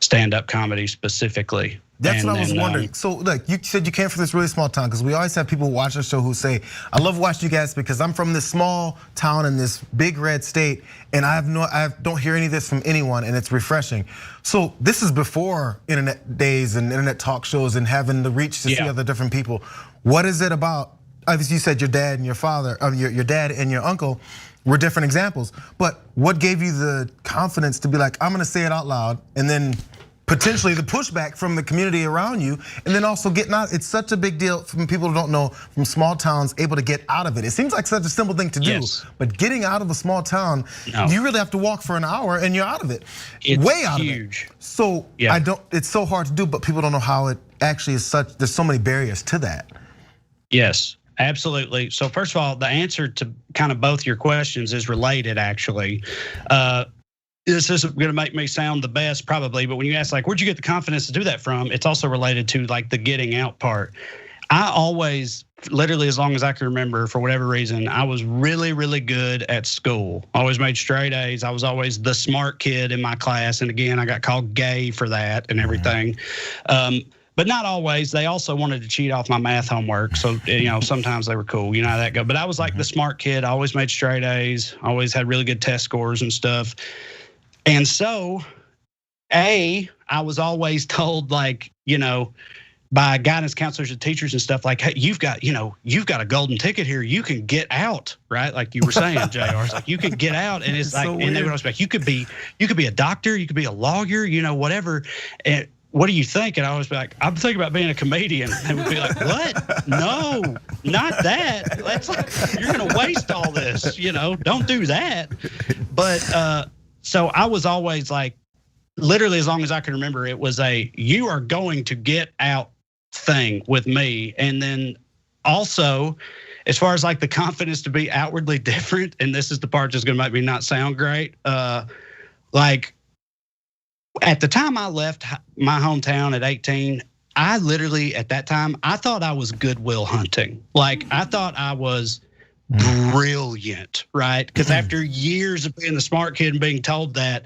stand-up comedy specifically. That's what I was wondering. So look, you said you came from this really small town, because we always have people watch our show who say, I love watching you guys because I'm from this small town in this big red state, and I don't hear any of this from anyone, and it's refreshing. So this is before internet days and internet talk shows and having the reach to see other different people. What is it about? Obviously, you said your dad and your father, your dad and your uncle were different examples. But what gave you the confidence to be like, I'm gonna say it out loud, and then potentially the pushback from the community around you, and then also getting out? It's such a big deal from people who don't know, from small towns, able to get out of it. It seems like such a simple thing to do, but getting out of a small town, you really have to walk for an hour and you're out of it. It's way out huge. of it. So it's so hard to do, but people don't know how it actually is there's so many barriers to that. Yes. Absolutely. So first of all, the answer to kind of both your questions is related, actually. This isn't going to make me sound the best probably, but when you ask like, where'd you get the confidence to do that from? It's also related to like the getting out part. I always, literally as long as I can remember, for whatever reason, I was really, really good at school. Always made straight A's. I was always the smart kid in my class. And again, I got called gay for that and everything. But not always. They also wanted to cheat off my math homework. So, you know, sometimes they were cool. You know how that go. But I was like the smart kid. I always made straight A's. Always had really good test scores and stuff. And so, I was always told, like, you know, by guidance counselors and teachers and stuff, like, hey, you've got a golden ticket here. You can get out, right? Like you were saying, JR. It's like you can get out, and it's like, so and they would like, you could be a doctor, you could be a lawyer, you know, whatever. And what do you think? And I was like, I'm thinking about being a comedian. And would be like, what? No, not that. That's like, you're gonna waste all this, you know, don't do that. But so I was always like, literally as long as I can remember, it was a, you are going to get out thing with me. And then also, as far as like the confidence to be outwardly different, and this is the part that's gonna make me not sound great, like, at the time I left my hometown at 18, I literally, at that time, I thought I was Goodwill Hunting. Like, I thought I was brilliant, right? Because after years of being the smart kid and being told that.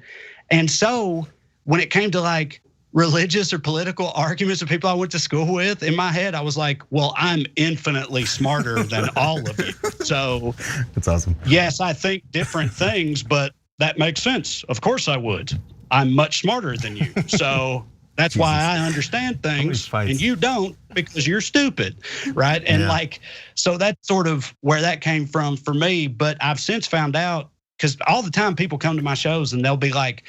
And so when it came to like religious or political arguments with people I went to school with, in my head, I was like, well, I'm infinitely smarter than all of you. So that's awesome. Yes, I think different things, but that makes sense. Of course I would. I'm much smarter than you. So that's why I understand things and you don't, because you're stupid, right? And like, so that's sort of where that came from for me. But I've since found out, because all the time people come to my shows and they'll be like,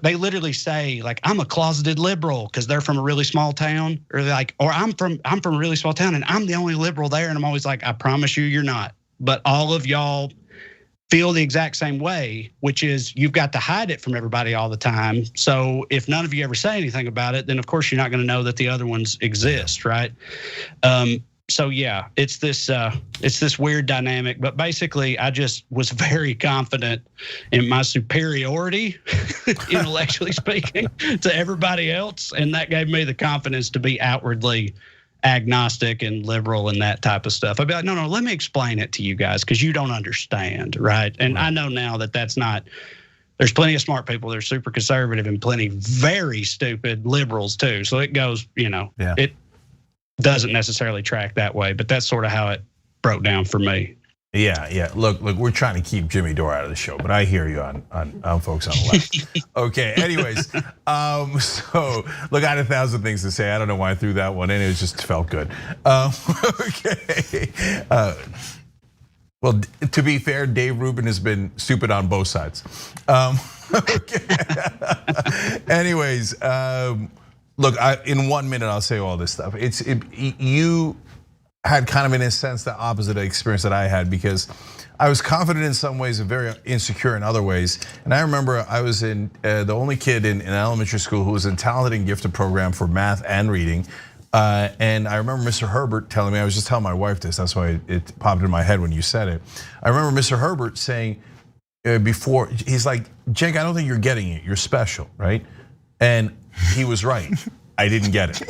they literally say like, I'm a closeted liberal because they're from a really small town, or they're like, or I'm from a really small town and I'm the only liberal there. And I'm always like, I promise you, you're not. But all of y'all feel the exact same way, which is you've got to hide it from everybody all the time. So if none of you ever say anything about it, then of course you're not going to know that the other ones exist, right? So yeah, it's this weird dynamic. But basically, I just was very confident in my superiority, intellectually speaking, to everybody else, and that gave me the confidence to be outwardly agnostic and liberal and that type of stuff. I'd be like, no, let me explain it to you guys because you don't understand, right? And I know now that that's not. There's plenty of smart people that are super conservative and plenty very stupid liberals too. So it goes, it doesn't necessarily track that way, but that's sort of how it broke down for me. Yeah. Look, we're trying to keep Jimmy Dore out of the show, but I hear you on folks on the left. Okay, anyways, so look, I had 1,000 things to say. I don't know why I threw that one in. It just felt good. Okay. Well, to be fair, Dave Rubin has been stupid on both sides. Okay. Anyways, look, in 1 minute I'll say all this stuff. You had kind of in a sense the opposite experience that I had because I was confident in some ways and very insecure in other ways. And I remember I was the only kid in elementary school who was in talented and gifted program for math and reading. And I remember Mr. Herbert telling me, I was just telling my wife this, that's why it popped in my head when you said it. I remember Mr. Herbert saying before, he's like, Jake, I don't think you're getting it, you're special, right? And he was right. I didn't get it.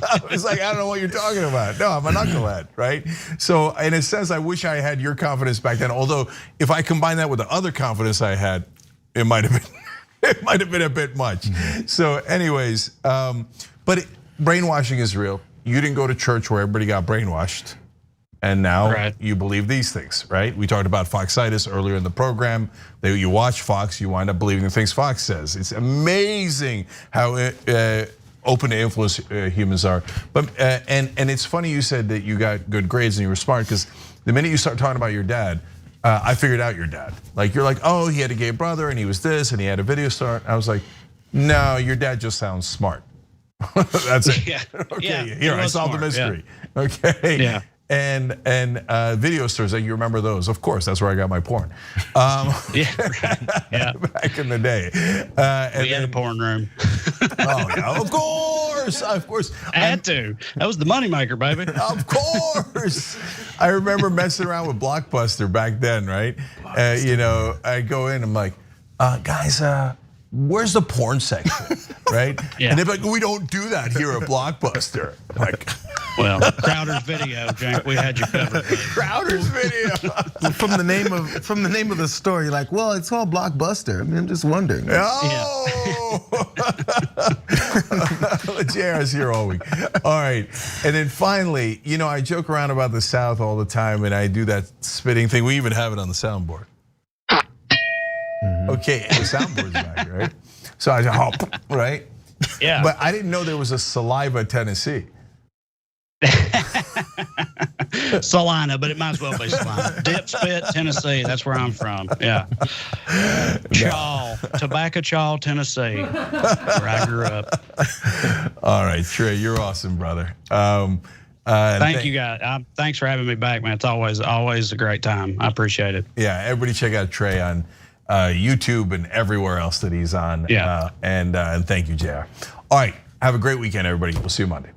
I was like, I don't know what you're talking about. No, I'm a knucklehead, right? So in a sense, I wish I had your confidence back then. Although if I combine that with the other confidence I had, it might have been a bit much. So anyways, but brainwashing is real. You didn't go to church where everybody got brainwashed. And now you believe these things, right? We talked about Foxitis earlier in the program. You watch Fox, you wind up believing the things Fox says. It's amazing how open to influence humans are. But and it's funny you said that you got good grades and you were smart because the minute you start talking about your dad, I figured out your dad. Like you're like, oh, he had a gay brother and he was this and he had a video star. I was like, no, your dad just sounds smart. That's it. Okay, here I solved the mystery. Okay. Yeah. And video stores, you remember those? Of course, that's where I got my porn. Yeah, back in the day. We had a porn room. Oh yeah, of course. Had to. That was the moneymaker, baby. Of course. I remember messing around with Blockbuster back then, right? I go in, I'm like, guys, where's the porn section, right? Yeah. And they're like, we don't do that here at Blockbuster. Like, well, Crowder's Video, Jank, we had you covered. Crowder's Video. From the name of the store, you're like, well, it's called Blockbuster. I mean, I'm just wondering. Oh, JR's here all week. All right, and then finally, I joke around about the South all the time, and I do that spitting thing. We even have it on the soundboard. Okay, the soundboard's back, right? So I hop, right? Yeah. But I didn't know there was a Saliva, Tennessee. Salina, but it might as well be Salina. Dip Spit, Tennessee, that's where I'm from, yeah. Chaw, Tobacco Chaw, Tennessee, where I grew up. All right, Trey, you're awesome, brother. Thank you guys, thanks for having me back, man. It's always a great time, I appreciate it. Yeah, everybody check out Trey on YouTube and everywhere else that he's on. Yeah. And thank you, JR. All right, have a great weekend, everybody. We'll see you Monday.